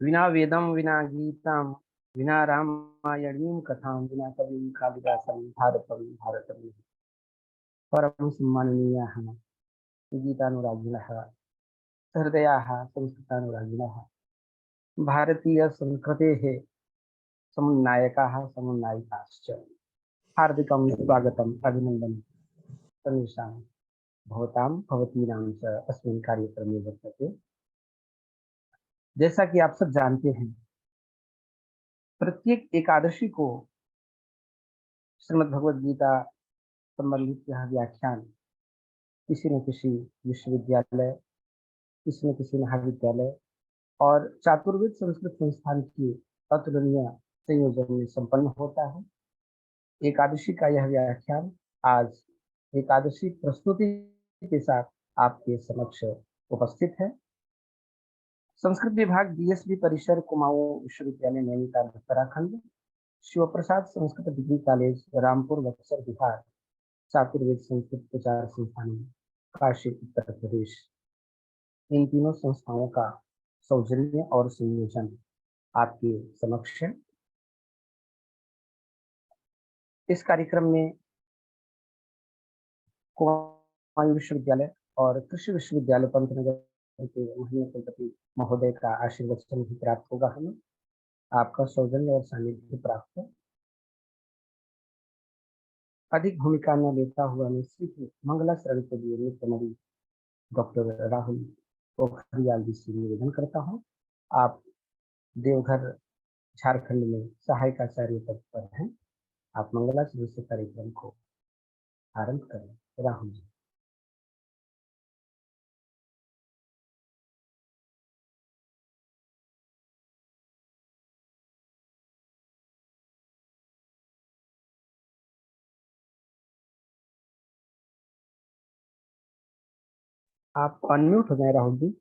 विना वेदम विना गीतम विना रामायणीं कथां विना कविं कालिदासं भारतं भारतं परम सम्माननीयाः गीतानुरागिणः सहृदयाः संस्कृतानुरागिणः भारतीयसंस्कृतेः समन्नायकाः समन्नायिकाश्च हार्दिकं स्वागतम् अभिनन्दनं सर्वेषां भवतां भवतीनां च अस्मिन् कार्यक्रमे वर्तते। जैसा कि आप सब जानते हैं, प्रत्येक एकादशी को श्रीमद् भगवद गीता संबंधित यह व्याख्यान किसी न किसी विश्वविद्यालय, किसी न किसी महाविद्यालय और चातुर्वेद संस्कृत संस्थान की अतुलनीय संयोजन में संपन्न होता है। एकादशी का यह व्याख्यान आज एकादशी प्रस्तुति के साथ आपके समक्ष उपस्थित है। संस्कृत विभाग बीएसबी परिसर कुमाऊं विश्वविद्यालय नैनीताल उत्तराखंड, शिव प्रसाद संस्कृत डिग्री कॉलेज रामपुर बक्सर बिहार, चातुर्वेद संस्कृत प्रचार संस्थान काशी उत्तर प्रदेश, इन तीनों संस्थाओं का सौजन्य और संयोजन आपके समक्ष है। इस कार्यक्रम में कुमाऊं विश्वविद्यालय और कृषि विश्वविद्यालय पंतनगर के महनीय कुलपति महोदय का आशीर्वचन भी प्राप्त होगा। हमें आपका सौजन्य और सानिध्य प्राप्त है। अधिक भूमिका न लेता हुआ मैं सिर्फ मंगलाचरण के लिए नित्यमणि डॉक्टर राहुल पोखरियाल जी से निवेदन करता हूँ। आप देवघर झारखंड में सहायक आचार्य पद पर हैं। आप मंगलाचरण से कार्यक्रम को आरंभ करें। राहुल जी। आप अनम्यूट हो जाए राहुल जी।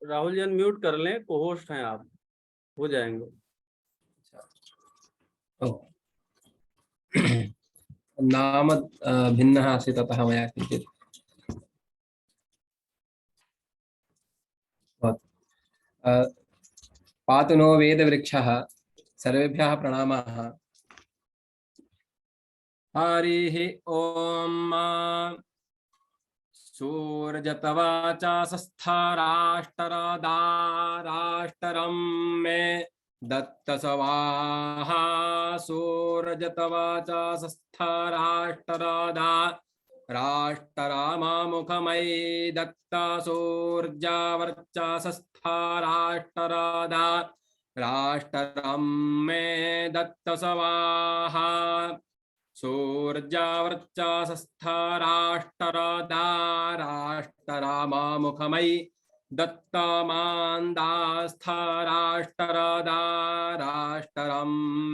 राहुल जी अनम्यूट कर लें, को होस्ट हैं आप, हो जाएंगे। नाम भिन्नः आसीत् अतः मया किञ्चित् पातु नो वेदवृक्षः। सर्वेभ्यः प्रणामाः। हरिः ओम्। सूर्यतवाचा सस्थाराष्ट्रदाराष्ट्रं मे दत्तसवाहा। सूर्यतवाचा सस्थाराष्ट्रदा राष्ट्ररामामुखमयि दत्ता। सूर्यावर्चा सस्थाराष्ट्रदा राष्ट्रं मे दत्तसवाहा। सूर्यावर्चा सस्थाराष्ट्रदा राष्ट्ररामामुखमयि दत्ता। मान्दास्थाराष्ट्रदा राष्ट्रं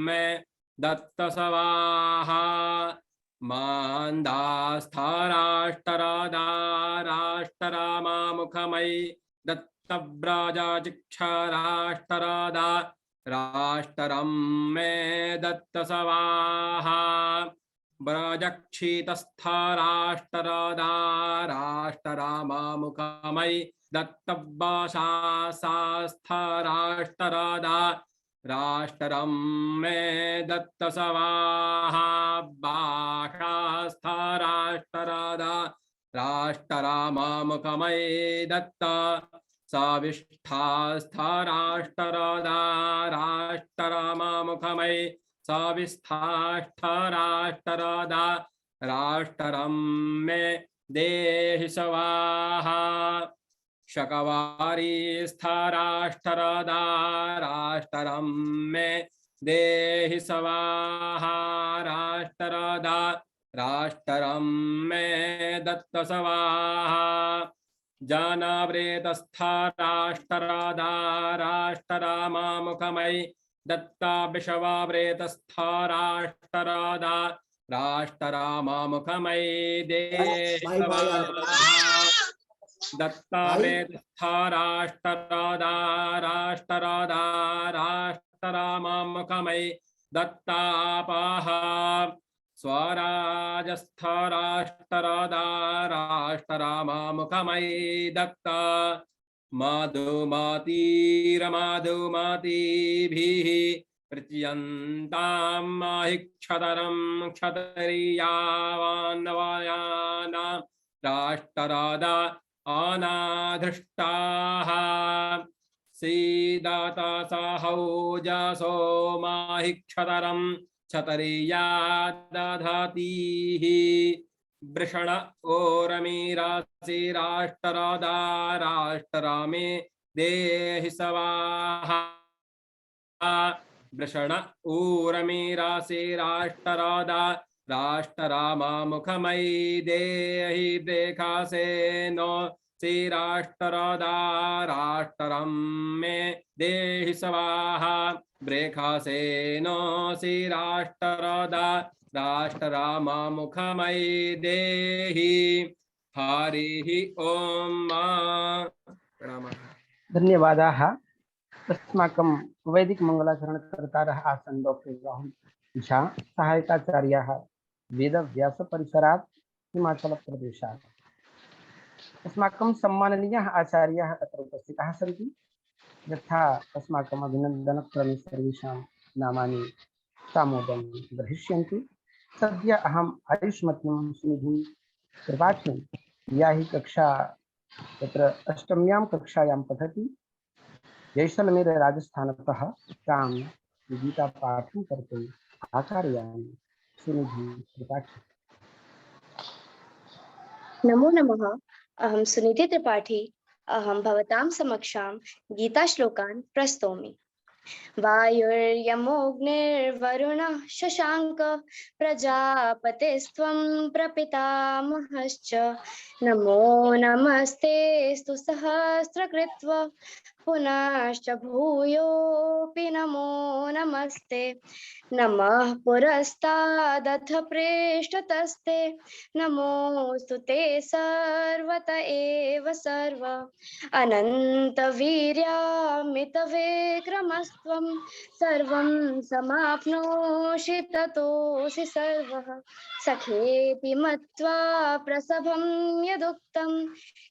मे दत्तसवाहा। मान्दास्थाराष्ट्रदा राष्ट्ररामामुखमयि दत्तव्राजाचिक्षराष्ट्रदा राष्ट्रं मे दत्तसवाहा। ब्रजक्षितस्थाराष्ट्रदा राष्ट्ररामामुखमयि दत्तभाषास्थाराष्ट्रदा राष्ट्रं मे दत्तसवाहा। भाषास्थाराष्ट्रदा राष्ट्ररामामुखमयि दत्ता। सविष्ठास्थाराष्ट्रदा राष्ट्ररामामुखमयि सविस्थास्थाराष्ट्रदा राष्ट्रं मे देहि सवाहा। शकवारीस्थाराष्ट्रदा राष्ट्रं मे देहि सवाहा। राष्ट्रदा राष्ट्रं मे दत्तसवाहा। जानाव्रेतस्थाराष्ट्रदा राष्ट्ररामामुखमयि दत्ता। विषवाव्रेतस्थाराष्ट्रदा राष्ट्ररामामुखमयि देहि सवाहा। दत्ता वेदस्था राष्ट्ररामामुखमयि दत्तापाः स्वराजस्थ राष्ट्ररामामुखमयि दत्ता मधुमतीरमधुमतीभिः प्रत्यन्तां माहि क्षतरं क्षतरीयावान्नवायानां राष्ट्रराधा अनाधृष्टाः सीदाता सहौजसो माहि क्षतरं क्षतरीया दधतीः वृषण ओरमीरासि राष्ट्रराधा राष्ट्ररामे देहि सवाहा वृषण ऊरमीरासि राष्ट्रराधा राष्ट्ररामामुखमयि देहि प्रेखासे नो श्री राष्ट्रराधा राष्ट्ररं मे देहि स्वाहा प्रेखासे नो श्री राष्ट्रराधा राष्ट्ररामामुखमयि देहि हरिः ओम प्रणामः। धन्यवादाः। अस्माकं वैदिक मंगलाचरणकर्तारः आसन् डॉक्टर राहुल झा, सहायकाचार्याः वेदव्यासपरिसरात् हिमाचलप्रदेशात्। अस्माकं सम्माननीयाः आचार्याः अत्र उपस्थिताः सन्ति। यथा अस्माकम् अभिनन्दनक्रमे सर्वेषां नामानि सामोदं ग्रहीष्यन्ति। सद्य अहम् आयुष्मतीं सुनिधिं त्रिपाठीं, या हि कक्षा तत्र अष्टम्यां कक्षायां पठति, जैसलमेर राजस्थानतः तां गीतापाठं कर्तुम् आकारयामि। सुनिधि त्रिपाठी। नमो नमः। अहं सुनीति त्रिपाठी। अहं भवतां समक्षां गीताश्लोकान् प्रस्तौमि। वायुर्यमोऽग्निर्वरुणः शशाङ्कः प्रजापतिस्त्वं प्रपितामहश्च। नमो नमस्तेऽस्तु सहस्रकृत्वा पुनश्च भूयोऽपि नमो नमस्ते। नमः पुरस्तादथ पृष्ठतस्ते। नमोऽस्तु ते सर्वत एव सर्व। अनन्तवीर्यामितविक्रमस्त्वं सर्वं समाप्नोषि ततोऽसि सर्वः। सखेति मत्वा प्रसभं यदुक्तं,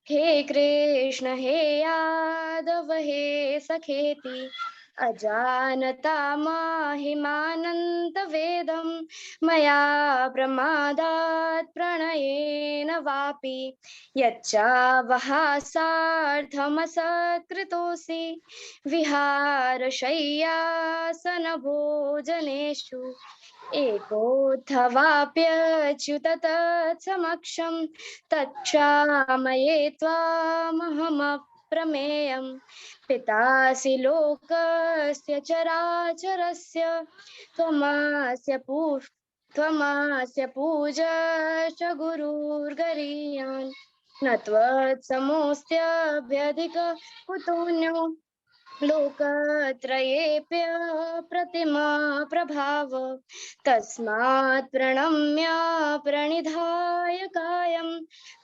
हे कृष्ण हे यादव हे सखेति। अजानता महिमानन्तवेदं मया प्रमादात् प्रणयेन वापि। यच्चावहासार्थमसत्कृतोऽसि विहारशय्यासनभोजनेषु। एकोऽथवाप्यच्युत तत्समक्षं तच्छामये त्वामहमप्रमेयम्। पितासि लोकस्य चराचरस्य त्वमस्य पूज्यश्च गुरुर्गरीयान्। न त्वत्समोऽस्त्यभ्यधिकः कुतोऽन्यो लोकत्रयेऽप्यप्रतिमा प्रभाव। तस्मात् प्रणम्य प्रणिधाय कायं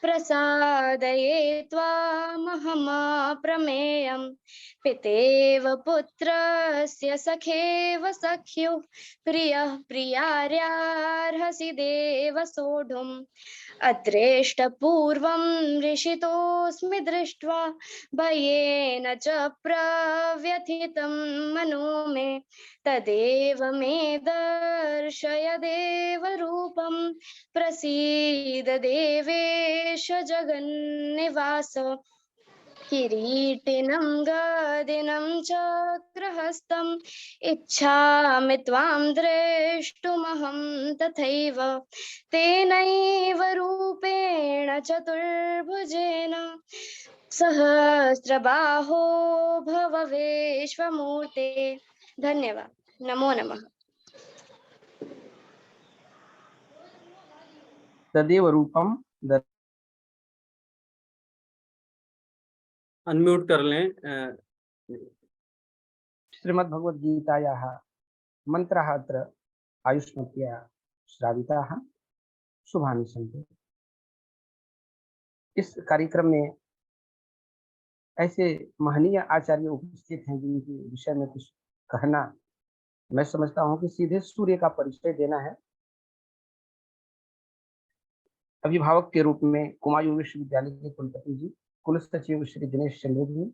प्रसादये त्वामहमप्रमेयम्। पितेव पुत्रस्य सखेव सख्युः प्रियः प्रियार्यार्हसि देव सोढुम्। अदृष्टपूर्वं ऋषितोऽस्मि दृष्ट्वा भयेन च प्रव्यथितं मनो मे। तदेव मे दर्शय देवरूपं प्रसीद देवेश जगन्निवास। किरीटिनं गदिनं चक्रहस्तम् इच्छामि त्वां द्रष्टुमहं तथैव। तेनैव रूपेण चतुर्भुजेन सहस्रबाहो भव विश्वमूर्ते। धन्यवाद। नमो नमः। तदेव रूपम अनम्यूट कर लें। श्रीमद्भगवद्गीतायाः मन्त्राः अत्र आयुष्मत्या श्राविताः शुभानि सन्ति। इस कार्यक्रम में ऐसे महनीय आचार्य उपस्थित हैं जिनके विषय में कुछ कहना मैं समझता हूँ कि सीधे सूर्य का परिचय देना है। अभिभावक के रूप में कुमायूं विश्वविद्यालय के कुलपति जी, कुल सचिव श्री दिनेश चंद्र जी,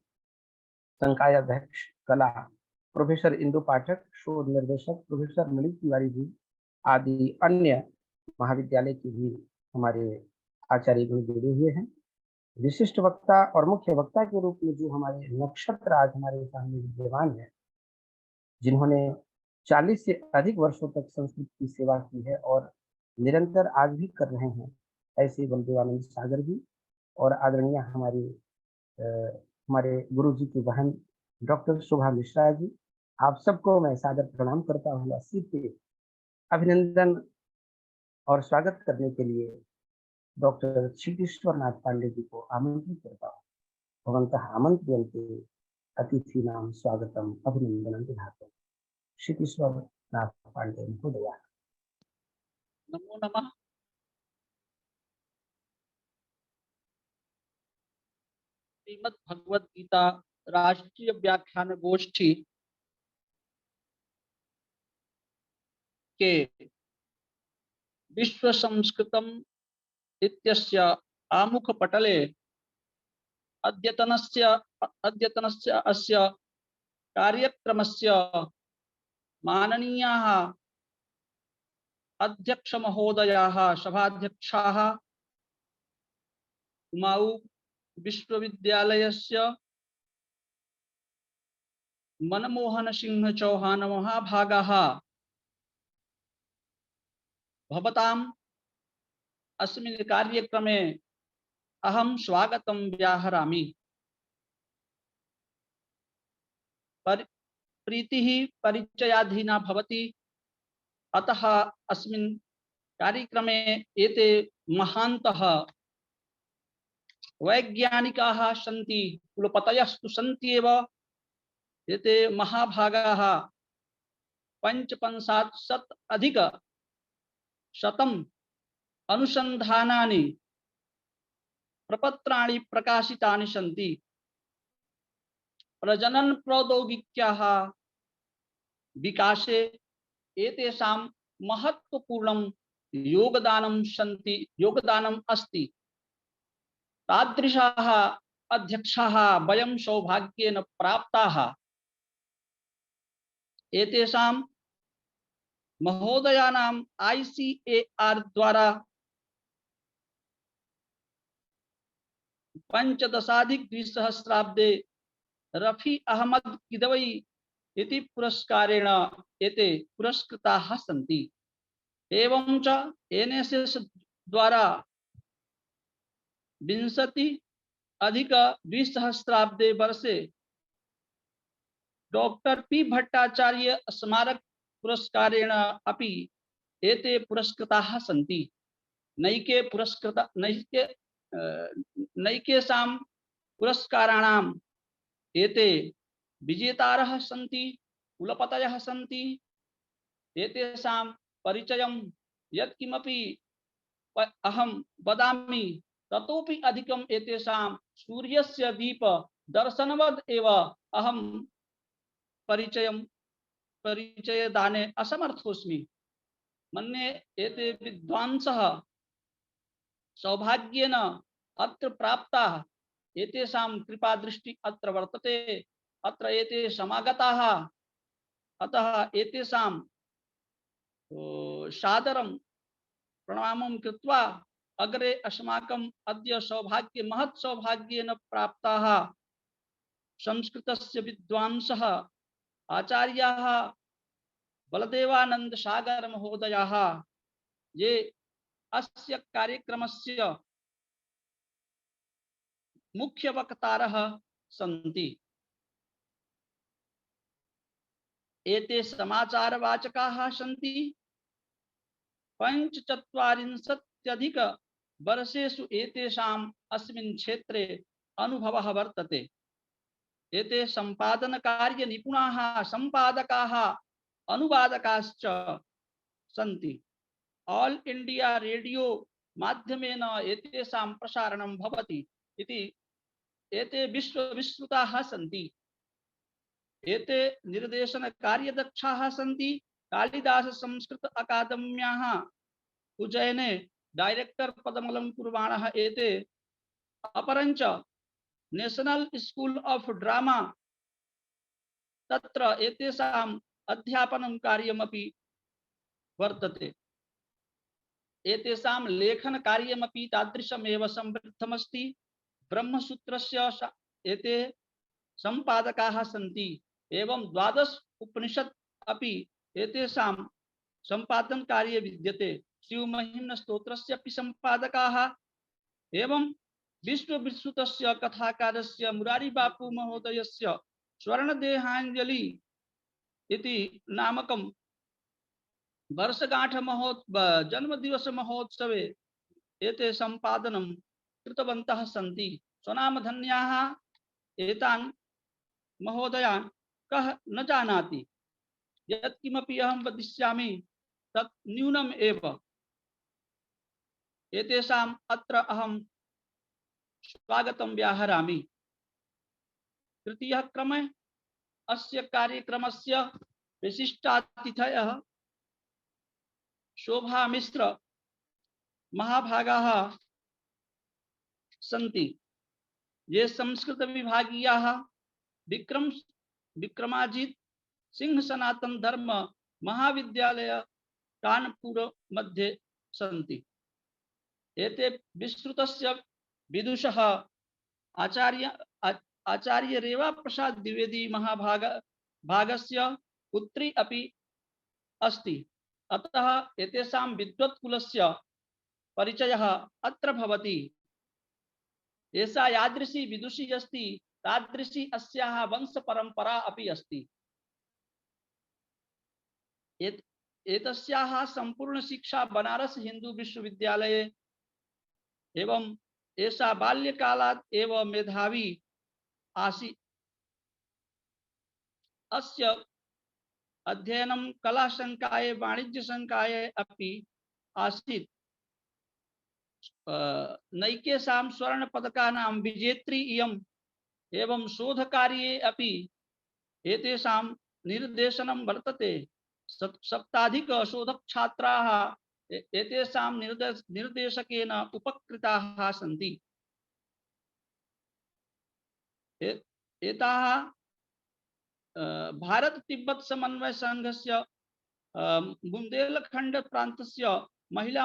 संकाय अध्यक्ष कला प्रोफेसर इंदु पाठक, शोध निर्देशक प्रोफेसर मणि तिवारी जी आदि अन्य महाविद्यालय के भी हमारे आचार्य गुण जुड़े हुए हैं। विशिष्ट वक्ता और मुख्य वक्ता के रूप में जो हमारे नक्षत्र आज हमारे सामने विद्यमान है, जिन्होंने 40 से अधिक वर्षों तक संस्कृत की सेवा की है और निरंतर आज भी कर रहे हैं, ऐसे बलदेवानंद सागर जी और आदरणीय हमारे गुरु जी की बहन डॉक्टर शोभा मिश्रा जी, आप सबको मैं सादर प्रणाम करता हुआ सीधे अभिनंदन और स्वागत करने के लिए डॉक्टर क्षितीश्वर नाथ पांडे जी को आमंत्रित करता हूँ। भवन्तः आमन्त्र्यन्ते अतिथीनां स्वागतम अभिनंदनं ददातु। क्षितीश्वर नाथ पांडे महोदय। नमो नमः। श्रीमद् भगवद गीता राष्ट्रीय व्याख्यान गोष्ठी के विश्व संस्कृतम इत्यस्य आमुख पटले अद्यतनस्य अस्य कार्यक्रमस्य माननीयाः अध्यक्ष महोदयाः, सभाध्यक्षाः, कुमाऊं विश्वविद्यालयस्य मनमोहन सिंह चौहान महाभागाः, भवताम् अस्मिन् कार्यक्रमे अहं स्वागतं व्याहरामि। प्रीतिः परिचयाधीना भवति, अतः अस्मिन् कार्यक्रमे एते महान्तः वैज्ञानिकाः सन्ति, कुलपतयस्तु सन्ति एव। एते महाभागाः 55,000 अनुसंधानानि प्रपत्राणि प्रकाशितानि सन्ति। प्रजनन प्रौद्योगिक्याः विकासे एतेषां महत्वपूर्णं योगदानम् अस्ति। तादृशाः अध्यक्षाः वयं सौभाग्येन प्राप्ताः। एतेषां महोदयानां ICAR द्वारा 15-द्विसहस्राब्दे रफी अहमद किदवई इति पुरस्कारेण एते पुरस्कृताः सन्ति। एवं च NSS द्वारा 20-अधिक-द्विसहस्राब्दे वर्षे डॉक्टर P भट्टाचार्य स्मारक पुरस्कारेण अपि एते पुरस्कृताः सन्ति। नैकेषां पुरस्काराणाम् एते विजेतारः सन्ति, कुलपतयः सन्ति। एतेषां परिचयं यत्किमपि अहं वदामि ततोपि अधिकम् एतेषां सूर्यस्य दीप दर्शनवद् एव अहं परिचयदाने असमर्थोऽस्मि। मन्ये एते विद्वांसः सौभाग्येन अत्र प्राप्ताः। एतेषां कृपादृष्टि अत्र वर्तते, अत्र एते समागताः। अतः एतेषां सादरं प्रणामं कृत्वा अग्रे अस्माकम् अद्य महत् सौभाग्येन प्राप्ताः संस्कृतस्य विद्वांसः आचार्याः बलदेवानंद सागर महोदयाः, ये अस्य कार्यक्रमस्य मुख्य वक्तारः सन्ति। एते समाचारवाचकाः सन्ति। 45 वर्षेषु एतेषाम् अस्मिन् क्षेत्रे अनुभवः वर्तते। एते सम्पादनकार्य निपुणाः सम्पादकाः, अनुवादकाश्च सन्ति। ऑल इंडिया रेडियो माध्यमेन एतेषां प्रसारणं भवति इति एते विश्वविश्रुताः सन्ति। एते निर्देशन कार्यदक्षाः सन्ति। कालिदास संस्कृत अकादम्याः उज्जैने डायरेक्टर पदमलङ्कुर्वाणः एते। अपरञ्च नेशनल स्कूल ऑफ ड्रामा तत्र एतेषाम् अध्यापनं कार्यमपि वर्तते। एतेषां लेखन कार्यमपि तादृशमेव समृद्धमस्ति। ब्रह्मसूत्रस्य एते संपादकाः सन्ति एवं 12 उपनिषत् अपि एतेषां संपादन कार्ये विद्यते। शिवमहिम्न स्तोत्रस्य अपि संपादकाः एवं विश्वविश्रुतस्य कथाकारस्य मुरारी बापू महोदयस्य स्वर्णदेहांजलि इति नामकं वर्षगांठ जन्मदिवस महोत्सवे एते संपादनं कृतवन्तः सन्ति। स्वनामधन्याः एतान् महोदयान् कः न जानाति। यत्किमपि अहं वदिष्यामि तत् न्यूनम् एव। एतेषाम् अत्र अहं स्वागतं व्याहरामि। तृतीयः क्रमे अस्य कार्यक्रमस्य विशिष्टातिथयः शोभा मिश्र महाभागाः सन्ति। ये संस्कृत विभागीयाः विक्रमाजीत सिंह सनातन धर्म महाविद्यालय कानपुर मध्ये सन्ति। एते विस्तृतस्य विदुषः आचार्य रेवा प्रसाद द्विवेदी भागस्य पुत्री अपि अस्ति। अतः एतेषां विद्वत्कुलस्य परिचयः अत्र भवति। एषा यादृशी विदुषी अस्ति तादृशी अस्याः वंशपरम्परा अपि अस्ति। एतस्याः संपूर्ण शिक्षा बनारस हिंदू विश्वविद्यालये एवं एषा बाल्यकालात् एव मेधावी आसीत्। अस्य अध्ययनं कलासंकाये वाणिज्यसंकाये अपि आसीत्। नैकेषां स्वर्णपदकानां विजेत्री इयम् एवं शोधकार्ये अपि एतेषां निर्देशनं वर्तते। सप्ताधिक शोधक छात्राः एतेषां निर्देशकेन उपकृताः सन्ति। एताः भारत तिब्बत समन्वय संघस्य बुंदेलखंड प्रान्तस्य महिला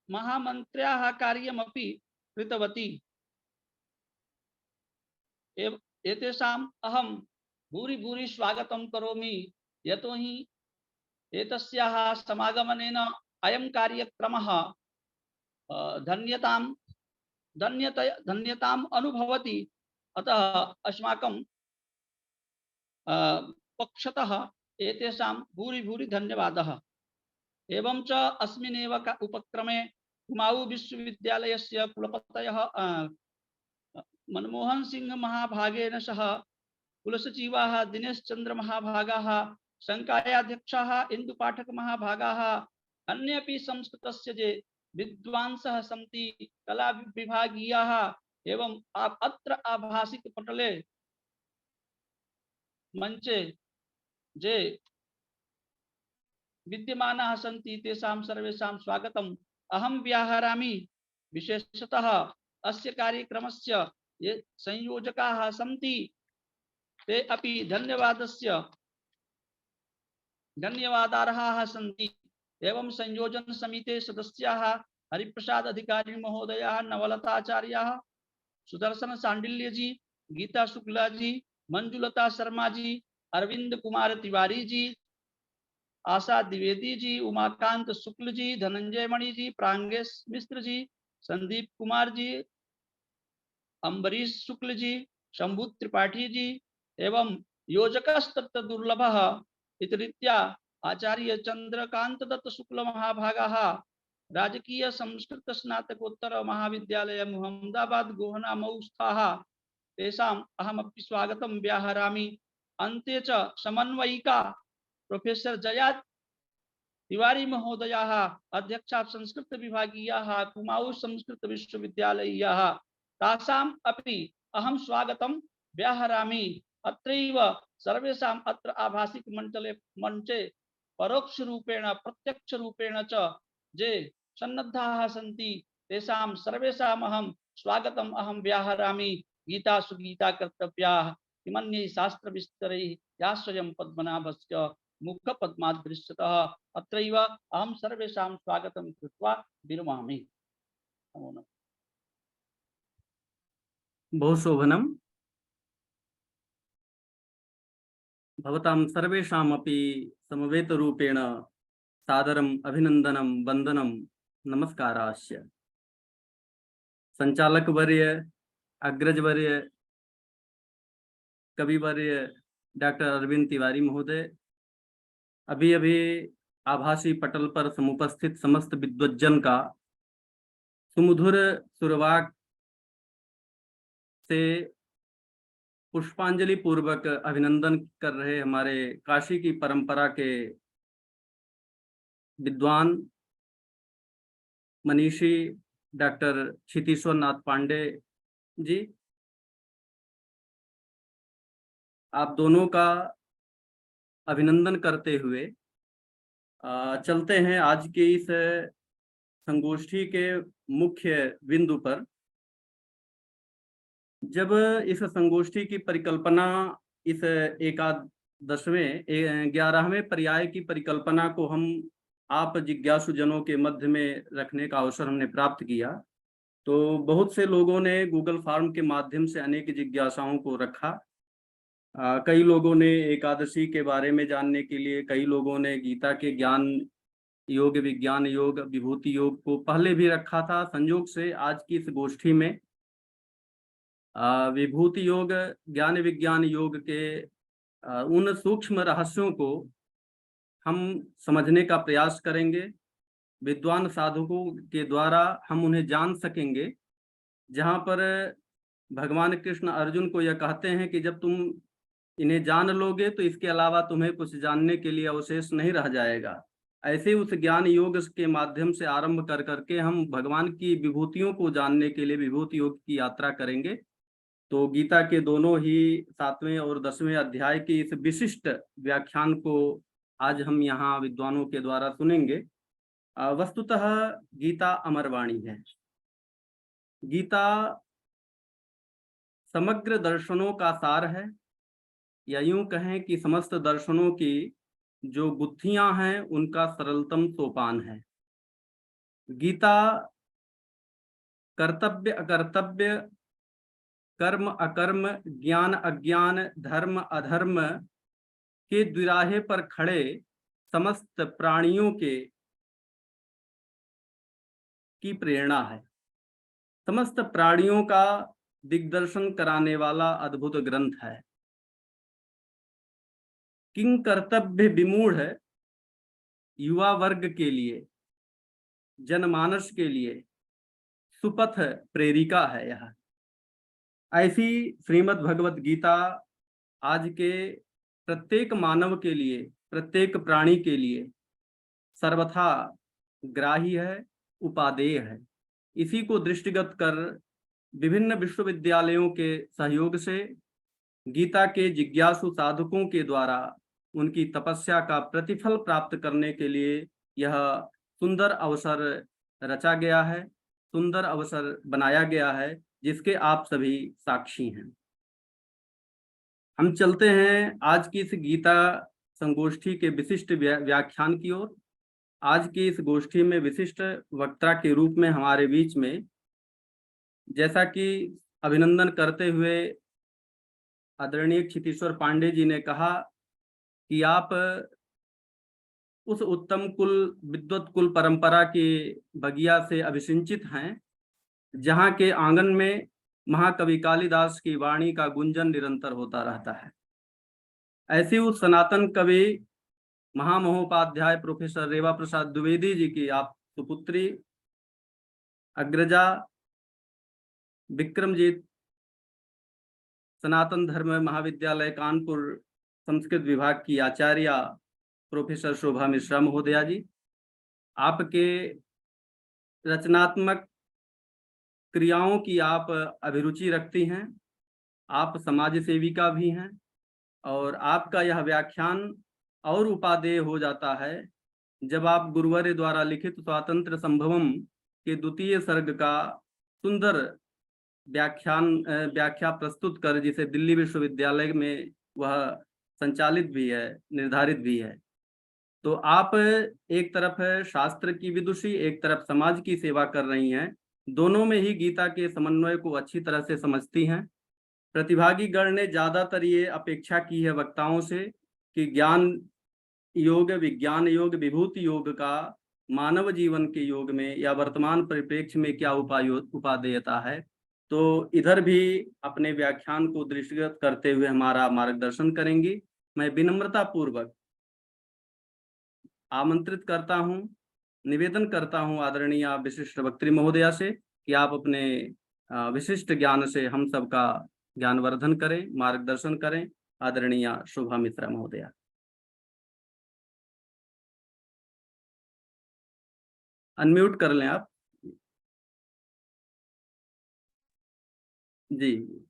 महामन्त्र्याः कार्यमपि कृतवती। एतेषाम् अहं भूरि स्वागतं करोमि। यतोहि एतस्याः समागमनेन अयं कार्यक्रमः धन्यताम् अनुभवति। अतः अस्माकं पक्षतः एतेषां भूरि धन्यवादः। एवं च अस्मिन्नेव उपक्रमे कुमाऊं विश्वविद्यालयस्य कुलपतयः मनमोहन सिंह महाभागेन सह कुलसचिवाः दिनेश चंद्र महाभागाः, संकायाध्यक्षाः इंदु पाठक महाभागाः, अन्येपि संस्कृतस्य ये विद्वांसः सन्ति, कला विभागीयाः एवं अत्र आभासिक पटले मंचे जे विद्यमानाः सन्ति तेषां सर्वेषां स्वागतम् अहं व्याहरामि। विशेषतः अस्य कार्यक्रमस्य ये संयोजकाः सन्ति ते अपि धन्यवादार्हाः सन्ति। एवं संयोजन समिते सदस्याः हरिप्रसाद अधिकारी महोदयाः, नवलताचार्याः, सुदर्शन सांडिल्य जी, गीता शुक्ला जी, मंजुलता शर्मा जी, अरविंद कुमार तिवारी जी, आशा द्विवेदी जी, उमाकांत शुक्ल जी, धनंजय मणि जी, प्रांगेश मिश्र जी, संदीप कुमार जी, अम्बरीश शुक्ल जी, शंभु त्रिपाठी जी एवं योजकस्तत्र दुर्लभः इतरीत्या आचार्य चंद्रकांत दत्त शुक्ल महाभागाः, राजकीय संस्कृत स्नातकोत्तर महाविद्यालय मुहम्मदाबाद गोहना मऊस्थाः तेषाम् अहमपि स्वागतं व्याहरामि। अन्ते च समन्वयिका प्रोफेसर जया तिवारी महोदयाः, अध्यक्षा संस्कृत विभागीयाः, कुमाऊं संस्कृत विश्वविद्यालयीयाः तासाम् अपि अहं स्वागतं व्याहरामि। अत्रैव सर्वेषाम् अत्र आभासिक मंचे परोक्ष रूपेण प्रत्यक्ष रूपेण च जे सन्नद्धाः सन्ति तेषां सर्वेषाम् अहं स्वागतम् अहं व्याहरामि। गीता सुगीता कर्तव्याः किमन्यै शास्त्रविस्तरैः या स्वयं पद्मनाभस्य मुखपद्माद्दृश्यतः। अत्रैव अहं सर्वेषां स्वागतं कृत्वा विरमामि। नमो नमः। बहुशोभनम्। भवतां सर्वेषामपि समवेतरूपेण सादरम् अभिनन्दनं वन्दनं नमस्काराश्च। संचालकवर्य, अग्रजवर्य, कविवर्य डॉक्टर अरविंद तिवारी महोदय, अभी अभी आभासी पटल पर समुपस्थित समस्त विद्वज्जन का सुमधुर सुरवाक से पुष्पांजलि पूर्वक अभिनंदन कर रहे हमारे काशी की परंपरा के विद्वान मनीषी डॉक्टर क्षितीश्वर नाथ पांडे जी, आप दोनों का अभिनंदन करते हुए चलते हैं आज के इस संगोष्ठी के मुख्य बिंदु पर। जब इस संगोष्ठी की परिकल्पना इस 11वें पर्याय की परिकल्पना को हम आप जिज्ञासु जनों के मध्य में रखने का अवसर हमने प्राप्त किया, तो बहुत से लोगों ने गूगल फॉर्म के माध्यम से अनेक जिज्ञासाओं को रखा। कई लोगों ने एकादशी के बारे में जानने के लिए, कई लोगों ने गीता के ज्ञान योग, विज्ञान योग, विभूति योग को पहले भी रखा था। संयोग से आज की इस गोष्ठी में विभूति योग, ज्ञान विज्ञान योग के उन सूक्ष्म रहस्यों को हम समझने का प्रयास करेंगे। विद्वान साधकों के द्वारा हम उन्हें जान सकेंगे, जहाँ पर भगवान कृष्ण अर्जुन को यह कहते हैं कि जब तुम इन्हें जान लोगे तो इसके अलावा तुम्हें कुछ जानने के लिए अवशेष नहीं रह जाएगा। ऐसे उस ज्ञान योग के माध्यम से आरंभ कर करके हम भगवान की विभूतियों को जानने के लिए विभूति योग की यात्रा करेंगे। तो गीता के दोनों ही 7वें और 10वें अध्याय के इस विशिष्ट व्याख्यान को आज हम यहाँ विद्वानों के द्वारा सुनेंगे। वस्तुतः गीता अमरवाणी है। गीता समग्र दर्शनों का सार है, या यूं कहें कि समस्त दर्शनों की जो गुत्थियां हैं उनका सरलतम सोपान है। गीता कर्तव्य अकर्तव्य, कर्म अकर्म, ज्ञान अज्ञान, धर्म अधर्म के द्विराहे पर खड़े समस्त प्राणियों की प्रेरणा है। समस्त प्राणियों का दिग्दर्शन कराने वाला अद्भुत ग्रंथ है। किंग कर्तव्य विमूढ़ युवा वर्ग के लिए, जनमानस के लिए सुपथ प्रेरिका है। यह ऐसी श्रीमद् भगवत गीता आज के प्रत्येक मानव के लिए, प्रत्येक प्राणी के लिए सर्वथा ग्राही है, उपादेय है। इसी को दृष्टिगत कर विभिन्न विश्वविद्यालयों के सहयोग से गीता के जिज्ञासु साधकों के द्वारा उनकी तपस्या का प्रतिफल प्राप्त करने के लिए यह सुंदर अवसर रचा गया है, सुंदर अवसर बनाया गया है, जिसके आप सभी साक्षी हैं। हम चलते हैं आज की इस गीता संगोष्ठी के विशिष्ट व्याख्यान की ओर। आज की इस गोष्ठी में विशिष्ट वक्ता के रूप में हमारे बीच में, जैसा कि अभिनंदन करते हुए आदरणीय क्षितीश्वर पांडे जी ने कहा कि आप उस उत्तम कुल, विद्वत कुल परंपरा की बगिया से अभिसिंचित हैं, जहाँ के आंगन में महाकवि कालिदास की वाणी का गुंजन निरंतर होता रहता है। ऐसी उस सनातन कवि महामहोपाध्याय प्रोफेसर रेवा प्रसाद द्विवेदी जी की आप सुपुत्री अग्रजा विक्रमजीत सनातन धर्म महाविद्यालय कानपुर संस्कृत विभाग की आचार्य प्रोफेसर शोभा मिश्रा महोदया जी, आपके रचनात्मक क्रियाओं की आप अभिरुचि रखती हैं, आप समाज सेविका भी हैं और आपका यह व्याख्यान और उपादेय हो जाता है जब आप गुरुवर द्वारा लिखित स्वातंत्र संभवम के द्वितीय सर्ग का सुंदर व्याख्या प्रस्तुत कर, जिसे दिल्ली विश्वविद्यालय में वह संचालित भी है, निर्धारित भी है। तो आप एक तरफ शास्त्र की विदुषी, एक तरफ समाज की सेवा कर रही हैं, दोनों में ही गीता के समन्वय को अच्छी तरह से समझती हैं। प्रतिभागी गण ने ज्यादातर ये अपेक्षा की है वक्ताओं से कि ज्ञान योग, विज्ञान योग, विभूति योग का मानव जीवन के योग में या वर्तमान परिप्रेक्ष्य में क्या उपादेयता है। तो इधर भी अपने व्याख्यान को दृष्टिगत करते हुए हमारा मार्गदर्शन करेंगी। मैं विनम्रता पूर्वक आमंत्रित करता हूं, निवेदन करता हूं आदरणीय विशिष्ट वक्त्री महोदया से कि आप अपने विशिष्ट ज्ञान से हम सबका ज्ञानवर्धन करें, मार्गदर्शन करें। आदरणीय शोभा मिश्रा महोदया। अनम्यूट कर लें आप जी।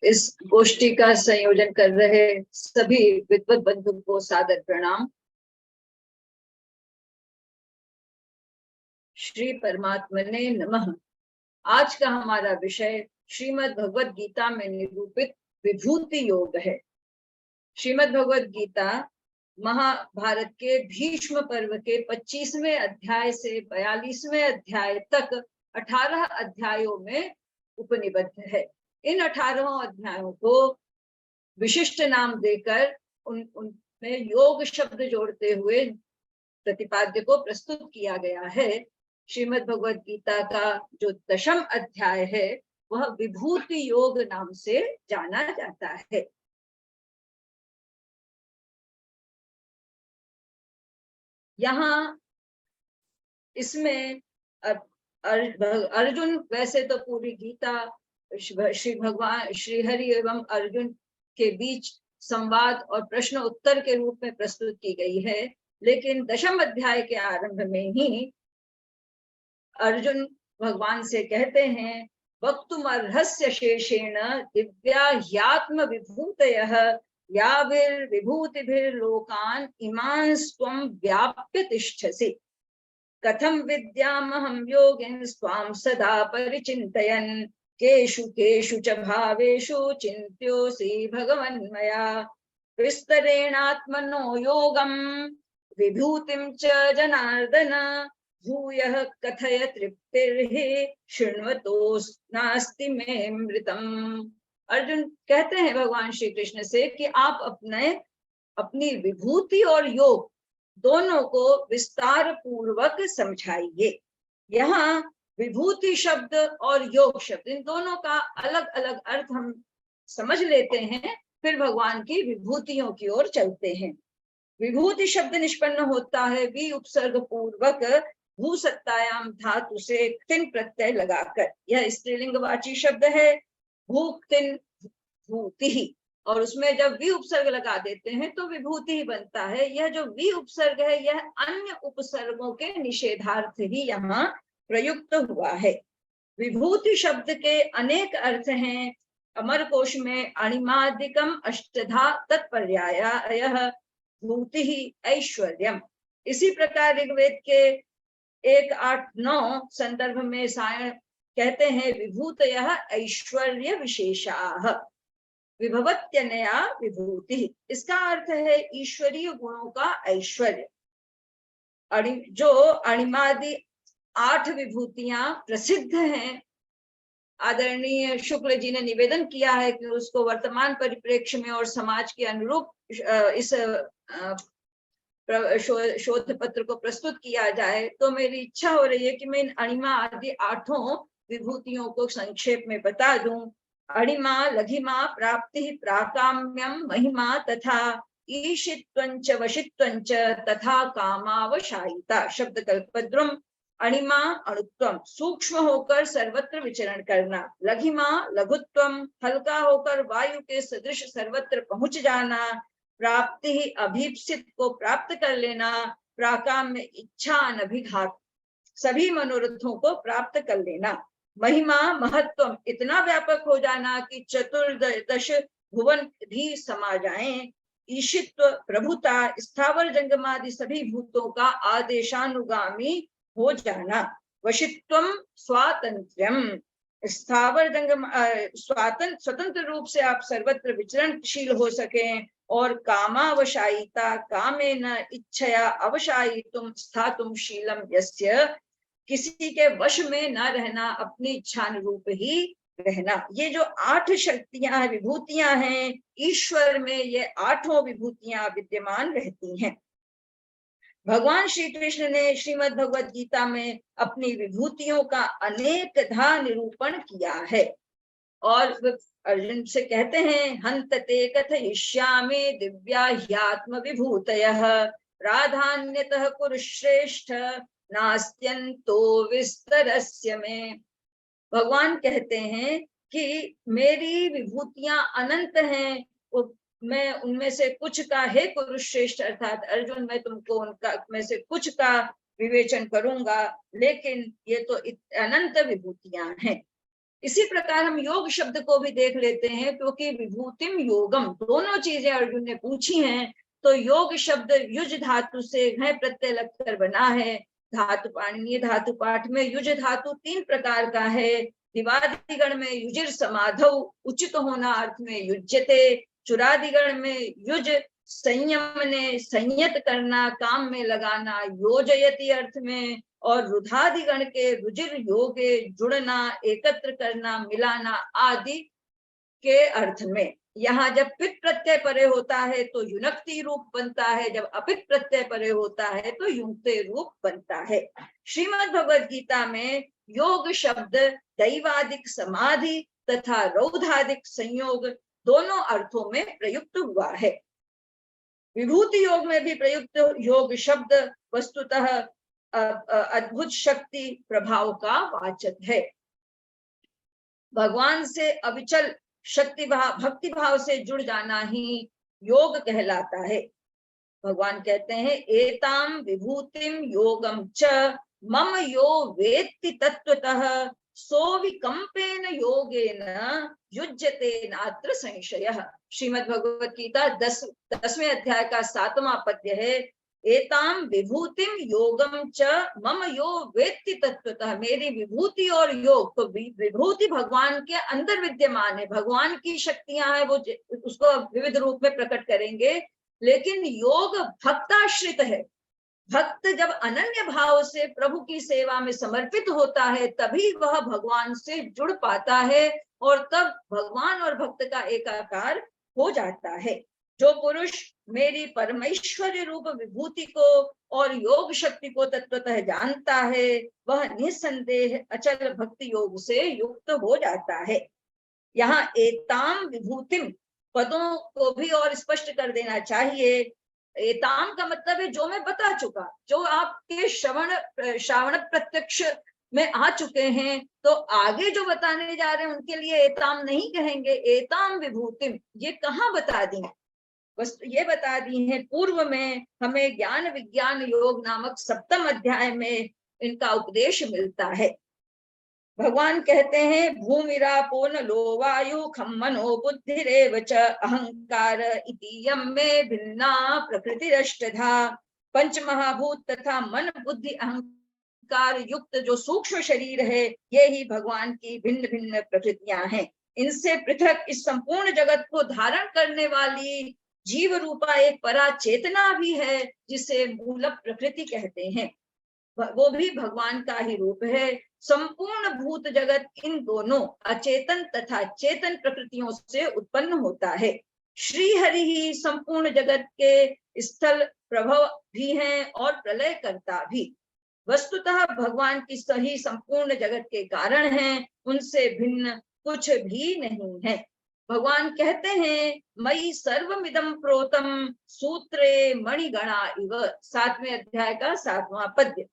इस गोष्ठी का संयोजन कर रहे सभी विद्वत बंधु को सादर प्रणाम। श्री परमात्मने नमः। आज का हमारा विषय श्रीमद् भगवद गीता में निरूपित विभूति योग है। श्रीमद् भगवद गीता महाभारत के भीष्म पर्व के 25वें अध्याय से 42वें अध्याय तक 18 अध्यायों में उपनिबद्ध है। इन 18 अध्यायों को विशिष्ट नाम देकर उनमें योग शब्द जोड़ते हुए प्रतिपाद्य को प्रस्तुत किया गया है। श्रीमद् भगवद गीता का जो 10वां अध्याय है वह विभूति योग नाम से जाना जाता है। यहाँ इसमें अर्जुन, वैसे तो पूरी गीता श्री भगवान श्री हरि एवं अर्जुन के बीच संवाद और प्रश्न उत्तर के रूप में प्रस्तुत की गई है, लेकिन 10वें अध्याय के आरंभ में ही अर्जुन भगवान से कहते हैं, वक्तुमर्हस्य शेषेण दिव्या ह्यात्म विभूतयः याभिर्विभूतिभिर्लोकान् इमांस्त्वं व्याप्य तिष्ठसि। कथं विद्यामहं योगिन् स्वां सदा परिचिन्तयन् केषु केषु च भावेषु चिन्त्योऽसि भगवन्मया। विस्तरेणात्मनो योगं विभूतिं च जनार्दन भूयः कथय तृप्तिर्हि शृण्वतोऽस्ति मे मृतम्। अर्जुन कहते हैं भगवान श्री कृष्ण से कि आप अपनी विभूति और योग दोनों को विस्तार पूर्वक समझाइए। यहाँ विभूति शब्द और योग शब्द, इन दोनों का अलग अलग अर्थ हम समझ लेते हैं, फिर भगवान की विभूतियों की ओर चलते हैं। विभूति शब्द निष्पन्न होता है वि उपसर्ग पूर्वक भू सत्तायाम धातु से तिन प्रत्यय लगाकर। यह स्त्रीलिंगवाची शब्द है, भूक्तिन भूति, और उसमें जब वि उपसर्ग लगा देते हैं तो विभूति ही बनता है। यह जो वि उपसर्ग है यह अन्य उपसर्गों के निषेधार्थ ही यहाँ प्रयुक्त हुआ है। विभूति शब्द के अनेक अर्थ हैं। अमरकोश में अणिमादिकम अष्टधा तत्पर्यायः भूति ही ऐश्वर्यम। इसी प्रकार ऋग्वेद के 1:8-9 संदर्भ में सायण कहते हैं, विभूतयः ऐश्वर्य विशेषाः विभवत्यनया विभूति। इसका अर्थ है ईश्वरीय गुणों का ऐश्वर्य। जो अणिमादि 8 विभूतियां प्रसिद्ध हैं, आदरणीय शुक्ल जी ने निवेदन किया है कि उसको वर्तमान परिप्रेक्ष्य में और समाज के अनुरूप इस शोध पत्र को प्रस्तुत किया जाए, तो मेरी इच्छा हो रही है कि मैं इन अणिमा आदि 8 विभूतियों को संक्षेप में बता दूं। अणिमा लघिमा प्राप्ति प्राकाम्यम महिमा तथा ईशित्वंच वशित्वंच तथा कामावशायिता। शब्द कल्पद्रुम। अणिमा अणुत्वम, सूक्ष्म होकर सर्वत्र विचरण करना। लघिमा लघुत्वम, हल्का होकर वायु के सदृश सर्वत्र पहुंच जाना। प्राप्ति अभीप्सित को प्राप्त कर लेना। प्राकाम्य इच्छा अनभिघात, सभी मनोरथों को प्राप्त कर लेना। महिमा महत्व इतना व्यापक हो जाना कि चतुर्दश भुवन भी समा जाएं। ईशित्व, प्रभुता, स्थावर जंगमादि सभी भूतों का आदेशानुगामी हो जाना। वशित्वम स्वातंत्र्यम, स्थावर जंगम स्वतंत्र रूप से आप सर्वत्र विचरणशील हो सकें। और कामावशायिता, कामे न इच्छया अवशायितुम स्थातुम शीलम यस्य, किसी के वश में न रहना, अपनी इच्छानुरूप ही रहना। ये जो 8 शक्तियां विभूतियां हैं ईश्वर में, ये 8 विभूतियां विद्यमान रहती हैं। भगवान श्री कृष्ण ने श्रीमद् भगवद गीता में अपनी विभूतियों का अनेकधा निरूपण किया है। और अर्जुन से कहते हैं, हंतते कथयिष्यामि दिव्या ह्यात्म विभूतयः प्राधान्यतः कुरुश्रेष्ठ नास्त्यन्तो विस्तरस्य में। भगवान कहते हैं कि मेरी विभूतियां अनंत हैं, मैं उनमें से कुछ का, हे कुरुश्रेष्ठ अर्थात अर्जुन, मैं तुमको उनका में से कुछ का विवेचन करूंगा, लेकिन ये तो अनंत विभूतियां हैं। इसी प्रकार हम योग शब्द को भी देख लेते हैं, क्योंकि विभूतिम योगम दोनों चीजें अर्जुन ने पूछी हैं। तो योग शब्द युज धातु से है प्रत्यय लगकर बना है। धातु पाणिनीय धातु पाठ में युज धातु 3 प्रकार का है। दिवादिगण में युजिर समाधौ, उचित होना अर्थ में युज्यते। चुरादिगण में युज संयम ने, संयत करना, काम में लगाना, योजयति अर्थ में। और रुधादिगण के रुजिर योगे, जुड़ना, एकत्र करना, मिलाना आदि के अर्थ में। यहाँ जब पित प्रत्यय परे होता है तो युनक्ति रूप बनता है, जब अपित प्रत्यय परे होता है तो युक्ते रूप बनता है। श्रीमद् भगवद गीता में योग शब्द दैवादिक समाधि तथा रौधादिक संयोग दोनों अर्थों में प्रयुक्त हुआ है। विभूति योग में भी प्रयुक्त योग शब्द वस्तुतः अद्भुत शक्ति प्रभाव का वाचक है। भगवान से अविचल शक्ति भाव, भक्ति भाव से जुड़ जाना ही योग कहलाता है। भगवान कहते हैं, एताम विभूतिम योगम च मम यो वेत्ति तत्वतः सो विकंपेन योगेन युज्यते नात्र संशयः। श्रीमद् भगवत गीता 10वें अध्याय का 7वां पद्य है। एताम विभूतिम योगम च मम यो वेत्ति तत्वतः, मेरी विभूति और योग, तो विभूति भगवान के अंदर विद्यमान है, भगवान की शक्तियां हैं, वो उसको विविध रूप में प्रकट करेंगे। लेकिन योग भक्ताश्रित है। भक्त जब अनन्य भाव से प्रभु की सेवा में समर्पित होता है तभी वह भगवान से जुड़ पाता है, और तब भगवान और भक्त का एकाकार हो जाता है। जो पुरुष मेरी परमेश्वरी रूप विभूति को और योग शक्ति को तत्वतः जानता है, वह निसंदेह अचल भक्ति योग से युक्त हो जाता है। यहाँ एताम विभूतिम पदों को भी और स्पष्ट कर देना चाहिए। एताम का मतलब है जो मैं बता चुका, जो आपके श्रवण प्रत्यक्ष में आ चुके हैं, तो आगे जो बताने जा रहे हैं उनके लिए एताम नहीं कहेंगे। एताम विभूतिम ये कहाँ बता दी, बस ये बता दी है पूर्व में हमें ज्ञान विज्ञान योग नामक 7वें अध्याय में इनका उपदेश मिलता है। भगवान कहते हैं, भूमिरापो नलो वायु खम मनो बुद्धिरेव च अहंकार इति यम में भिन्ना प्रकृतिरष्टधा। पंच महाभूत तथा मन बुद्धि अहंकार युक्त जो सूक्ष्म शरीर है, ये ही भगवान की भिन्न भिन्न प्रकृतियां हैं। इनसे पृथक इस संपूर्ण जगत को धारण करने वाली जीव रूपा एक परा चेतना भी है, जिसे मूल प्रकृति कहते हैं। वो भी भगवान का ही रूप है। संपूर्ण भूत जगत इन दोनों अचेतन तथा चेतन प्रकृतियों से उत्पन्न होता है। श्री हरि ही संपूर्ण जगत के स्थल प्रभव भी हैं और प्रलय करता भी। वस्तुतः भगवान की सही संपूर्ण जगत के कारण हैं, उनसे भिन्न कुछ भी नहीं है। भगवान कहते हैं, मयि सर्वमिदं प्रोतम सूत्रे मणिगणा इव, 7वें अध्याय का 7वां पद्य।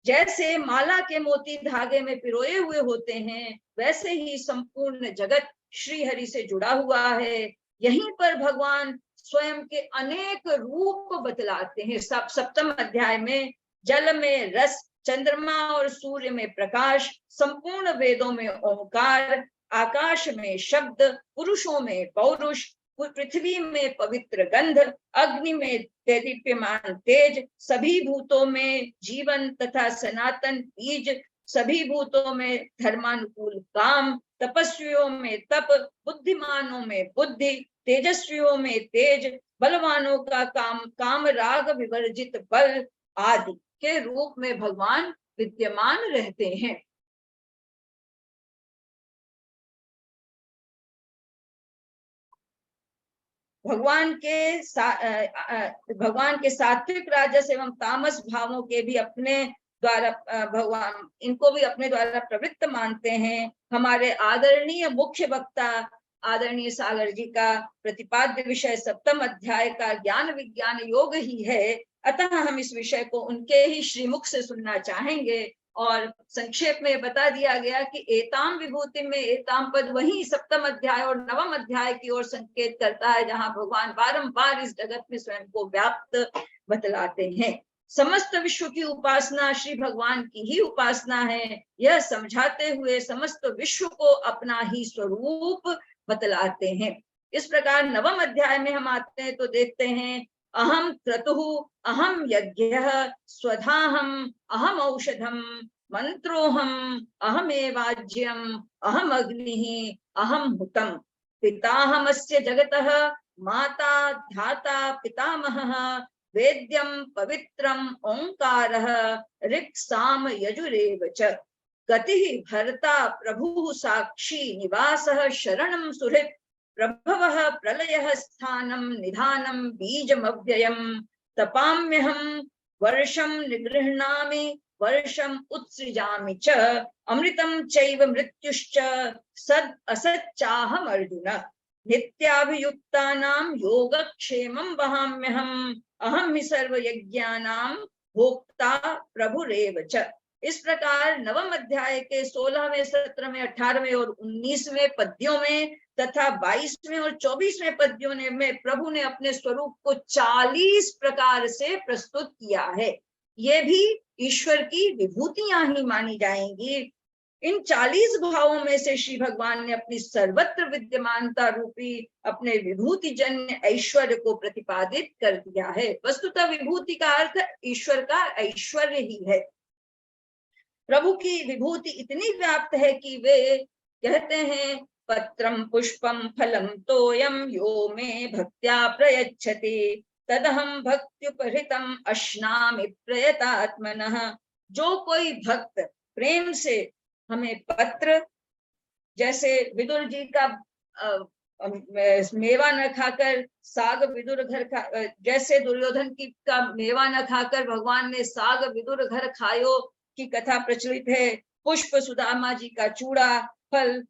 जैसे माला के मोती धागे में पिरोए हुए होते हैं, वैसे ही संपूर्ण जगत श्री हरि से जुड़ा हुआ है। यहीं पर भगवान स्वयं के अनेक रूप बतलाते हैं। 7वें अध्याय में जल में रस चंद्रमा और सूर्य में प्रकाश, संपूर्ण वेदों में ओंकार, आकाश में शब्द, पुरुषों में पौरुष, पृथ्वी में पवित्र गंध, अग्नि में दीप्यमान तेज, सभी भूतों में जीवन तथा सनातन बीज, सभी भूतों में धर्मानुकूल काम, तपस्वियों में तप, बुद्धिमानों में बुद्धि, तेजस्वियों में तेज, बलवानों का काम राग विवर्जित बल आदि के रूप में भगवान विद्यमान रहते हैं। भगवान के सात्विक, राजस एवं तामस भावों के भी अपने द्वारा भगवान इनको भी अपने द्वारा प्रवृत्त मानते हैं। हमारे आदरणीय मुख्य वक्ता आदरणीय सागर जी का प्रतिपाद्य विषय सप्तम अध्याय का ज्ञान विज्ञान योग ही है, अतः हम इस विषय को उनके ही श्रीमुख से सुनना चाहेंगे। और संक्षेप में बता दिया गया कि एताम विभूति में एताम पद वही सप्तम अध्याय और नवम अध्याय की ओर संकेत करता है, जहां भगवान बारंबार इस जगत में स्वयं को व्याप्त बतलाते हैं। समस्त विश्व की उपासना श्री भगवान की ही उपासना है, यह समझाते हुए समस्त विश्व को अपना ही स्वरूप बतलाते हैं। इस प्रकार नवम अध्याय में हम आते हैं तो देखते हैं, अहम क्रतुः, अहम यज्ञः, स्वधाहम, अहम औषधम, मंत्रोहम, अहमेवाज्यम, अहम अग्निः, अहम हुतम, पिताहमस्य जगतः, माता धाता पितामहः, वेद्यम पवित्रम ओंकारः, ऋक् साम यजुरेव च, गतिः भर्ता प्रभुः साक्षी निवासः शरणं सुहृत्, प्रभवः प्रलयः स्थानं निधानं बीजमव्ययं, तपाम्यहं वर्षं निगृह्णामि वर्षम् उत्सृजामि च, अमृतं चैव मृत्युश्च सद् असच्चाहम् अर्जुन, नित्याभियुक्तानां योगक्षेमं वहाम्यहम्, अहं हि सर्वयज्ञानां भोक्ता प्रभुरेव च। इस प्रकार नवम अध्याय के 16वें, 17वें, 18वें और 19वें पद्यों में तथा 22वें और 24वें पद्यों में प्रभु ने अपने स्वरूप को 40 प्रकार से प्रस्तुत किया है। ये भी ईश्वर की विभूतियां ही मानी जाएंगी। इन 40 भावों में से श्री भगवान ने अपनी सर्वत्र विद्यमानता रूपी अपने विभूति जन्य ऐश्वर्य को प्रतिपादित कर दिया है। वस्तुतः विभूति का अर्थ ईश्वर का ऐश्वर्य ही है। प्रभु की विभूति इतनी व्याप्त है कि वे कहते हैं, पत्रम पुष्पम फलम तोयम यो मे भक्त्या प्रयच्छति तदहम भक्त्युपहृतम अश्नामि प्रयतात्मनः। जो कोई भक्त प्रेम से हमें पत्र, जैसे विदुर जी का मेवा न खाकर साग विदुर घर खा, जैसे दुर्योधन की का मेवा न खाकर भगवान ने साग विदुर घर खायो की कथा प्रचलित है। पुष्प सुदामा जी का चूड़ा, फल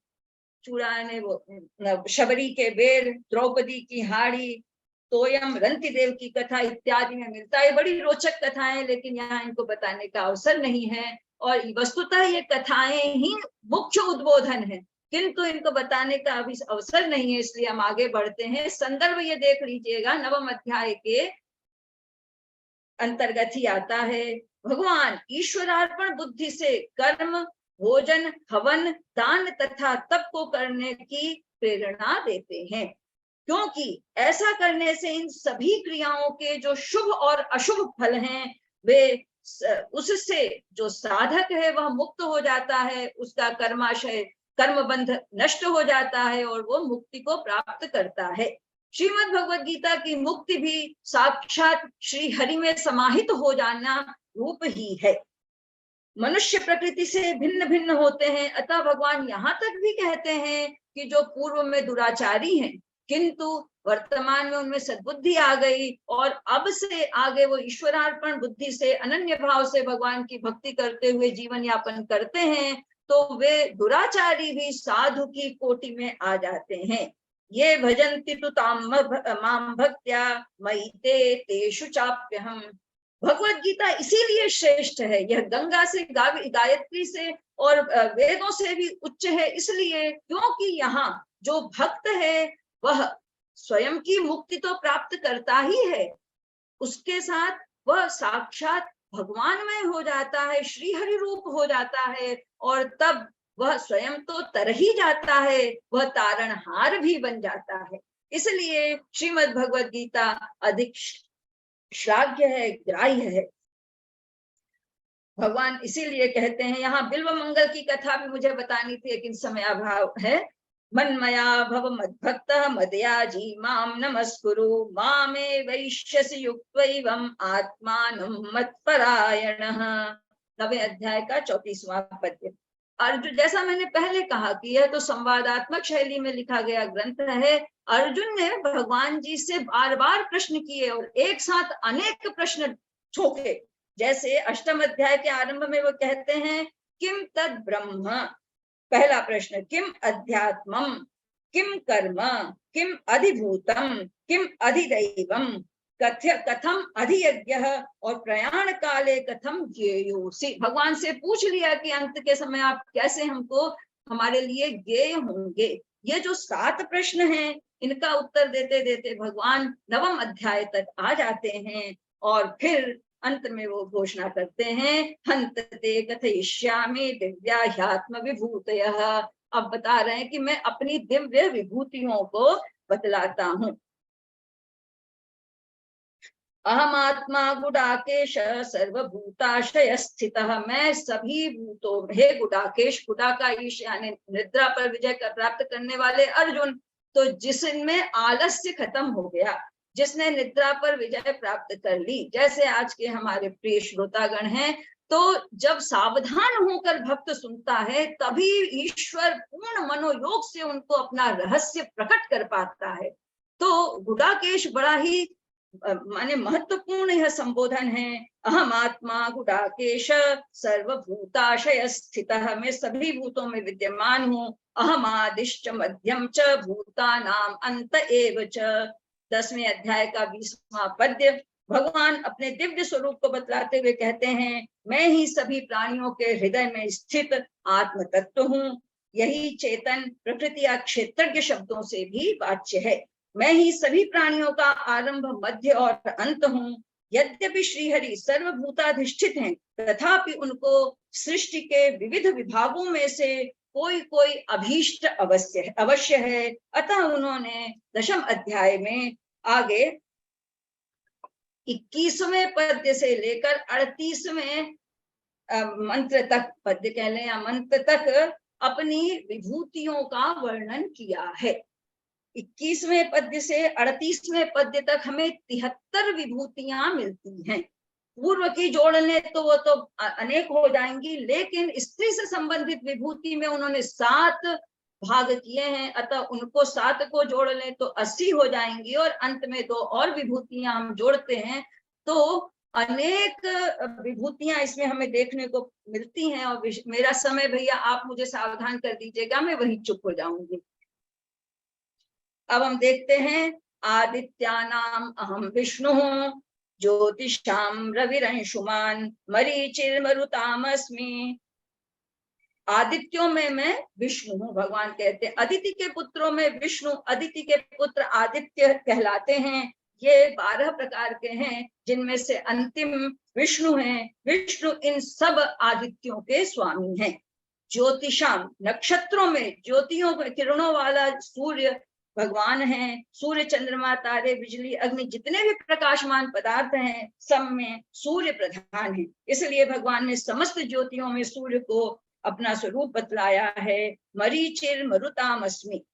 चूड़ा ने वो शबरी के बेर, द्रौपदी की हाड़ी, तोयम रंति देव की कथा इत्यादि में मिलता है। बड़ी रोचक कथाएं, लेकिन यहाँ इनको बताने का अवसर नहीं है। और वस्तुतः ये कथाएं ही मुख्य उद्बोधन है, किंतु इनको बताने का अभी अवसर नहीं है, इसलिए हम आगे बढ़ते हैं। संदर्भ ये देख लीजिएगा, नवम अध्याय के अंतर्गत ही आता है। भगवान ईश्वरार्पण बुद्धि से कर्म, भोजन, हवन, दान तथा तप को करने की प्रेरणा देते हैं, क्योंकि ऐसा करने से इन सभी क्रियाओं के जो शुभ और अशुभ फल हैं, वे उससे जो साधक है वह मुक्त हो जाता है, उसका कर्माशय कर्मबंध नष्ट हो जाता है और वो मुक्ति को प्राप्त करता है। श्रीमद् भगवद गीता की मुक्ति भी साक्षात श्री हरि में समाहित हो जाना रूप ही है। मनुष्य प्रकृति से भिन्न भिन्न होते हैं, अतः भगवान यहाँ तक भी कहते हैं कि जो पूर्व में दुराचारी हैं, किंतु वर्तमान में उनमें सद्बुद्धि आ गई और अब से आगे वो ईश्वरार्पण बुद्धि से अनन्य भाव से भगवान की भक्ति करते हुए जीवन यापन करते हैं, तो वे दुराचारी भी साधु की कोटि में आ जाते हैं। ये भजन्ति तु माम भक्त्या मयि ते तेषु चाप्यहम्। भगवत गीता इसीलिए श्रेष्ठ है, यह गंगा से, गायत्री से और वेदों से भी उच्च है, इसलिए क्योंकि यहाँ जो भक्त है वह स्वयं की मुक्ति तो प्राप्त करता ही है, उसके साथ वह साक्षात भगवानमय हो जाता है, श्री हरि रूप हो जाता है, और तब वह स्वयं तो तर ही जाता है, वह तारणहार भी बन जाता है। इसलिए श्रीमद् भगवद गीता अधिक श्लाघ्य है, ग्राह्य है। भगवान इसीलिए कहते हैं, यहाँ बिल्व मंगल की कथा भी मुझे बतानी थी लेकिन समय अभाव है। मन्मया भव मद्भक्तः मदयाजी माम नमस्कुरु मामे वैश्यसि युक्त्वैवम् आत्मानं मत्परायणः। 9वें अध्याय का 34वां पद्य। अर्जुन, जैसा मैंने पहले कहा कि यह तो संवादात्मक शैली में लिखा गया ग्रंथ है। अर्जुन ने भगवान जी से बार बार प्रश्न किए और एक साथ अनेक प्रश्न ठोके। जैसे अष्टम अध्याय के आरंभ में वो कहते हैं, किम तद ब्रह्म, पहला प्रश्न, किम अध्यात्मम, किम कर्म, किम अधिभूतम, किम अधिदैवम, कथम अधियज्ञः और प्रयाण काले कथम ज्ञेयोसि। भगवान से पूछ लिया कि अंत के समय आप कैसे हमको हमारे लिए ज्ञेय होंगे। ये जो 7 प्रश्न हैं, इनका उत्तर देते देते भगवान 9वें अध्याय तक आ जाते हैं और फिर अंत में वो घोषणा करते हैं, हंतते कथयिष्यामि दिव्याह्यात्म विभूतयः। अब बता रहे हैं कि मैं अपनी दिव्य विभूतियों को बतलाता हूँ। अहमात्मा गुडाकेश सर्वभूताशय स्थितः। मैं सभी भूतों, हे गुडाकेश, गुडाकाईश यानी निद्रा पर विजय प्राप्त करने वाले अर्जुन, तो जिसमें आलस्य खत्म हो गया, जिसने निद्रा पर विजय प्राप्त कर ली, जैसे आज के हमारे प्रिय श्रोतागण हैं, तो जब सावधान होकर भक्त सुनता है तभी ईश्वर पूर्ण मनोयोग से उनको अपना रहस्य प्रकट कर पाता है। तो गुडाकेश बड़ा ही माने महत्वपूर्ण यह संबोधन है। अहम आत्मा गुडाकेश सर्वभूताशय स्थितः। मैं सभी भूतों में विद्यमान हूँ। अहम आदिश्च मध्यम च भूतानाम अंत एव च। 10वें अध्याय का 20वां पद्य। भगवान अपने दिव्य स्वरूप को बतलाते हुए कहते हैं, मैं ही सभी प्राणियों के हृदय में स्थित आत्म तत्व हूँ। यही चेतन प्रकृति या क्षेत्रज्ञ शब्दों से भी वाच्य है। मैं ही सभी प्राणियों का आरंभ, मध्य और अंत हूँ। यद्यपि श्रीहरि सर्वभूताधिष्ठित हैं, तथापि उनको सृष्टि के विविध विभागों में से कोई कोई अभीष्ट अवश्य है। अतः उन्होंने 10वें अध्याय में आगे 21वें पद्य से लेकर 38वें मंत्र तक, पद्य कह लें या मंत्र तक, अपनी विभूतियों का वर्णन किया है। 21वें पद्य से 38वें पद्य तक हमें 73 विभूतियां मिलती हैं। पूर्व की जोड़ लें तो वो तो अनेक हो जाएंगी, लेकिन स्त्री से संबंधित विभूति में उन्होंने 7 भाग किए हैं। अतः उनको 7 को जोड़ लें तो 80 हो जाएंगी और अंत में 2 और विभूतियां हम जोड़ते हैं तो अनेक विभूतियां इसमें हमें देखने को मिलती हैं। और मेरा समय भैया आप मुझे सावधान कर दीजिएगा, मैं वहीं चुप हो जाऊंगी। अब हम देखते हैं, आदित्यानाम अहम विष्णु ज्योतिषाम रविरंशुमान मरीचिर्मरुतामस्मि। आदित्यों में मैं विष्णु हूँ, भगवान कहते हैं। अदिति के पुत्रों में विष्णु, अदिति के पुत्र आदित्य कहलाते हैं। ये 12 प्रकार के हैं, जिनमें से अंतिम विष्णु हैं। विष्णु इन सब आदित्यों के स्वामी हैं। ज्योतिषाम, नक्षत्रों में ज्योतियों किरणों वाला सूर्य भगवान हैं। सूर्य, चंद्रमा, तारे, बिजली, अग्नि, जितने भी प्रकाशमान पदार्थ हैं, सब में सूर्य प्रधान है। इसलिए भगवान ने समस्त ज्योतियों में सूर्य को अपना स्वरूप बतलाया है। मरीचिर मरुतामस्मि।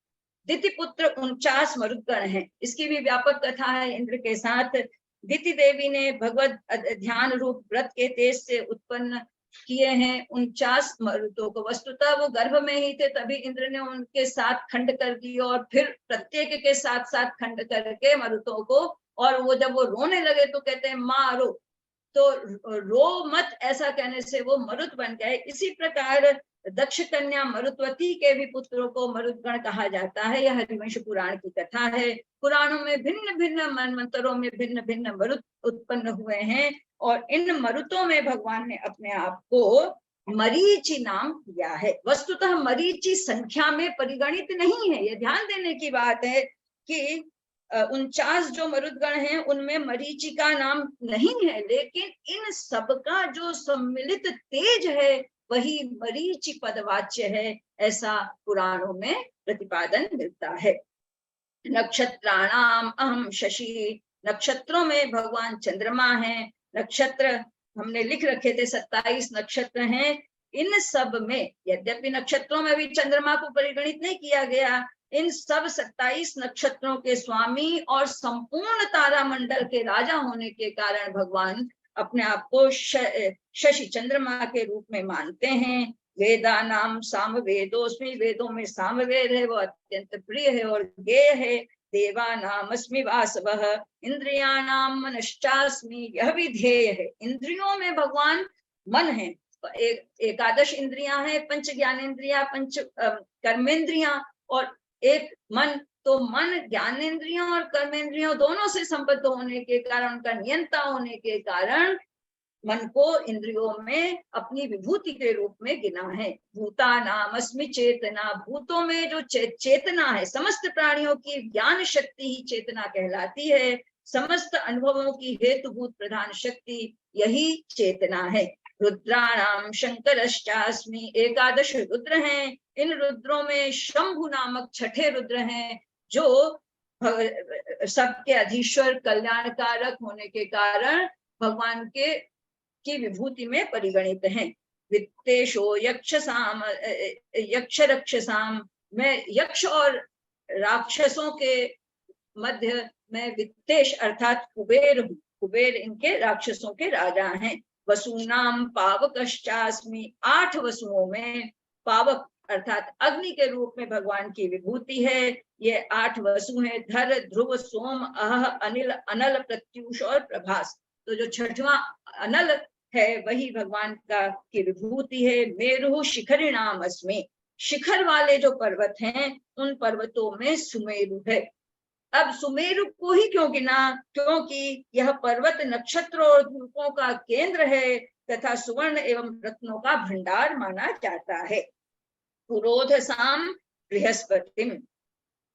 दिति पुत्र 49 मरुदगण हैं। इसकी भी व्यापक कथा है इंद्र के साथ। दिति देवी ने भगवत ध्यान रूप व्रत के तेज से उत्पन्न किए हैं 49 मरुतों को। वस्तुतः वो गर्भ में ही थे, तभी इंद्र ने उनके 7 खंड कर दिए और फिर प्रत्येक के 7 खंड करके मरुतों को, और वो जब वो रोने लगे तो कहते हैं मारो, तो रो मत ऐसा कहने से वो मरुत बन गए। इसी प्रकार दक्ष कन्या मरुत्वती के भी पुत्रों को मरुदगण कहा जाता है। यह हरिवंश पुराण की कथा है। पुराणों में भिन्न भिन्न मनमंत्रों में भिन्न भिन्न मरुत उत्पन्न हुए हैं और इन मरुतों में भगवान ने अपने आप को मरीचि नाम दिया है। वस्तुतः मरीचि संख्या में परिगणित नहीं है। यह ध्यान देने की बात है कि 49 जो मरुदगण हैं उनमें मरीचिका नाम नहीं है, लेकिन इन सबका जो सम्मिलित तेज है वही मरीचि पदवाच्य है, ऐसा पुराणों में प्रतिपादन मिलता है। नक्षत्राणाम अहम शशि, नक्षत्रों में भगवान चंद्रमा हैं। नक्षत्र हमने लिख रखे थे 27 नक्षत्र हैं। इन सब में यद्यपि नक्षत्रों में भी चंद्रमा को परिगणित नहीं किया गया, इन सब 27 नक्षत्रों के स्वामी और संपूर्ण तारामंडल के राजा होने के कारण भगवान अपने आप को शशि चंद्रमा के रूप में मानते हैं। वेदा नाम सामवेदोस्मि, वेदों में सामवेद है, वो अत्यंत प्रिय है और गेय है। देवा नाम अस्मि वासवः, इंद्रियाणाम मनश्चास्मि, यह भी ध्येय है। इंद्रियों में भगवान मन है। एकादश इंद्रियां हैं, पंच ज्ञानेन्द्रियां, पंच कर्मेंद्रियां और एक मन। तो मन ज्ञानेन्द्रियों और कर्मेंद्रियों दोनों से संबद्ध होने के कारण, उनका नियंता होने के कारण मन को इंद्रियों में अपनी विभूति के रूप में गिना है। भूता नाम अस्मि चेतना, भूतों में जो चेतना है, समस्त प्राणियों की ज्ञान शक्ति ही चेतना कहलाती है। समस्त अनुभवों की हेतुभूत प्रधान शक्ति यही चेतना है। रुद्राणाम शंकरश्चास्मि, एकादश रुद्र हैं। इन रुद्रों में शंभु नामक छठे रुद्र हैं, जो सबके अधीश्वर कल्याणकारक होने के कारण भगवान की विभूति में परिगणित हैं। वित्तेशो यक्षसाम, यक्ष रक्षसाम में यक्ष और राक्षसों के मध्य में वित्तेश अर्थात कुबेर हूँ। कुबेर इनके राक्षसों के राजा हैं। वसुनाम पावकश्चास्मि, 8 वसुओं में पावक अर्थात अग्नि के रूप में भगवान की विभूति है। ये 8 वसु हैं, धर, ध्रुव, सोम, अह, अनिल, अनल, प्रत्यूष और प्रभास। तो जो छठवां अनल है वही भगवान की विभूति है। मेरु शिखरिणाम अस्मि, शिखर वाले जो पर्वत हैं उन पर्वतों में सुमेरु है। अब सुमेरु को ही क्यों गिना? क्योंकि यह पर्वत नक्षत्रों और धूपों का केंद्र है तथा सुवर्ण एवं रत्नों का भंडार माना जाता है। पुरोधसाम बृहस्पतिम,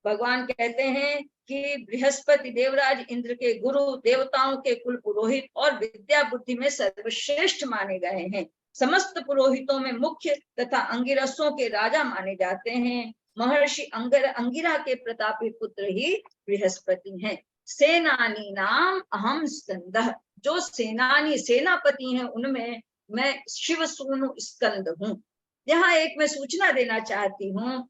भगवान कहते हैं कि बृहस्पति देवराज इंद्र के गुरु, देवताओं के कुल पुरोहित और विद्या बुद्धि में सर्वश्रेष्ठ माने गए हैं। समस्त पुरोहितों में मुख्य तथा अंगिरसों के राजा माने जाते हैं। महर्षि अंगिरा के प्रतापी पुत्र ही बृहस्पति हैं। सेनानी नाम अहम स्कंदः, जो सेनानी सेनापति हैं उनमें मैं शिव सूनु स्कंद हूँ। यहाँ एक मैं सूचना देना चाहती हूँ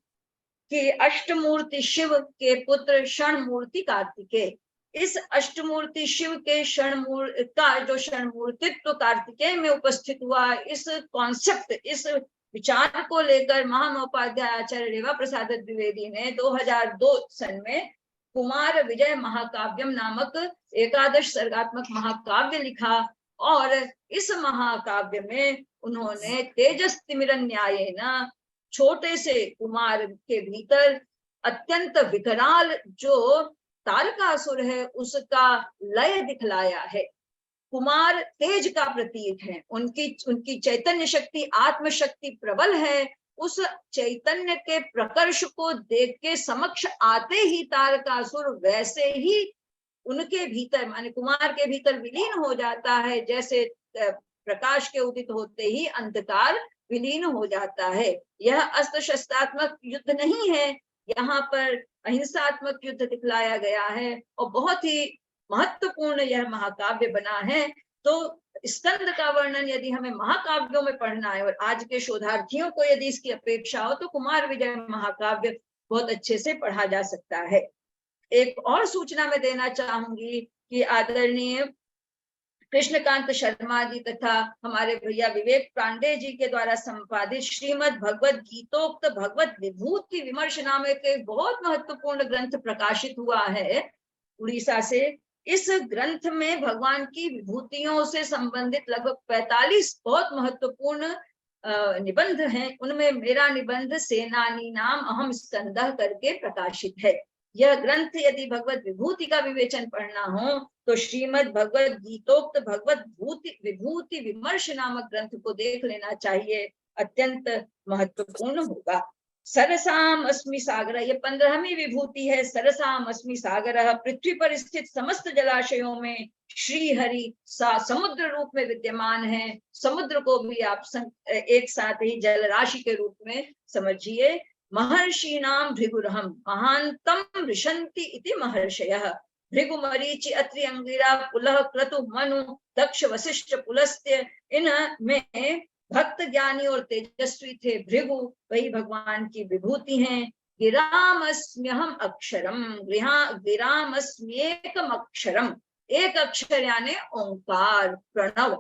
कि अष्टमूर्ति शिव के पुत्र षणमूर्ति कार्तिकेय, इस अष्टमूर्ति शिव के जो षणमूर्तित्व कार्तिकेय में उपस्थित हुआ, इस कॉन्सेप्ट, इस विचार को लेकर महामहोपाध्याय आचार्य रेवा प्रसाद द्विवेदी ने 2002 सन में कुमार विजय महाकाव्यम नामक एकादश सर्गात्मक महाकाव्य लिखा और इस महाकाव्य में उन्होंने तेजस्तिमिरन न्यायेन, छोटे से कुमार के भीतर अत्यंत विकराल जो तारकासुर है उसका लय दिखलाया है। कुमार तेज का प्रतीक है, उनकी चैतन्य शक्ति, आत्मशक्ति प्रबल है। उस चैतन्य के प्रकर्ष को देख के समक्ष आते ही तारकासुर वैसे ही उनके भीतर माने कुमार के भीतर विलीन हो जाता है, जैसे प्रकाश के उदित होते ही अंधकार विलीन हो जाता है। यह अस्त्र शस्त्रात्मक युद्ध नहीं है, यहाँ पर अहिंसात्मक युद्ध दिखलाया गया है और बहुत ही महत्वपूर्ण यह महाकाव्य बना है। तो स्कंद का वर्णन यदि हमें महाकाव्यों में पढ़ना है और आज के शोधार्थियों को यदि इसकी अपेक्षा हो तो कुमार विजय महाकाव्य बहुत अच्छे से पढ़ा जा सकता है। एक और सूचना मैं देना चाहूंगी कि आदरणीय कृष्णकांत शर्मा जी तथा हमारे भैया विवेक पांडे जी के द्वारा संपादित श्रीमद् भगवत गीतोक्त भगवत विभूति विमर्श नामक एक बहुत महत्वपूर्ण ग्रंथ प्रकाशित हुआ है उड़ीसा से। इस ग्रंथ में भगवान की विभूतियों से संबंधित लगभग 45 बहुत महत्वपूर्ण निबंध हैं। उनमें मेरा निबंध सेनानी नाम अहम स्कंदः करके प्रकाशित है। यह ग्रंथ यदि भगवत विभूति का विवेचन पढ़ना हो तो श्रीमद् भगवत गीतोक्त भगवत विभूति विमर्श नामक ग्रंथ को देख लेना चाहिए, अत्यंत महत्वपूर्ण होगा। सरसाम अस्मि सागर, ये 15वीं विभूति है। सरसाम अस्मि सागर, पृथ्वी पर स्थित समस्त जलाशयों में श्री हरि समुद्र रूप में विद्यमान है। समुद्र को भी आप एक साथ ही जल राशि के रूप में समझिए। महर्षि नाम भृगुरहम महानतम ऋषंति इति महर्षयः, भृगु मरीचि अत्रि अंगिरा पुलह क्रतु मनु दक्ष वशिष्ठ पुलस्त्य, इन में भक्त ज्ञानी और तेजस्वी थे भृगु, वही भगवान की विभूति हैं। गिरामस्म्यहम अक्षरम, गिरामस्म्येकम अक्षरम, एक अक्षर यानी ओंकार प्रणव,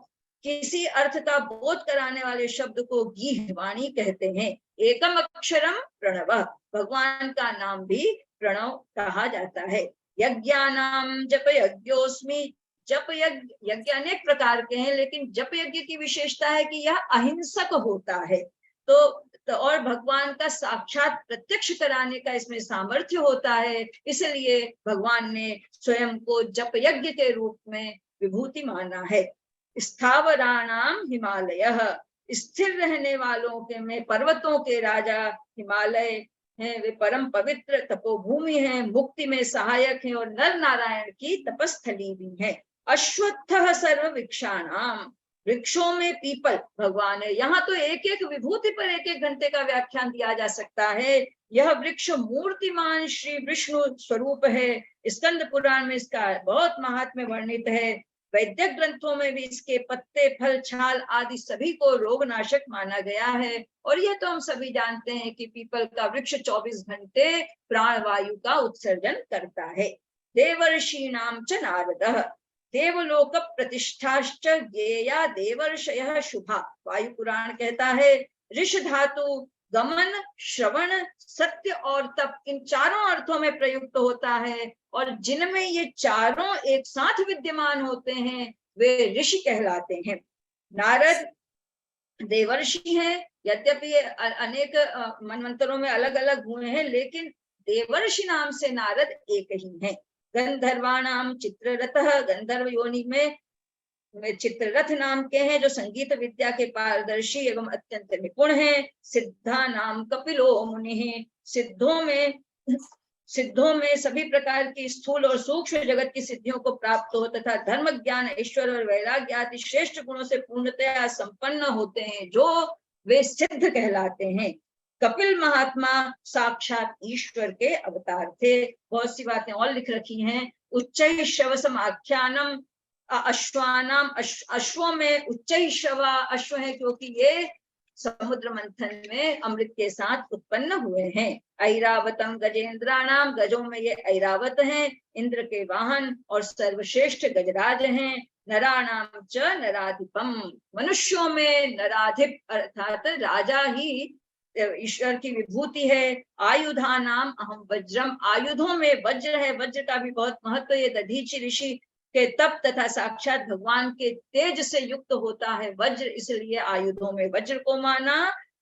किसी अर्थ का बोध कराने वाले शब्द को गीहवाणी कहते हैं। एकम अक्षरम प्रणव, भगवान का नाम भी प्रणव कहा जाता है। यज्ञानाम जप यज्ञोस्मि, जप यज्ञ अनेक प्रकार के हैं, लेकिन जप यज्ञ की विशेषता है कि यह अहिंसक होता है। तो और भगवान का साक्षात प्रत्यक्ष कराने का इसमें सामर्थ्य होता है, इसलिए भगवान ने स्वयं को जप यज्ञ के रूप में विभूति माना है। स्थावराणाम हिमालयः, स्थिर रहने वालों के में पर्वतों के राजा हिमालय हैं, वे परम पवित्र तपोभूमि हैं, मुक्ति में सहायक हैं और नर नारायण की तपस्थली भी हैं। अश्वत्थः सर्व वृक्षाणाम, वृक्षों में पीपल भगवान है। यहाँ तो एक एक विभूति पर एक एक घंटे का व्याख्यान दिया जा सकता है। यह वृक्ष मूर्तिमान श्री विष्णु स्वरूप है। स्कंद पुराण में इसका बहुत महात्म्य वर्णित है। वैदिक ग्रंथों में भी इसके पत्ते फल छाल आदि सभी को रोगनाशक माना गया है। और यह तो हम सभी जानते हैं कि पीपल का वृक्ष 24 घंटे प्राणवायु का उत्सर्जन करता है। देवर्षीणाम च नारदः, देवलोक प्रतिष्ठाश्च ज्ञेया देवर्षयः शुभा, वायु पुराण कहता है ऋष धातु गमन श्रवण सत्य और तप, इन चारों अर्थों में प्रयुक्त होता है। और जिनमें ये चारों एक साथ विद्यमान होते हैं वे ऋषि कहलाते हैं। नारद देवर्षि हैं, यद्यपि अनेक मनवंतरों में अलग अलग हुए हैं, लेकिन देवर्षि नाम से नारद एक ही हैं। गंधर्वाणाम चित्ररथः, गंधर्व योनि में चित्ररथ नाम के हैं जो संगीत विद्या के पारदर्शी एवं अत्यंत निपुण हैं। सिद्धा नाम कपिलो मुनि, सिद्धों में सभी प्रकार की स्थूल और सूक्ष्म जगत की सिद्धियों को प्राप्त हो तथा धर्म ज्ञान ईश्वर और वैराग्य आदि श्रेष्ठ गुणों से पूर्णतया संपन्न होते हैं, जो वे सिद्ध कहलाते हैं। कपिल महात्मा साक्षात ईश्वर के अवतार थे। बहुत सी बातें और लिख रखी हैं। उच्चै शव समाख्यानम, अश्वानाम, अश्वों में उच्चै शवा अश्व है क्योंकि ये समुद्र मंथन में अमृत के साथ उत्पन्न हुए हैं। ऐरावतम गजेंद्राणाम, गजों में ये ऐरावत हैं, इंद्र के वाहन और सर्वश्रेष्ठ गजराज हैं। नराणाम च नराधिपम, मनुष्यों में नराधिप अर्थात राजा ही ईश्वर की विभूति है। आयुधा नाम अहम वज्रम, आयुधों में वज्र है, वज्र का भी बहुत महत्व। ये दधीचि ऋषि के तप तथा साक्षात भगवान के तेज से युक्त होता है वज्र, इसलिए आयुधों में वज्र को माना।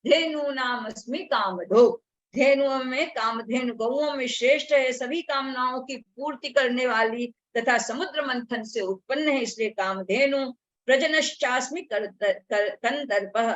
धेनु नाम अस्मि कामधो, धेनुओं में कामधेनु गौओं में श्रेष्ठ है, सभी कामनाओं की पूर्ति करने वाली तथा समुद्र मंथन से उत्पन्न है, इसलिए कामधेनु। प्रजनश्चास्मि कंदर्पः,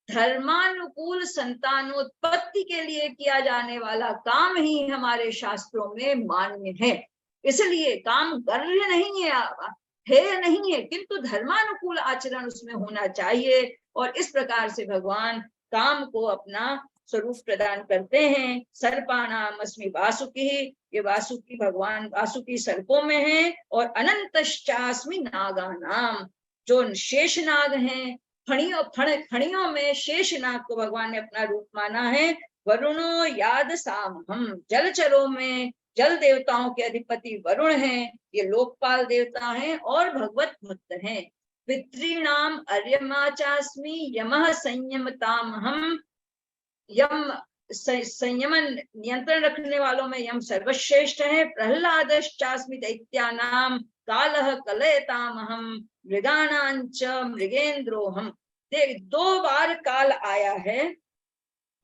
धर्मानुकूल संतानोत्पत्ति के लिए किया जाने वाला काम ही हमारे शास्त्रों में मान्य है। इसलिए काम गर्य नहीं है नहीं है, किंतु धर्मानुकूल आचरण उसमें होना चाहिए। और इस प्रकार से भगवान काम को अपना स्वरूप प्रदान करते हैं। सर्पाणाम अस्मि वासुकी, ये वासुकी भगवान वासुकी सर्पों में है। और अनंतश्चास्मि नागानाम, जो शेष नाग हैं, फणियों में शेष नाग को भगवान ने अपना रूप माना है। वरुणो याद सामहम, जलचरों में जल देवताओं के अधिपति वरुण हैं, ये लोकपाल देवता हैं और भगवत भक्त हैं। पितॄणाम अर्यमा चास्मि यमः संयमतामहम, यम संयमन नियंत्रण रखने वालों में यम सर्वश्रेष्ठ है। प्रहलादश्चास्मि दैत्यानाम कालः कलयतामहम, मृगाणांच मृगेंद्रोहम। 2 बार काल आया है।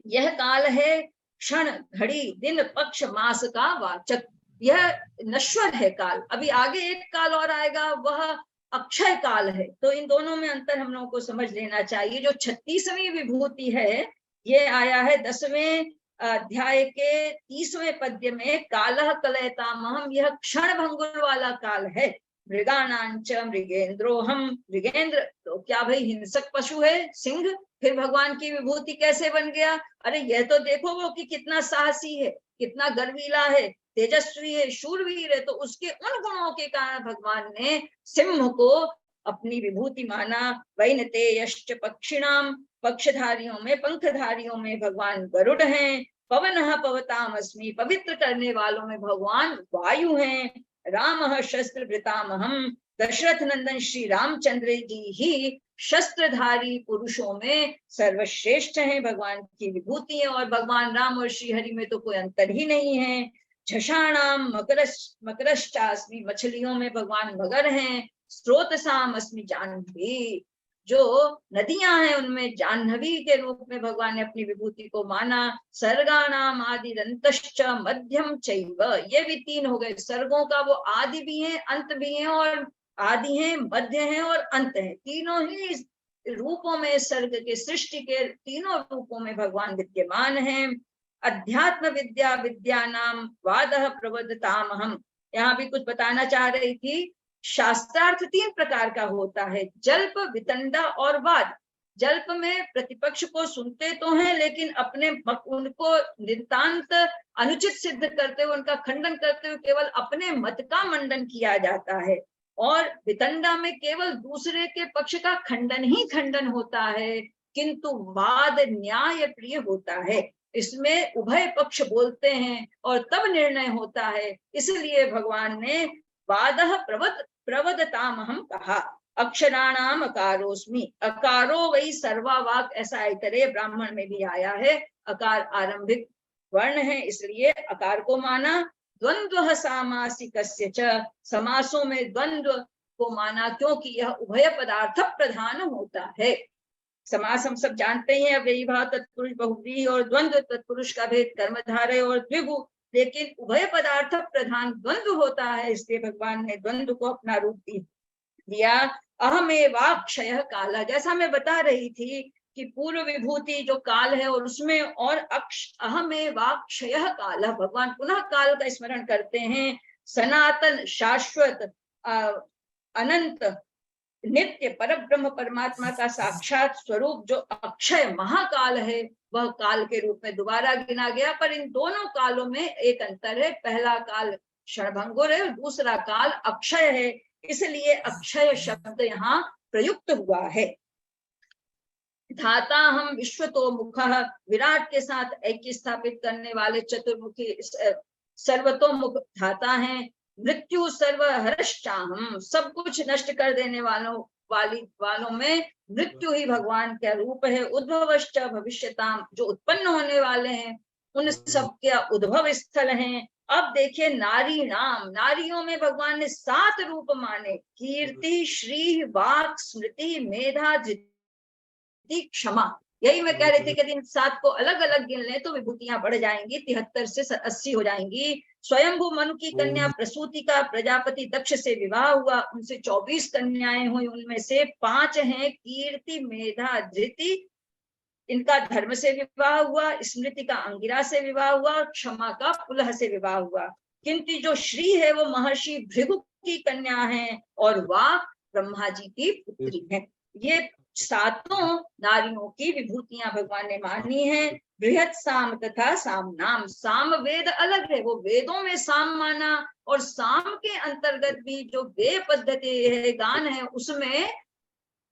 यह काल है क्षण घड़ी दिन पक्ष मास का वाचक, यह नश्वर है काल। अभी आगे एक काल और आएगा, वह अक्षय काल है। तो इन दोनों में अंतर हम लोगों को समझ लेना चाहिए। जो 36वीं विभूति है ये आया है 10वें अध्याय के 30वें पद्य में कालः कलयतामहम, यह क्षण भंगुर वाला काल है। मृगाणांच मृगेंद्रोहम, मृगेंद्र तो क्या भाई हिंसक पशु है, सिंह, फिर भगवान की विभूति कैसे बन गया? अरे यह तो देखो वो कि कितना साहसी है, कितना गर्वीला है, तेजस्वी है, शूरवीर है। तो उसके उन गुणों के कारण भगवान ने सिंह को अपनी विभूति माना। वैनते यश्च पक्षिणाम, पक्षधारियों में, पंखधारियों में भगवान गरुड़ हैं। पवनः पवतामस्मि, पवित्र करने वालों में भगवान वायु हैं। रामः शस्त्रभृतामहम, दशरथ नंदन श्री रामचंद्र जी ही शस्त्रधारी पुरुषों में सर्वश्रेष्ठ हैं। भगवान की विभूति है और भगवान राम और श्री हरि में तो कोई अंतर ही नहीं है। झषाणाम मकरश्चास्मि, मछलियों में भगवान मगर हैं। स्रोतसाम अस्मि जाह्नवी, जो नदियां हैं उनमें जाह्नवी के रूप में भगवान ने अपनी विभूति को माना। सर्गाणाम आदिरंतश्च मध्यम चैव, ये भी तीन हो गए। सर्गों का वो आदि भी है, अंत भी है, और आदि है, मध्य है और अंत है। तीनों ही रूपों में, सर्ग के सृष्टि के तीनों रूपों में भगवान विद्यमान है। अध्यात्म विद्या विद्यानाम वादः प्रवदतामहम, यहाँ भी कुछ बताना चाह रही थी। शास्त्रार्थ तीन प्रकार का होता है, जल्प, वितंडा और वाद। जल्प में प्रतिपक्ष को सुनते तो हैं, लेकिन अपने उनको नितांत अनुचित सिद्ध करते हुए, उनका खंडन करते हुए केवल अपने मत का मंडन किया जाता है। और वितंडा में केवल दूसरे के पक्ष का खंडन ही खंडन होता है, किंतु वाद न्याय प्रिय होता है। इसमें उभय पक्ष बोलते हैं और तब निर्णय होता है। इसलिए भगवान ने वादः प्रवदतामहम कहा। अक्षराणाम अकारोस्मि, अकारो वही सर्वावाक, ऐसा ऐतरेय ब्राह्मण में भी आया है। अकार आरंभिक वर्ण है, इसलिए अकार को माना। द्वंद्व सामासिकस्य च, समासों में द्वंद्व को माना, क्योंकि यह उभय पदार्थ प्रधान होता है। समास हम सब जानते हैं, अव्ययी भाव तत्पुरुष बहुव्रीहि और द्वंद्व तत्पुरुष का भेद कर्मधारय और द्विगु, लेकिन उभय पदार्थ प्रधान द्वंद्व होता है, इसलिए भगवान ने द्वंद्व को अपना रूप दिया। अहमेवाक्षय काल, जैसा मैं बता रही थी कि पूर्व विभूति जो काल है और उसमें और अहमेवाक्षय काल, भगवान पुनः काल का स्मरण करते हैं। सनातन, शाश्वत, अनंत, नित्य परब्रह्म परमात्मा का साक्षात स्वरूप जो अक्षय महाकाल है, वह काल के रूप में दोबारा गिना गया। पर इन दोनों कालों में एक अंतर है, पहला काल क्षणभंगुर है, दूसरा काल अक्षय है, इसलिए अक्षय शब्द यहाँ प्रयुक्त हुआ है। धाता हम विश्वतोमुखः, विराट के साथ ऐक्य स्थापित करने वाले चतुर्मुखी सर्वतोमुख धाता हैं। मृत्यु सर्वहरश्चाहम, सब कुछ नष्ट कर देने वालों में मृत्यु ही भगवान का रूप है। उद्भवश्च भविष्यताम, जो उत्पन्न होने वाले हैं उन सब के उद्भव स्थल हैं। अब देखिए नारी नाम, नारियों में भगवान ने 7 रूप माने। कीर्ति, श्री, वाक, स्मृति, मेधा, धृति, क्षमा। यही मैं कह रही थी कि इन 7 को अलग अलग गिन लें तो विभूतियां बढ़ जाएंगी, 73 से 80 हो जाएंगी। स्वयंभू मनु की कन्या प्रसूति का प्रजापति दक्ष से विवाह हुआ, उनसे 24 कन्याएं हुई, उनमें से 5 हैं कीर्ति, मेधा, धृति, इनका धर्म से विवाह हुआ। स्मृति का अंगिरा से विवाह हुआ, क्षमा का पुलह से विवाह हुआ। किंतु जो श्री है वो महर्षि भृगु की कन्या है और वाक ब्रह्मा जी की पुत्री है। ये 7 नारियों की विभूतियां भगवान ने मानी है। बृहत साम तथा साम नाम, साम वेद अलग है, वो वेदों में साम माना, और साम के अंतर्गत भी जो वे पद्धति है, गान है, उसमें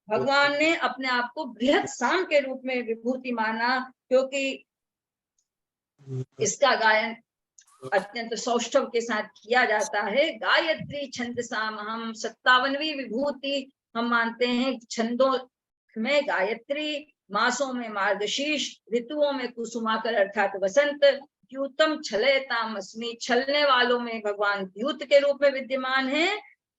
भगवान ने अपने आप को बृहत साम के रूप में विभूति माना, क्योंकि इसका गायन अत्यंत सौष्ठव के साथ किया जाता है। गायत्री छंद साम हम 57वीं विभूति हम मानते हैं। छंदों में गायत्री, मासों में मार्गशीर्ष, ऋतुओं में कुसुमाकर अर्थात वसंत। द्यूतम छलयताम अस्मि, छलने वालों में भगवान द्यूत के रूप में विद्यमान है।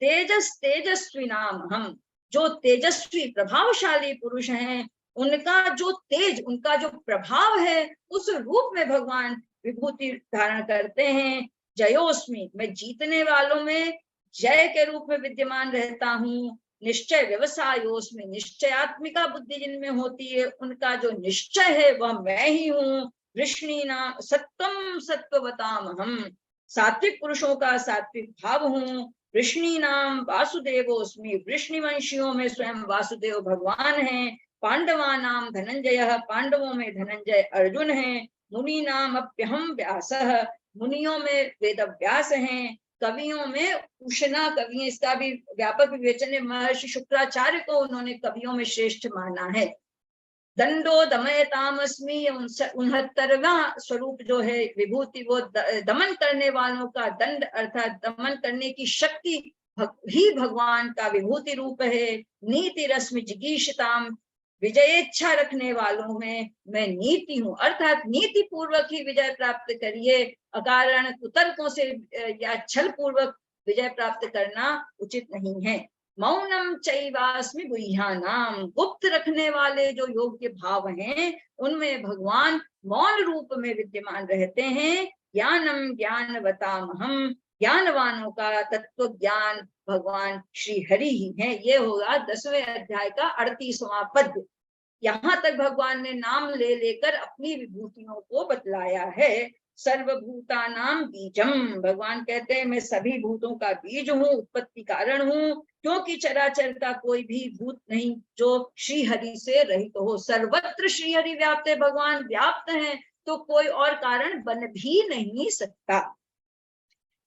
तेजस्वी नाम हम, जो तेजस्वी प्रभावशाली पुरुष हैं, उनका जो तेज, उनका जो प्रभाव है, उस रूप में भगवान विभूति धारण करते हैं। जयोस्मि, मैं जीतने वालों में जय के रूप में विद्यमान रहता हूँ। निश्चय व्यवसायोस्मि, निश्चयात्मिका बुद्धि जिनमें होती है, उनका जो निश्चय है वह मैं ही हूँ। वृष्णीनाम सत्वम सत्ववताम हम, सात्विक पुरुषों का सात्विक भाव हूँ। वृष्णीनाम वासुदेवोस्मि, वृष्णिवंशियों में स्वयं वासुदेव भगवान हैं। पांडवानाम धनंजय, पांडवों में धनंजय अर्जुन हैं। मुनीनाम अप्यहम व्यासः, मुनियों में वेद व्यास हैं। कवियों में उष्णा कवि, इसका भी व्यापक विवेचन है। महर्षि शुक्राचार्य को उन्होंने कवियों में श्रेष्ठ माना है। दंडो दमयतामस्मि, 69वां स्वरूप जो है विभूति, वो दमन करने वालों का दंड अर्थात दमन करने की शक्ति ही भगवान का विभूति रूप है। नीति रश्मि जिगीषताम, विजयेच्छा रखने वालों में मैं नीति हूँ, अर्थात नीति पूर्वक ही विजय प्राप्त करिए। अकारण कुतर्कों से या छल पूर्वक विजय प्राप्त करना उचित नहीं है। मौनम चैवास्मि गुह्यानाम, गुप्त रखने वाले जो योग्य भाव हैं उनमें भगवान मौन रूप में विद्यमान रहते हैं। ज्ञानम ज्ञानवताम हम, ज्ञानवानों का तत्व ज्ञान भगवान श्री हरि ही है। ये होगा 10वें अध्याय का 38वां पद। यहाँ तक भगवान ने नाम ले लेकर अपनी विभूतियों को बतलाया है। सर्वभूतानाम बीजम, भगवान कहते हैं मैं सभी भूतों का बीज हूँ, उत्पत्ति कारण हूँ, क्योंकि चराचर का कोई भी भूत नहीं जो श्री हरि से रहित हो। सर्वत्र श्री हरि व्याप्त है, भगवान व्याप्त हैं, तो कोई और कारण बन भी नहीं सकता।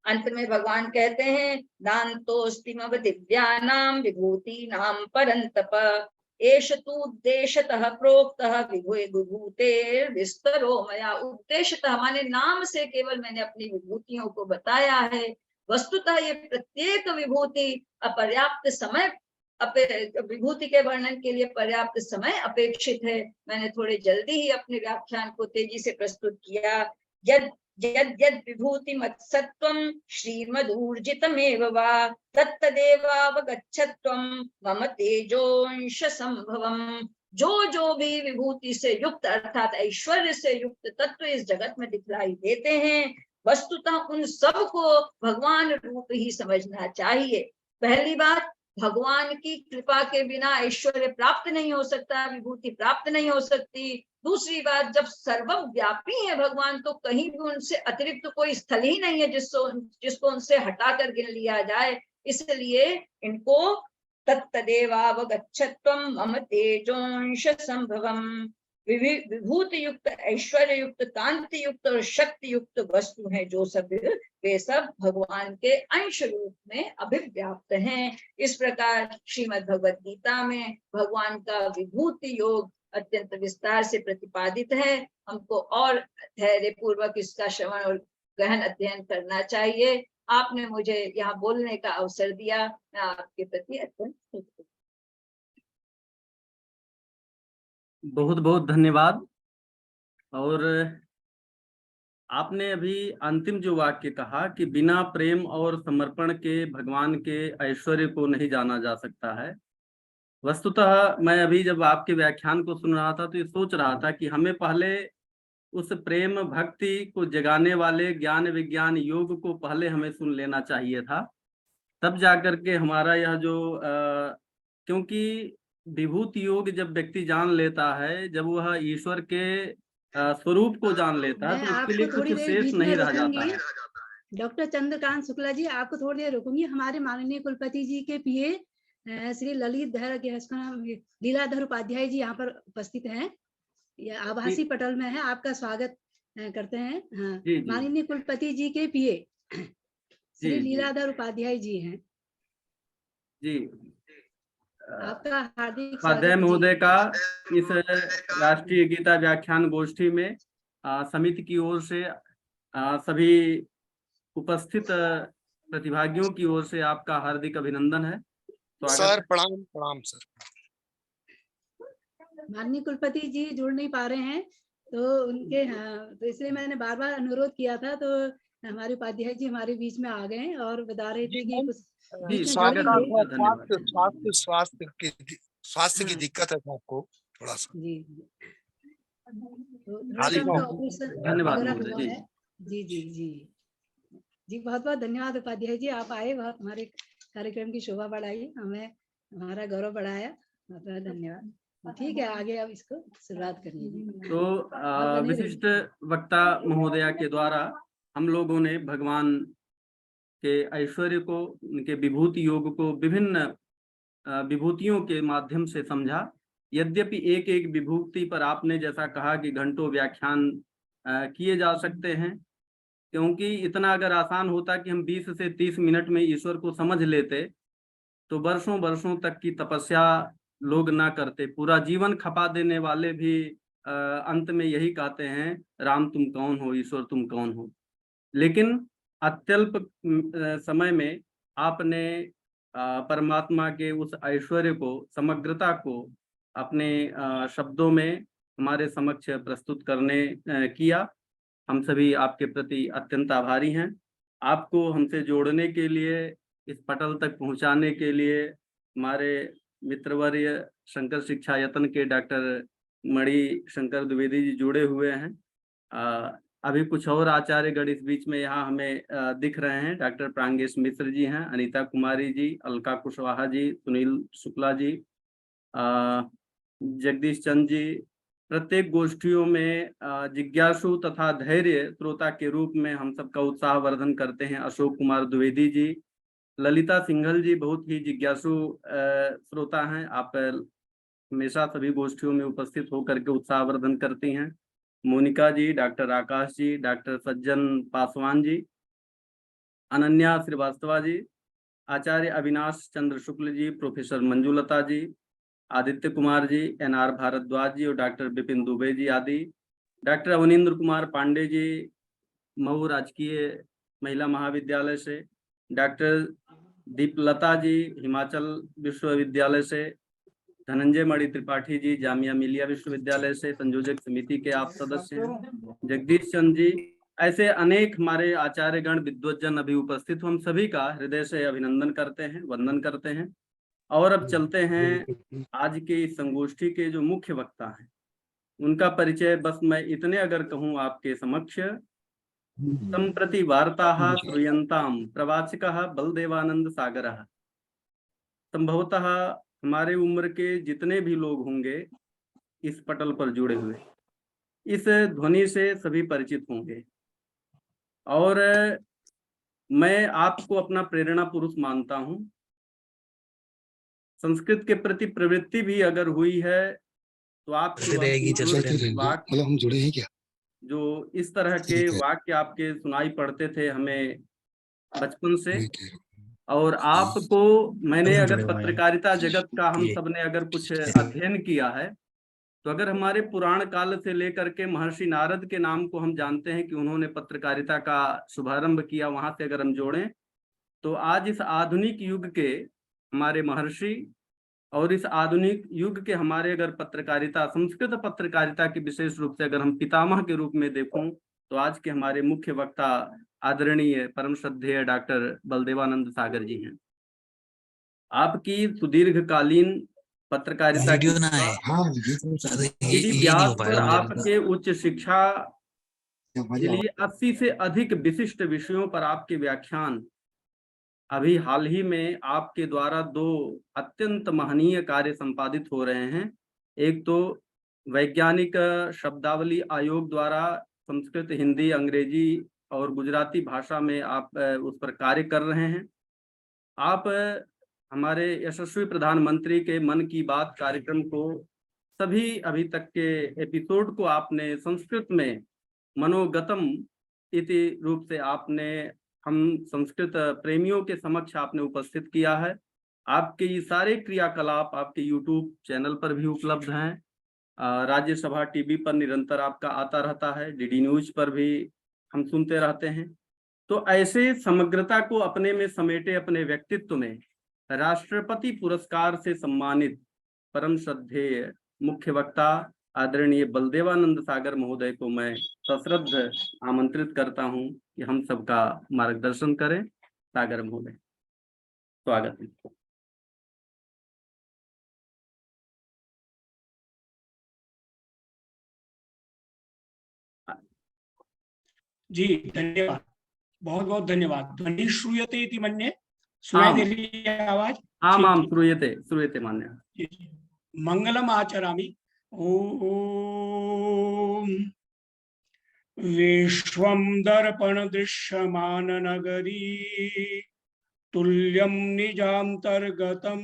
अंत में भगवान कहते हैं दान्तोस्तिमव दिव्यानाम विभूति नाम परंतप, एष तु उद्देश्यतः प्रोक्तः विभूतेर विस्तरो मया। उद्देश्यतः माने नाम से केवल मैंने अपनी विभूतियों को बताया है। वस्तुतः ये प्रत्येक विभूति अपर्याप्त समय, विभूति के वर्णन के लिए पर्याप्त समय अपेक्षित है। मैंने थोड़े जल्दी ही अपने व्याख्यान को तेजी से प्रस्तुत किया। यद यद यद विभूति मत्सत्वं श्रीमदूर्जितमेव वा तत्तदेवावगच्छत्वं मम तेजोंश संभवम्। जो भी विभूति से युक्त अर्थात ऐश्वर्य से युक्त तत्व इस जगत में दिखलाई देते हैं, वस्तुतः उन सब को भगवान रूप ही समझना चाहिए। पहली बात, भगवान की कृपा के बिना ऐश्वर्य प्राप्त नहीं हो सकता, विभूति प्राप्त नहीं हो सकती। दूसरी बात, जब सर्वव्यापी है भगवान, तो कहीं भी उनसे अतिरिक्त कोई स्थल ही नहीं है जिसको उनसे हटाकर गिन लिया जाए। इसलिए इनको तत्तदेवावगच्छत्वं मम तेजोंश संभवम्, विभूति युक्त, ऐश्वर्य युक्त, कांति युक्त और शक्ति युक्त वस्तु है जो सब, वे सब भगवान के अंश रूप में अभिव्याप्त हैं। इस प्रकार श्रीमद् भगवद गीता में भगवान का विभूति योग अत्यंत विस्तार से प्रतिपादित है। हमको और धैर्य पूर्वक इसका श्रवण और गहन अध्ययन करना चाहिए। आपने मुझे यहाँ बोलने का अवसर दिया, मैं आपके प्रति अत्यंत कृतज्ञ हूँ। बहुत बहुत धन्यवाद। और आपने अभी अंतिम जो वाक्य कहा कि बिना प्रेम और समर्पण के भगवान के ऐश्वर्य को नहीं जाना जा सकता है। वस्तुतः मैं अभी जब आपके व्याख्यान को सुन रहा था तो ये सोच रहा था कि हमें पहले उस प्रेम भक्ति को जगाने वाले ज्ञान विज्ञान योग को पहले हमें सुन लेना चाहिए था, तब जाकर के हमारा यह जो क्योंकि विभूति योग जब व्यक्ति जान लेता है, जब वह ईश्वर के स्वरूप को जान लेता है, तो उसके लिए कुछ शेष नहीं रह जाता है। डॉक्टर चंद्रकांत शुक्ला जी, आपको थोड़ी देर रुकूंगी। हमारे माननीय कुलपति जी के पीए श्री लीलाधर उपाध्याय जी यहाँ पर उपस्थित हैं, ये आभासी पटल में है, आपका स्वागत करते हैं। हाँ, माननीय कुलपति जी के पीए श्री लीलाधर उपाध्याय जी हैं जी। आपका हार्दिक उपाध्याय महोदय का इस राष्ट्रीय गीता व्याख्यान गोष्ठी में समिति की ओर से सभी उपस्थित प्रतिभागियों की ओर से आपका हार्दिक अभिनंदन है। सर प्रणाम। प्रणाम सर। माननीय कुलपति जी जुड़ नहीं पा रहे हैं तो उनके, हाँ, तो इसलिए मैंने बार बार अनुरोध किया था, तो हमारे उपाध्याय जी हमारे बीच में आ गए और बता रहे थे कि कुछ स्वास्थ्य की दिक्कत है आपको थोड़ा सा। जी धन्यवाद जी जी जी जी, बहुत बहुत धन्यवाद उपाध्याय जी, आप आए, बहुत हमारे कार्यक्रम की शोभा बढ़ाई, हमें हमारा गौरव बढ़ाया। बहुत बहुत धन्यवाद। ठीक है, आगे अब इसको शुरुआत करिए। तो विशिष्ट वक्ता महोदया के द्वारा हम लोगों ने भगवान के ऐश्वर्य को, उनके विभूति योग को विभिन्न विभूतियों के माध्यम से समझा। यद्यपि एक एक विभूति पर आपने जैसा कहा कि घंटों व्याख्यान किए जा सकते हैं, क्योंकि इतना अगर आसान होता कि हम 20 से 30 मिनट में ईश्वर को समझ लेते तो वर्षों वर्षों तक की तपस्या लोग ना करते। पूरा जीवन खपा देने वाले भी अंत में यही कहते हैं, राम तुम कौन हो, ईश्वर तुम कौन हो। लेकिन अत्यल्प समय में आपने परमात्मा के उस ऐश्वर्य को, समग्रता को अपने शब्दों में हमारे समक्ष प्रस्तुत करने किया। हम सभी आपके प्रति अत्यंत आभारी हैं। आपको हमसे जोड़ने के लिए, इस पटल तक पहुंचाने के लिए हमारे मित्रवर्य शंकर शिक्षा यत्न के डॉक्टर मणि शंकर द्विवेदी जी जुड़े हुए हैं। अभी कुछ और आचार्यगण इस बीच में यहाँ हमें दिख रहे हैं। डॉक्टर प्रांगेश मिश्र जी हैं, अनीता कुमारी जी, अलका कुशवाहा जी, सुनील शुक्ला जी, जगदीश चंद जी। प्रत्येक गोष्ठियों में जिज्ञासु तथा धैर्य श्रोता के रूप में हम सबका उत्साह वर्धन करते हैं अशोक कुमार द्विवेदी जी। ललिता सिंघल जी बहुत ही जिज्ञासु श्रोता हैं। आप हमेशा सभी गोष्ठियों में उपस्थित होकर के उत्साह वर्धन करती हैं। मोनिका जी, डॉक्टर आकाश जी, डॉक्टर सज्जन पासवान जी, अनन्या श्रीवास्तवा जी, आचार्य अविनाश चंद्र शुक्ल जी, प्रोफेसर मंजुलता जी, आदित्य कुमार जी, NR भारद्वाज जी और डॉक्टर विपिन दुबे जी आदि, डॉक्टर अवनींद्र कुमार पांडे जी मऊ राजकीय महिला महाविद्यालय से, डॉक्टर दीपलता जी हिमाचल विश्वविद्यालय से, धनंजय मणि त्रिपाठी जी जामिया मिलिया विश्वविद्यालय से, संयोजक समिति के आप सदस्य हैं, जगदीश चंद जी, ऐसे अनेक हमारे आचार्यगण विद्वज्जन अभी उपस्थित। हम सभी का हृदय से अभिनंदन करते हैं, वंदन करते हैं। और अब चलते हैं आज के इस संगोष्ठी के जो मुख्य वक्ता हैं, उनका परिचय बस मैं इतने अगर कहूँ आपके समक्ष। संप्रति वार्ताः श्रूयन्ताम् प्रवाचकः बलदेवानंद सागरः। संभवतः हमारे उम्र के जितने भी लोग होंगे इस पटल पर जुड़े हुए, इस ध्वनि से सभी परिचित होंगे। और मैं आपको अपना प्रेरणा पुरुष मानता हूं। संस्कृत के प्रति प्रवृत्ति भी अगर हुई है तो आपके वाक्य हम जुड़े हैं क्या, जो इस तरह के वाक्य आपके सुनाई पड़ते थे हमें बचपन से। और आपको मैंने अगर पत्रकारिता जगत का हम सबने अगर कुछ अध्ययन किया है तो अगर हमारे पुराण काल से लेकर के महर्षि नारद के नाम को हम जानते हैं कि उन्होंने पत्रकारिता का शुभारंभ किया, वहां से अगर हम जोड़ें तो आज इस आधुनिक युग के हमारे महर्षि और इस आधुनिक युग के हमारे अगर पत्रकारिता, संस्कृत पत्रकारिता की विशेष रूप से अगर हम पितामह के रूप में देखूं तो आज के हमारे मुख्य वक्ता आदरणीय परम श्रद्धेय डॉक्टर बलदेवानंद सागर जी हैं। आपकी सुदीर्घकालीन पत्रकारिता की व्यास पर आपके उच्च शिक्षा के लिए 80 से अधिक विशिष्ट विषयों पर आपके व्याख्यान, अभी हाल ही में आपके द्वारा 2 अत्यंत महनीय कार्य संपादित हो रहे हैं। एक तो वैज्ञानिक शब्दावली आयोग द्वारा संस्कृत, हिंदी, अंग्रेजी और गुजराती भाषा में आप उस पर कार्य कर रहे हैं। आप हमारे यशस्वी प्रधानमंत्री के मन की बात कार्यक्रम को, सभी अभी तक के एपिसोड को आपने संस्कृत में मनोगतम इति रूप से आपने हम संस्कृत प्रेमियों के समक्ष आपने उपस्थित किया है। आपके ये सारे क्रियाकलाप आपके YouTube चैनल पर भी उपलब्ध हैं। राज्यसभा टीवी पर निरंतर आपका आता रहता है, DD न्यूज पर भी हम सुनते रहते हैं। तो ऐसे समग्रता को अपने में समेटे अपने व्यक्तित्व में राष्ट्रपति पुरस्कार से सम्मानित परम श्रद्धेय मुख्य वक्ता आदरणीय बलदेवानंद सागर महोदय को मैं सश्रद्ध आमंत्रित करता हूं कि हम सबका मार्गदर्शन करें। सागर महोदय, स्वागत है। जी धन्यवाद, बहुत बहुत धन्यवाद। ध्वनि श्रूयते इति मन्ये, सुनाई दे रही है आवाज? आम श्रूयते मान्य। मंगलम आचरामि। ओम विश्वं दर्पण दृश्यमान नगरी तुल्यं निजान्तर्गतं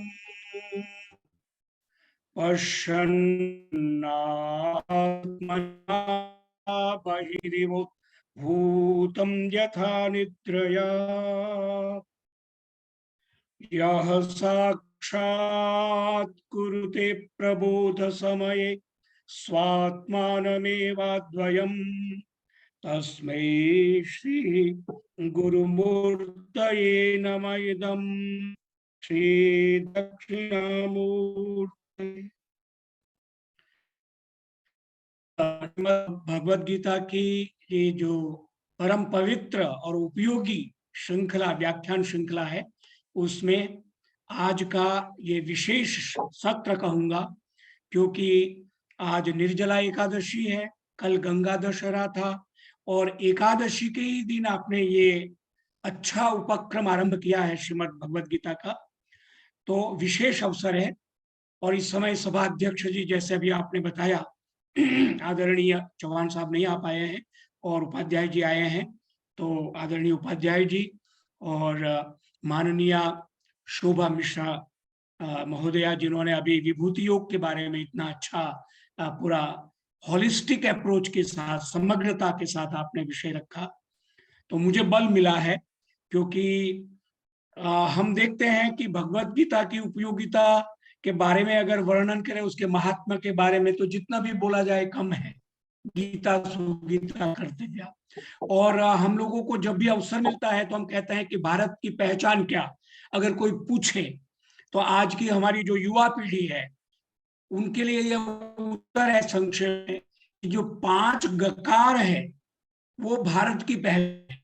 पश्यन्नात्मना बहिर्भूतं यथा निद्रया यः साक्षात् कुरुते प्रबोध समये स्वात्मानमेवाद्वयम् तस्मै श्री गुरुमूर्तये नमः। इदं श्री दक्षिणामूर्ति। भगवद गीता की ये जो परम पवित्र और उपयोगी श्रृंखला, व्याख्यान श्रृंखला है, उसमें आज का ये विशेष सत्र कहूंगा, क्योंकि आज निर्जला एकादशी है, कल गंगा दशहरा था और एकादशी के ही दिन आपने ये अच्छा उपक्रम आरंभ किया है श्रीमद् भगवद गीता का, तो विशेष अवसर है। और इस समय सभा अध्यक्ष जी, जैसे अभी आपने बताया, आदरणीय चौहान साहब नहीं आ पाए हैं और उपाध्याय जी आए हैं, तो आदरणीय उपाध्याय जी और माननीय शोभा मिश्रा महोदया, जिन्होंने अभी विभूति योग के बारे में इतना अच्छा पूरा होलिस्टिक अप्रोच के साथ, समग्रता के साथ आपने विषय रखा, तो मुझे बल मिला है। क्योंकि हम देखते हैं कि भगवत गीता की उपयोगिता के बारे में अगर वर्णन करें, उसके महात्मा के बारे में, तो जितना भी बोला जाए कम है। गीता सुगीता करते गया। और हम लोगों को जब भी अवसर मिलता है तो हम कहते हैं कि भारत की पहचान क्या, अगर कोई पूछे तो आज की हमारी जो युवा पीढ़ी है उनके लिए यह उत्तर है संक्षेप में कि जो 5 गकार है वो भारत की पहचान।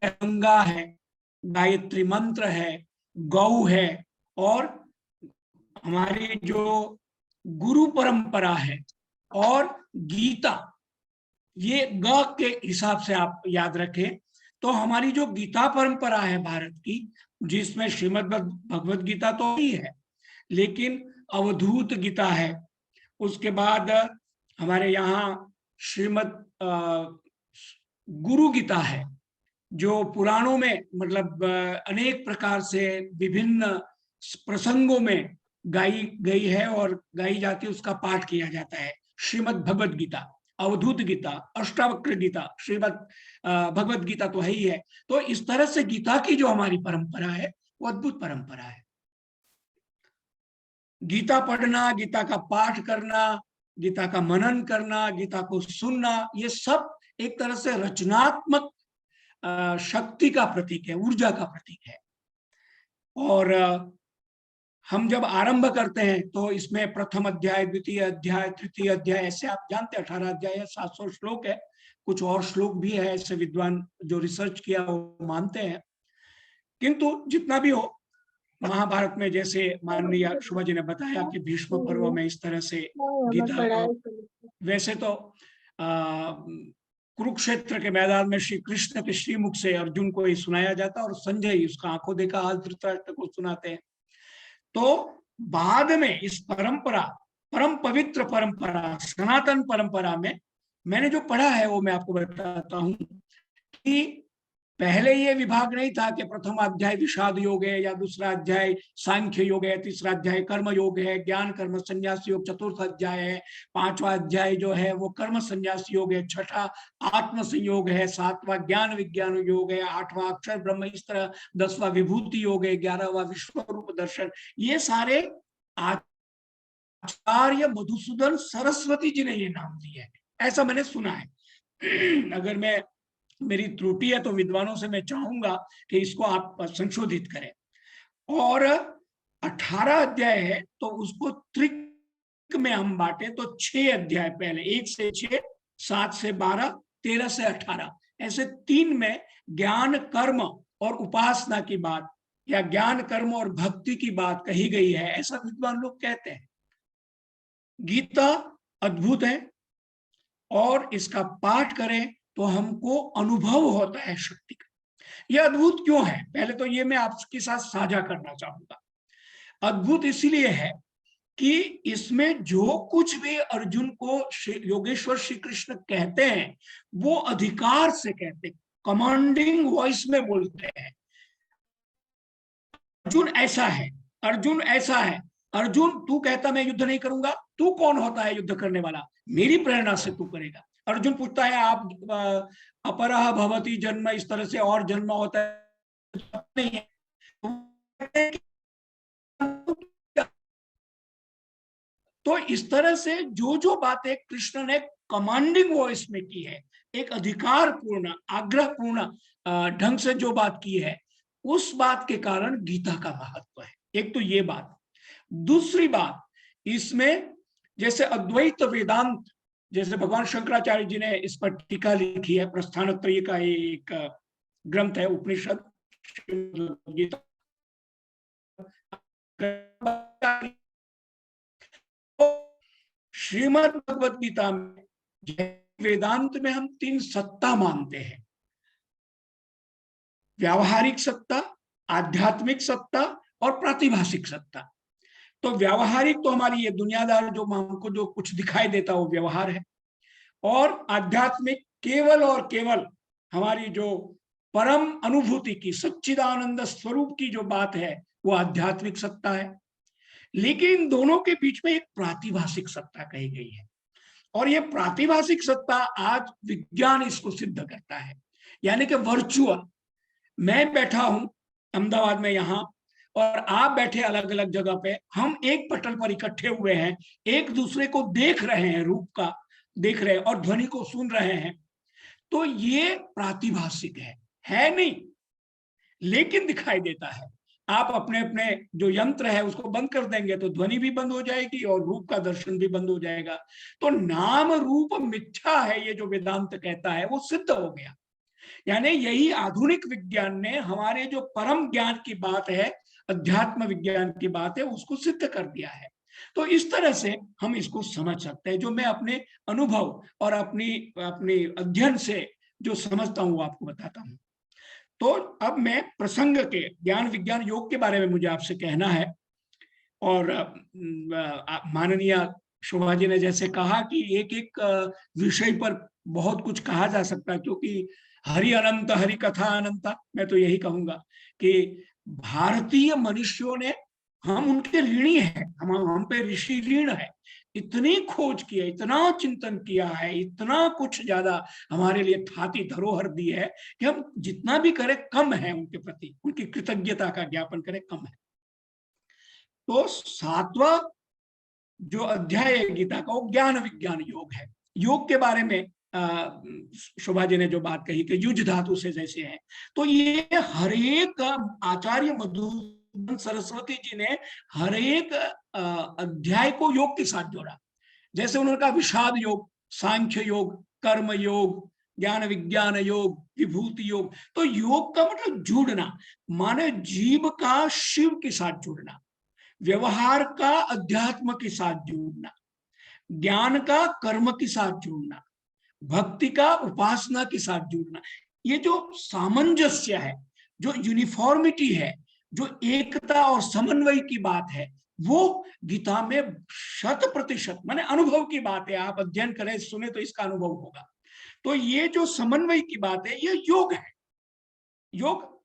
गंगा है, गायत्री मंत्र है, गौ है, और हमारी जो गुरु परंपरा है और गीता, ये ग के हिसाब से आप याद रखें। तो हमारी जो गीता परंपरा है भारत की, जिसमें श्रीमद् भगवद गीता तो ही है, लेकिन अवधूत गीता है, उसके बाद हमारे यहाँ श्रीमद् गुरु गीता है, जो पुराणों में मतलब अनेक प्रकार से विभिन्न प्रसंगों में गाई गई है और गाई जाती है, उसका पाठ किया जाता है। श्रीमद् भगवद गीता, अवधूत गीता, अष्टावक्र गीता, श्रीमद् भगवद गीता तो है ही है। तो इस तरह से गीता की जो हमारी परंपरा है वो अद्भुत परंपरा है। गीता पढ़ना, गीता का पाठ करना, गीता का मनन करना, गीता को सुनना, ये सब एक तरह से रचनात्मक शक्ति का प्रतीक है, ऊर्जा का प्रतीक है। और हम जब आरंभ करते हैं तो इसमें प्रथम अध्याय, द्वितीय अध्याय, तृतीय अध्याय, ऐसे आप जानते हैं 18 अध्याय है, 700 श्लोक है, कुछ और श्लोक भी है, ऐसे विद्वान जो रिसर्च किया वो मानते हैं। किंतु जितना भी हो, महाभारत में जैसे माननीय शोभा जी ने बताया कि भीष्म पर्व में इस तरह से गीता, वैसे तो कुरुक्षेत्र के मैदान में श्री कृष्ण के श्रीमुख से अर्जुन को ही सुनाया जाता और संजय उसका आंखों देखा हाल धृतराष्ट्र को सुनाते हैं। तो बाद में इस परंपरा, परम पवित्र परंपरा, सनातन परंपरा में मैंने जो पढ़ा है वो मैं आपको बताता हूं कि पहले ये विभाग नहीं था कि प्रथम अध्याय विषाद योग है या दूसरा अध्याय सांख्य योग है, तीसरा अध्याय कर्म योग है, ज्ञान कर्म संन्यास योग चतुर्थ अध्याय है, 5वां अध्याय जो है वो कर्म संन्यास योग है, 6ठा आत्म संयोग है, 7वां ज्ञान विज्ञान योग है, 8वां अक्षर ब्रह्म, इस तरह 10वां विभूति योग है, 11वां विश्व रूप दर्शन। ये सारे आचार्य मधुसूदन सरस्वती जी ने ये नाम दिए है, ऐसा मैंने सुना है। अगर मैं मेरी त्रुटि है तो विद्वानों से मैं चाहूंगा कि इसको आप संशोधित करें। और 18 अध्याय है तो उसको त्रिक में हम बांटे तो 6 अध्याय पहले, 1 से 6, 7 से 12, 13 से 18, ऐसे 3 में ज्ञान कर्म और उपासना की बात या ज्ञान कर्म और भक्ति की बात कही गई है, ऐसा विद्वान लोग कहते हैं। गीता अद्भुत है और इसका पाठ करें तो हमको अनुभव होता है शक्ति का। यह अद्भुत क्यों है, पहले तो ये मैं आपके साथ साझा करना चाहूंगा। अद्भुत इसलिए है कि इसमें जो कुछ भी अर्जुन को योगेश्वर श्री कृष्ण कहते हैं वो अधिकार से कहते, कमांडिंग वॉइस में बोलते हैं। अर्जुन ऐसा है, अर्जुन ऐसा है, अर्जुन तू कहता मैं युद्ध नहीं करूंगा, तू कौन होता है युद्ध करने वाला, मेरी प्रेरणा से तू करेगा। अर्जुन पूछता है आप अपरः भवति जन्म, इस तरह से और जन्म होता है नहीं है। तो इस तरह से जो जो बातें कृष्ण ने कमांडिंग वॉइस में की है, एक अधिकार पूर्ण आग्रहपूर्ण ढंग से जो बात की है, उस बात के कारण गीता का महत्व है। एक तो ये बात। दूसरी बात, इसमें जैसे अद्वैत वेदांत, जैसे भगवान शंकराचार्य जी ने इस पर टीका लिखी है, प्रस्थानत्रयी का एक ग्रंथ है उपनिषद गीता। श्रीमद् भगवत गीता में वेदांत में हम 3 सत्ता मानते हैं, व्यावहारिक सत्ता, आध्यात्मिक सत्ता और प्रातिभाषिक सत्ता। तो व्यावहारिक तो हमारी ये दुनियादार जो हमको जो कुछ दिखाई देता है वो व्यवहार है, और आध्यात्मिक केवल और केवल हमारी जो परम अनुभूति की सच्चिदानंद स्वरूप की जो बात है वो आध्यात्मिक सत्ता है। लेकिन इन दोनों के बीच में एक प्रातिभाषिक सत्ता कही गई है, और ये प्रातिभाषिक सत्ता आज विज्ञान इसको सिद्ध करता है। यानी कि वर्चुअल, मैं बैठा हूं अहमदाबाद में यहाँ और आप बैठे अलग अलग जगह पे, हम एक पटल पर इकट्ठे हुए हैं, एक दूसरे को देख रहे हैं, रूप का देख रहे हैं और ध्वनि को सुन रहे हैं। तो ये प्रातिभाषिक है नहीं, लेकिन दिखाई देता है। आप अपने अपने जो यंत्र है उसको बंद कर देंगे तो ध्वनि भी बंद हो जाएगी और रूप का दर्शन भी बंद हो जाएगा। तो नाम रूप मिथ्या है, ये जो वेदांत कहता है वो सिद्ध हो गया। यानी यही आधुनिक विज्ञान ने हमारे जो परम ज्ञान की बात है, अध्यात्म विज्ञान की बात है, उसको सिद्ध कर दिया है। तो इस तरह से हम इसको समझ सकते हैं, जो मैं अपने अनुभव और अपनी अध्ययन से जो समझता हूं वो आपको बताता हूं। तो अब मैं प्रसंग के ज्ञान विज्ञान योग के बारे में मुझे आपसे कहना है। और माननीय शोभा जी ने जैसे कहा कि एक एक विषय पर बहुत कुछ कहा जा सकता है, क्योंकि हरि अनंत हरि कथा अनंता। मैं तो यही कहूंगा कि भारतीय मनुष्यों ने, हम उनके ऋणी हैं, हम पे ऋषि ऋण है। इतनी खोज की है, इतना चिंतन किया है, इतना कुछ ज्यादा हमारे लिए थाती धरोहर दी है कि हम जितना भी करें कम है उनके प्रति, उनकी कृतज्ञता का ज्ञापन करें कम है। तो 7वां जो अध्याय है गीता का वो ज्ञान विज्ञान योग है। योग के बारे में शोभा जी ने जो बात कही कि युज धातु से जैसे है, तो ये हर एक आचार्य मधुसूदन सरस्वती जी ने हर एक अध्याय को योग के साथ जोड़ा। जैसे उन्होंने कहा विषाद योग, सांख्य योग, कर्म योग, ज्ञान विज्ञान योग, विभूति योग। तो योग का मतलब जुड़ना, माने जीव का शिव के साथ जुड़ना, व्यवहार का अध्यात्म के साथ जुड़ना, ज्ञान का कर्म के साथ जुड़ना, भक्ति का उपासना के साथ जुड़ना। ये जो सामंजस्य है, जो यूनिफॉर्मिटी है, जो एकता और समन्वय की बात है, वो गीता में 100% माने अनुभव की बात है। आप अध्ययन करें, सुने तो इसका अनुभव होगा। तो ये जो समन्वय की बात है ये योग है। योग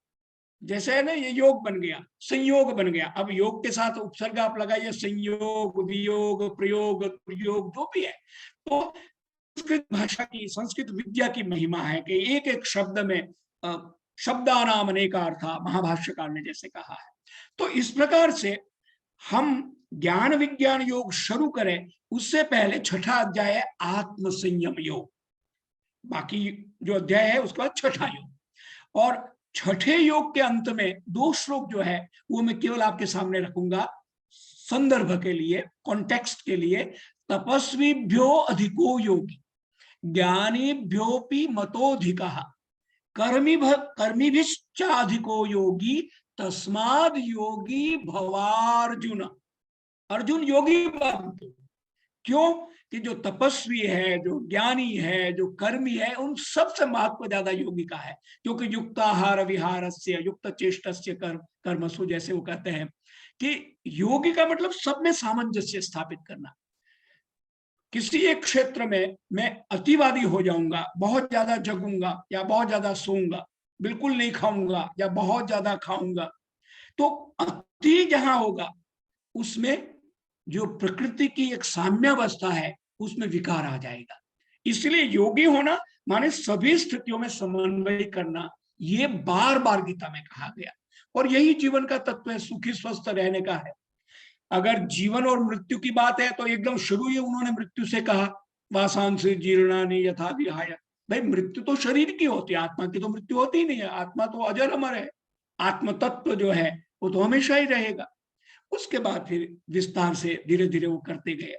जैसे है ना, ये योग बन गया, संयोग बन गया। अब योग के साथ उपसर्ग आप लगाइए, संयोग, वियोग, प्रयोग, प्रयोग जो भी है। तो संस्कृत भाषा की, संस्कृत विद्या की महिमा है कि एक एक शब्द में शब्दानाम अनेका अर्थ, महाभाष्यकार ने जैसे कहा है। तो इस प्रकार से हम ज्ञान विज्ञान योग शुरू करें उससे पहले 6ठा अध्याय है आत्म संयम योग। बाकी जो अध्याय है उसके बाद 6ठा योग। और 6ठे योग के अंत में 2 श्लोक जो है वो मैं केवल आपके सामने रखूंगा संदर्भ के लिए, कॉन्टेक्स्ट के लिए। तपस्वीभ्यो अधिको योगी, ज्ञानीभ्योपि मतोधिकः, कर्मिभिश्चाधिको योगी, तस्माद् योगी भवार्जुन। अर्जुन योगी बनते। क्यों? कि जो तपस्वी है, जो ज्ञानी है, जो कर्मी है, उन सबसे महत्व ज्यादा योगी का है। क्योंकि युक्ताहार विहारस्य युक्त चेष्टस्य कर्मसु, जैसे वो कहते हैं कि योगी का मतलब सब में सामंजस्य स्थापित करना। किसी एक क्षेत्र में मैं अतिवादी हो जाऊंगा, बहुत ज्यादा जगूंगा या बहुत ज्यादा सोऊंगा, बिल्कुल नहीं खाऊंगा या बहुत ज्यादा खाऊंगा, तो अति जहां होगा उसमें जो प्रकृति की एक साम्यावस्था है उसमें विकार आ जाएगा। इसलिए योगी होना माने सभी स्थितियों में समन्वय करना, ये बार बार गीता में कहा गया और यही जीवन का तत्व है, सुखी स्वस्थ रहने का है। अगर जीवन और मृत्यु की बात है तो एकदम शुरू ही उन्होंने मृत्यु से कहा, वासांसि जीर्णानि यथा विहाय। भाई मृत्यु तो शरीर की होती है, आत्मा की तो मृत्यु होती ही नहीं है। आत्मा तो अजर अमर है, आत्म तत्व जो है वो तो हमेशा ही रहेगा। उसके बाद फिर विस्तार से धीरे धीरे वो करते गए।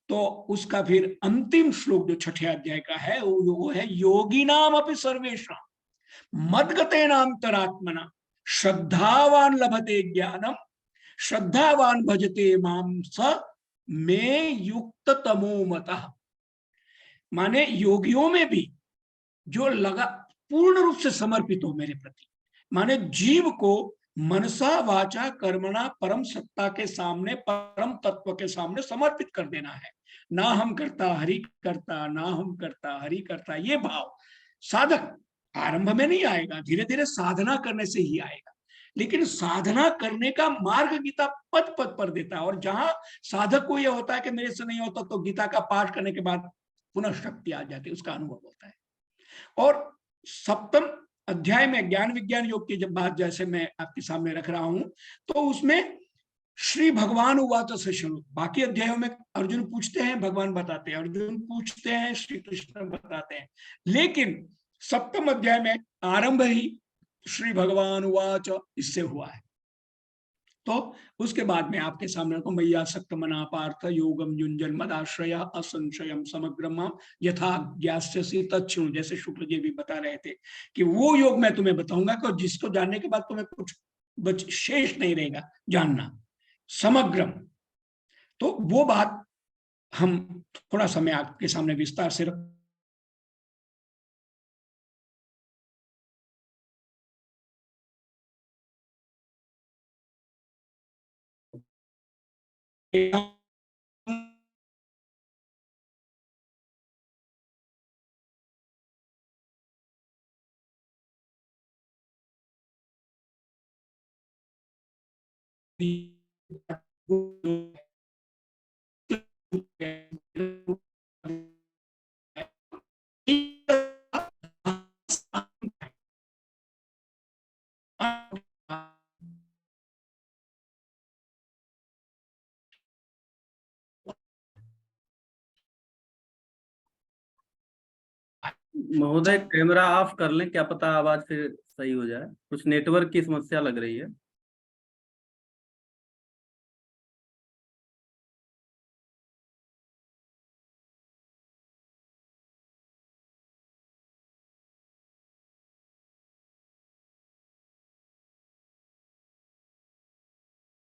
तो उसका फिर अंतिम श्लोक जो 6ठे अध्याय का है वो है योगी नाम अपि सर्वेषां मद्गतेनांतरात्मना श्रद्धावान लभते ज्ञानम श्रद्धावान भजते माम स मे युक्त तमो मतः। माने योगियों में भी जो लगा पूर्ण रूप से समर्पित हो मेरे प्रति, माने जीव को मनसा वाचा कर्मणा परम सत्ता के सामने, परम तत्व के सामने समर्पित कर देना है। ना हम करता हरि करता, ना हम करता हरि करता, ये भाव साधक आरंभ में नहीं आएगा, धीरे धीरे साधना करने से ही आएगा। लेकिन साधना करने का मार्ग गीता पद पद पर देता है। और जहां साधक को यह होता है कि मेरे से नहीं होता, तो गीता का पाठ करने के बाद पुनः शक्ति आ जाती है, उसका अनुभव होता है। और सप्तम अध्याय में ज्ञान विज्ञान योग की जब बात जैसे मैं आपके सामने रख रहा हूं, तो उसमें श्री भगवान उवाच से शुरू, बाकी अध्यायों में अर्जुन पूछते हैं भगवान बताते हैं, अर्जुन पूछते हैं श्री कृष्ण बताते हैं, लेकिन सप्तम अध्याय में आरंभ ही श्री भगवान उवाच इससे हुआ है। तो उसके बाद में आपके सामने रखो, मैया सक्त मना पार्थ योगम युंजन मदाश्रय असंशयम समग्रम यथा ज्ञास्यसि तच्छृणु। जैसे शुक्ल जी भी बता रहे थे कि वो योग मैं तुम्हें बताऊंगा कि जिसको जानने के बाद तुम्हें कुछ शेष नहीं रहेगा, जानना समग्रम। तो वो बात हम थोड़ा समय आपके सामने विस्तार से रख महोदय कैमरा ऑफ कर लें, क्या पता आवाज फिर सही हो जाए, कुछ नेटवर्क की समस्या लग रही है।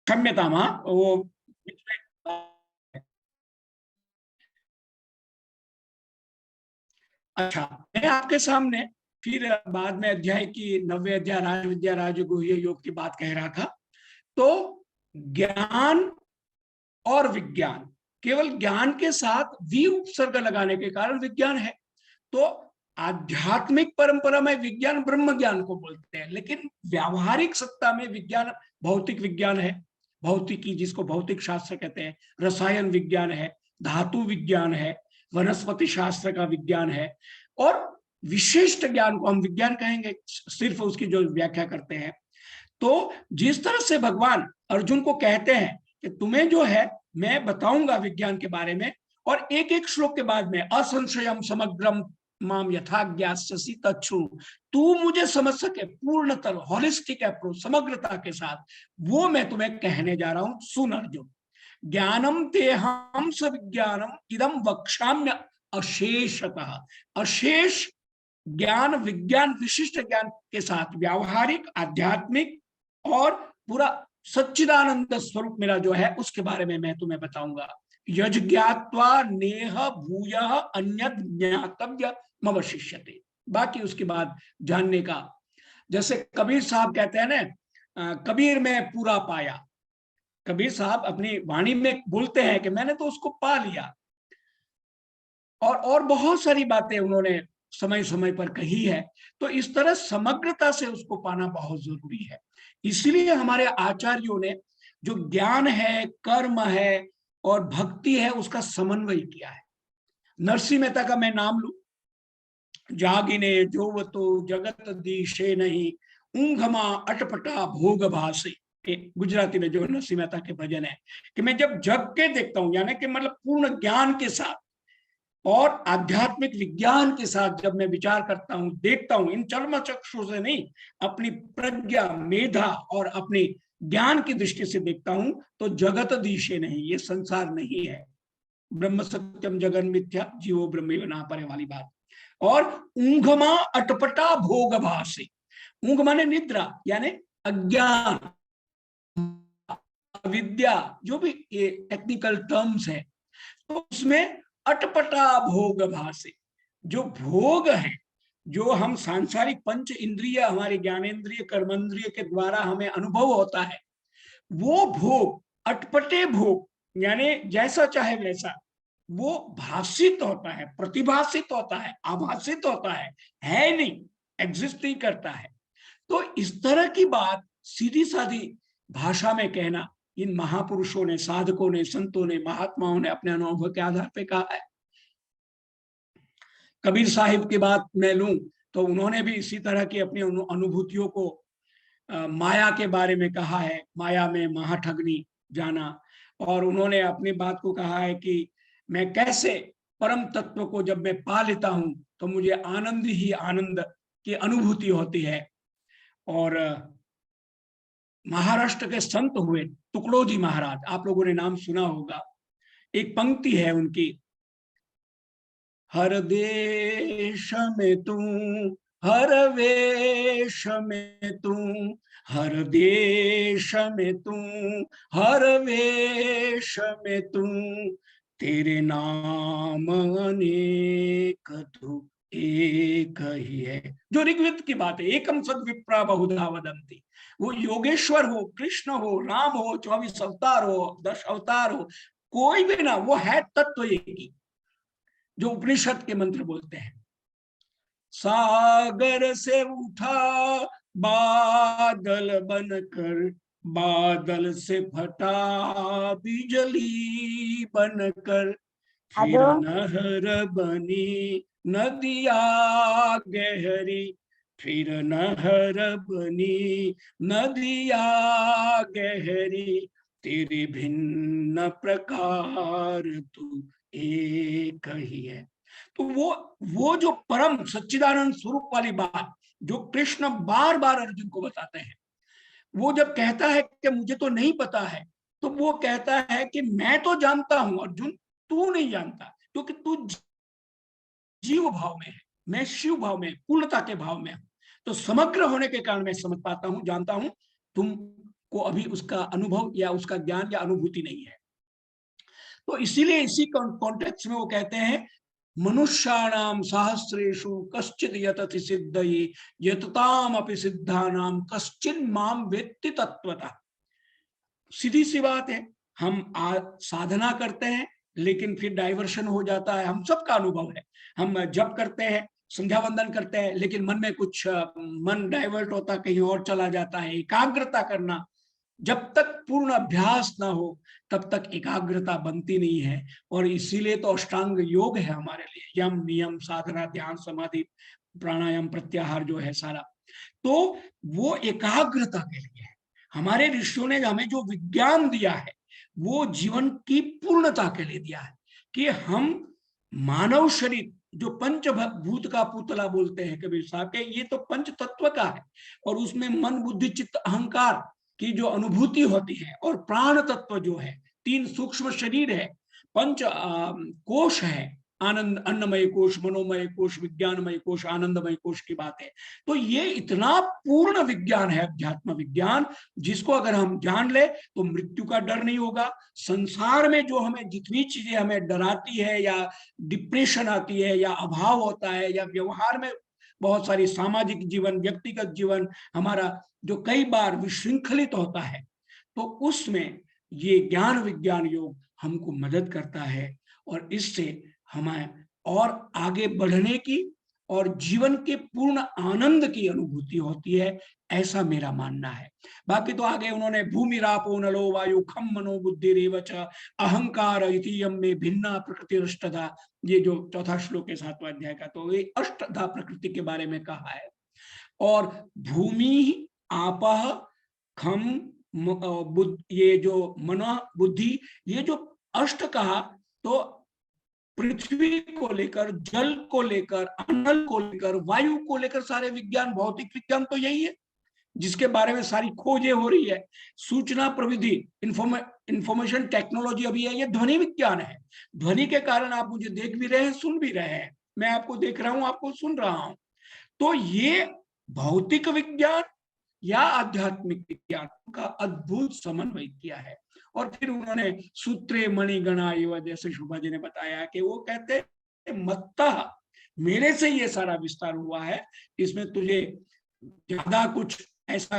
क्षम्यता वो अच्छा, मैं आपके सामने फिर बाद में अध्याय की 90वें अध्याय राज विद्या राजगुह्य योग की बात कह रहा था। तो ज्ञान और विज्ञान, केवल ज्ञान के साथ वी उपसर्ग लगाने के कारण विज्ञान है। तो आध्यात्मिक परंपरा में विज्ञान ब्रह्म ज्ञान को बोलते हैं, लेकिन व्यावहारिक सत्ता में विज्ञान भौतिक विज्ञान है, भौतिकी जिसको भौतिक शास्त्र कहते हैं, रसायन विज्ञान है, धातु विज्ञान है, वनस्पति शास्त्र का विज्ञान है, और विशिष्ट ज्ञान को हम विज्ञान कहेंगे, सिर्फ उसकी जो व्याख्या करते हैं। तो जिस तरह से भगवान अर्जुन को कहते हैं कि तुम्हें जो है मैं बताऊंगा विज्ञान के बारे में, और एक एक श्लोक के बाद में असंशयम समग्रम माम यथा ज्ञास्यसि तच्छृणु, तू मुझे समझ सके पूर्णतः होलिस्टिक अप्रोच, समग्रता के साथ, वो मैं तुम्हें कहने जा रहा हूं, सुन अर्जुन। ज्ञानम तेहम स विज्ञानम इदम वक्ष्याम्य अशेषतः। अशेष ज्ञान विज्ञान विशिष्ट ज्ञान के साथ व्यावहारिक आध्यात्मिक और पूरा सच्चिदानंद स्वरूप मेरा जो है उसके बारे में मैं तुम्हें बताऊंगा। यज ज्ञात्वा नेह भूयः अन्यत् ज्ञातव्य मवशिष्यते। बाकी उसके बाद जानने का, जैसे कबीर साहब कहते हैं ना, कबीर में पूरा पाया, कबीर साहब अपनी वाणी में बोलते हैं कि मैंने तो उसको पा लिया। और बहुत सारी बातें उन्होंने समय समय पर कही है। तो इस तरह समग्रता से उसको पाना बहुत जरूरी है। इसलिए हमारे आचार्यों ने जो ज्ञान है, कर्म है और भक्ति है, उसका समन्वय किया है। नरसिंह मेहता का मैं नाम लूं, जागिने जोवतो जगत दिशे नहीं, ऊंघमा अटपटा भोग भासे। गुजराती में जो नरसिंह मेहता के भजन है कि मैं जब जग के देखता हूं, यानी कि मतलब पूर्ण ज्ञान के साथ और आध्यात्मिक विज्ञान के साथ जब मैं विचार करता हूं, देखता हूं, इन चर्म चक्षु से नहीं, अपनी प्रज्ञा, मेधा और अपनी ज्ञान की दृष्टि से देखता हूं, तो जगत दिशे नहीं, ये संसार नहीं है। ब्रह्म सत्यम जगन मिथ्या जीवो ब्रह्म ना परे वाली बात। और ऊंघमा अटपटा भोग भासे, ऊंघ माने निद्रा, यानी अज्ञान, अविद्या, जो भी ये टेक्निकल टर्म्स है, तो उसमें अटपटा भोग भासे, जो भोग है, जो हम सांसारिक पंच इंद्रिय, हमारे ज्ञानेन्द्रिय कर्मेंद्रिय के द्वारा हमें अनुभव होता है, वो भोग, अटपटे भोग, यानी जैसा चाहे वैसा, वो भाषित होता है, प्रतिभाषित होता है, आभासित होता है नहीं, एग्जिस्ट नहीं करता है। तो इस तरह की बात सीधी सादी भाषा में कहना इन महापुरुषों ने, साधकों ने, संतों ने, महात्माओं ने अपने अनुभव के आधार पे कहा है। कबीर साहिब की बात मैं लूं तो उन्होंने भी इसी तरह की अपनी अनुभूतियों को माया के बारे में कहा है, माया में महाठगनी जाना। और उन्होंने अपनी बात को कहा है कि मैं कैसे परम तत्व को जब मैं पा लेता हूं तो मुझे आनंद ही आनंद की अनुभूति होती है। और महाराष्ट्र के संत हुए तुकडोजी महाराज, आप लोगों ने नाम सुना होगा। एक पंक्ति है उनकी, हर देश में तू, हर वेश में तू, हर देश में तू, हर वेश में तू, तेरे नाम अनेक तू एक ही है। जो ऋग्वेद की बात है, एकम सद विप्रा बहुधा वदंती। वो योगेश्वर हो, कृष्ण हो, राम हो, 24 अवतार हो, 10 अवतार हो, कोई भी ना, वो है तत्व एक ही, जो उपनिषद के मंत्र बोलते हैं। सागर से उठा बादल बनकर, बादल से फटा बिजली बनकर, फिर नहर बनी नदिया गहरी, फिर नहर बनी नदिया गहरी, तेरे भिन्न प्रकार तू एक ही है। तो वो जो परम सच्चिदानंद स्वरूप वाली बात जो कृष्ण बार बार अर्जुन को बताते हैं, वो जब कहता है कि मुझे तो नहीं पता है, तो वो कहता है कि मैं तो जानता हूं अर्जुन, तू नहीं जानता, क्योंकि तू जीव भाव में है, मैं शिव भाव में, पूर्णता के भाव में हूं। तो समग्र होने के कारण मैं समझ पाता हूं, जानता हूं, तुमको अभी उसका अनुभव या उसका ज्ञान या अनुभूति नहीं है। तो इसीलिए इसी कॉन्टेक्स्ट में वो कहते हैं, मनुष्याणाम सहस्रेषु कश्चित् यतति सिद्धये, यतताम अपि सिद्धानाम कश्चिन् माम वेत्ति तत्वतः। सीधी सी बात है, हम साधना करते हैं लेकिन फिर डाइवर्शन हो जाता है, हम सबका अनुभव है। हम जप करते हैं, संध्या वंदन करते हैं, लेकिन मन में कुछ मन डाइवर्ट होता, कहीं और चला जाता है। एकाग्रता करना, जब तक पूर्ण अभ्यास ना हो तब तक एकाग्रता बनती नहीं है। और इसीलिए तो अष्टांग योग है हमारे लिए, यम, नियम, साधना, ध्यान, समाधि, प्राणायाम, प्रत्याहार जो है सारा, तो वो एकाग्रता के लिए है। हमारे ऋषियों ने हमें जो विज्ञान दिया है वो जीवन की पूर्णता के लिए दिया है, कि हम मानव शरीर जो पंचभूत का पुतला बोलते हैं कबीर साहब के, ये तो पंच तत्व का है, और उसमें मन, बुद्धि, चित्त, अहंकार की जो अनुभूति होती है, और प्राण तत्व जो है, 3 सूक्ष्म शरीर है, 5 कोश है, आनंद, अन्नमय कोश, मनोमय कोश, विज्ञानमय कोश, आनंदमय कोश की बात है। तो ये इतना पूर्ण विज्ञान है, अध्यात्म विज्ञान, जिसको अगर हम जान ले तो मृत्यु का डर नहीं होगा। संसार में जो हमें जितनी चीजें हमें डराती है, या डिप्रेशन आती है, या अभाव होता है, या व्यवहार में बहुत सारी सामाजिक जीवन, व्यक्तिगत जीवन हमारा जो कई बार विशृंखलित होता है, तो उसमें ये ज्ञान विज्ञान योग हमको मदद करता है और इससे हमें और आगे बढ़ने की और जीवन के पूर्ण आनंद की अनुभूति होती है, ऐसा मेरा मानना है। बाकी तो आगे उन्होंने भूमि रापो नलो वायु खम मनो बुद्धि रेवच अहंकार इतियम में भिन्ना प्रकृति अष्टधा, ये जो चौथा श्लोक है 7वां अध्याय का, तो ये अष्टधा प्रकृति के बारे में कहा है। और भूमि आपह खम ये जो मनो बुद्धि, ये जो अष्ट कहा तो पृथ्वी को लेकर, जल को लेकर, अनल को लेकर, वायु को लेकर सारे विज्ञान, भौतिक विज्ञान तो यही है जिसके बारे में सारी खोजें हो रही है। सूचना प्रविधि, इंफॉर्मेशन टेक्नोलॉजी अभी है, ये ध्वनि विज्ञान है। ध्वनि के कारण आप मुझे देख भी रहे हैं, सुन भी रहे हैं, मैं आपको देख रहा हूं, आपको सुन रहा हूं। तो ये भौतिक विज्ञान या आध्यात्मिक विज्ञान का अद्भुत समन्वय किया है। और फिर उन्होंने सूत्रे मणिगणा एवं, जैसे शोभा जी ने बताया कि वो कहते हैं मत्तः, मेरे से ये सारा विस्तार हुआ है, इसमें तुझे ज्यादा कुछ ऐसा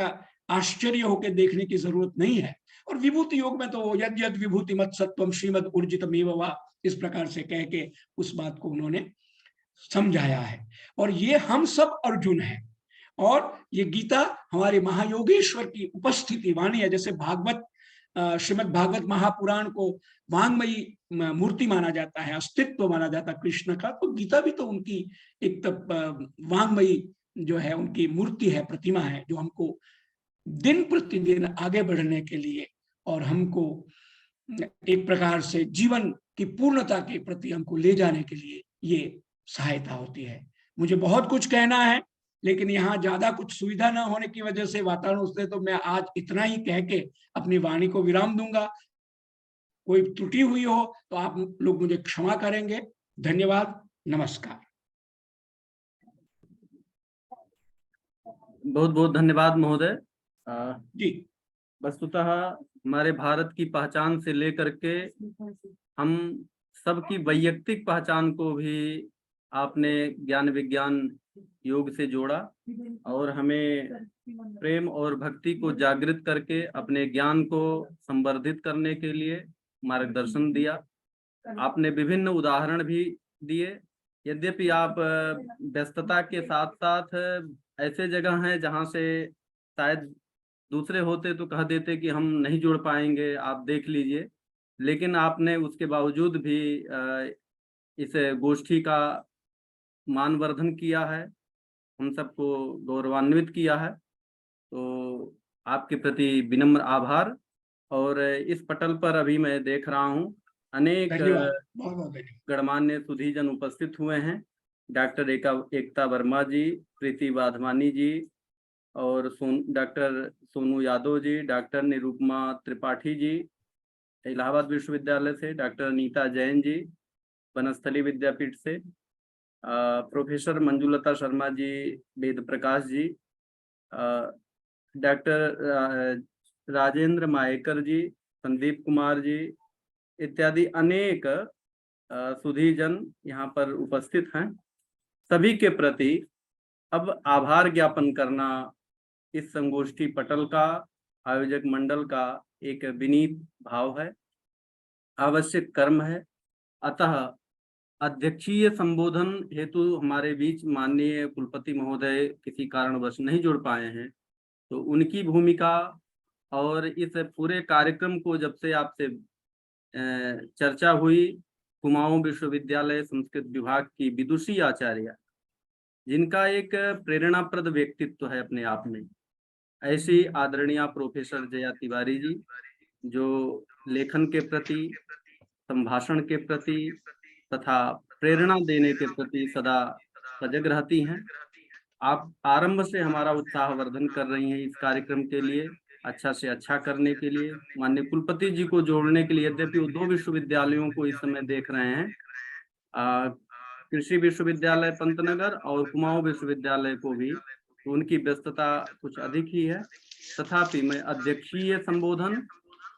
आश्चर्य होकर देखने की जरूरत नहीं है। और विभूति योग में तो यद यद विभूति मत सत्वम श्रीमद ऊर्जितमेव वा, इस प्रकार से कह के उस बात को उन्होंने समझाया है। और ये हम सब अर्जुन हैं, और ये गीता हमारे महायोगेश्वर की उपस्थिति वाणी है। जैसे भागवत, श्रीमद् भागवत महापुराण को वांगमयी मूर्ति माना जाता है, अस्तित्व माना जाता है कृष्ण का, तो गीता भी तो उनकी एक वांगमयी जो है उनकी मूर्ति है, प्रतिमा है, जो हमको दिन प्रतिदिन आगे बढ़ने के लिए और हमको एक प्रकार से जीवन की पूर्णता के प्रति हमको ले जाने के लिए ये सहायता होती है। मुझे बहुत कुछ कहना है, लेकिन यहाँ ज्यादा कुछ सुविधा न होने की वजह से, वातावरण से, तो मैं आज इतना ही कह के अपनी वाणी को विराम दूंगा। कोई त्रुटि हुई हो तो आप लोग मुझे क्षमा करेंगे। धन्यवाद, नमस्कार। बहुत बहुत धन्यवाद महोदय जी। वस्तुतः हमारे भारत की पहचान से लेकर के हम सबकी वैयक्तिक पहचान को भी आपने ज्ञान विज्ञान योग से जोड़ा और हमें प्रेम और भक्ति को जागृत करके अपने ज्ञान को संवर्धित करने के लिए मार्गदर्शन दिया। आपने विभिन्न उदाहरण भी दिए। यद्यपि आप व्यस्तता के साथ साथ ऐसे जगह हैं जहां से शायद दूसरे होते तो कह देते कि हम नहीं जुड़ पाएंगे, आप देख लीजिए, लेकिन आपने उसके बावजूद भी इस गोष्ठी का मानवर्धन किया है, हम सबको गौरवान्वित किया है। तो आपके प्रति विनम्र आभार। और इस पटल पर अभी मैं देख रहा हूँ अनेक गणमान्य सुधीजन उपस्थित हुए हैं। डॉक्टर एकता वर्मा जी, प्रीति वाधवानी जी, और डॉक्टर सोनू यादव जी, डॉक्टर निरुपमा त्रिपाठी जी इलाहाबाद विश्वविद्यालय से, डॉक्टर नीता जैन जी वनस्थली विद्यापीठ से, प्रोफेसर मंजुलता शर्मा जी वेद प्रकाश जी, डॉक्टर राजेंद्र मायेकर जी, संदीप कुमार जी इत्यादि अनेक सुधीजन यहाँ पर उपस्थित हैं। सभी के प्रति अब आभार ज्ञापन करना इस संगोष्ठी पटल का, आयोजक मंडल का एक विनीत भाव है, आवश्यक कर्म है। अतः अध्यक्षीय संबोधन हेतु हमारे बीच माननीय कुलपति महोदय किसी कारणवश नहीं जुड़ पाए हैं, तो उनकी भूमिका और इस पूरे कार्यक्रम को जब से आपसे चर्चा हुई, कुमाऊं विश्वविद्यालय संस्कृत विभाग की विदुषी आचार्य, जिनका एक प्रेरणाप्रद व्यक्तित्व है अपने आप में, ऐसी आदरणीय प्रोफेसर जया तिवारी जी, जो लेखन के प्रति, संभाषण के प्रति तथा प्रेरणा देने के प्रति सदा सजग रहती हैं। आप आरंभ से हमारा उत्साहवर्धन कर रही हैं इस कार्यक्रम के लिए, अच्छा से अच्छा करने के लिए, माननीय कुलपति जी को जोड़ने के लिए। यद्यपि वो 2 विश्वविद्यालयों को इस समय देख रहे हैं, कृषि विश्वविद्यालय पंतनगर और कुमाऊं विश्वविद्यालय को भी, तो उनकी व्यस्तता कुछ अधिक ही है। तथापि मैं अध्यक्षीय संबोधन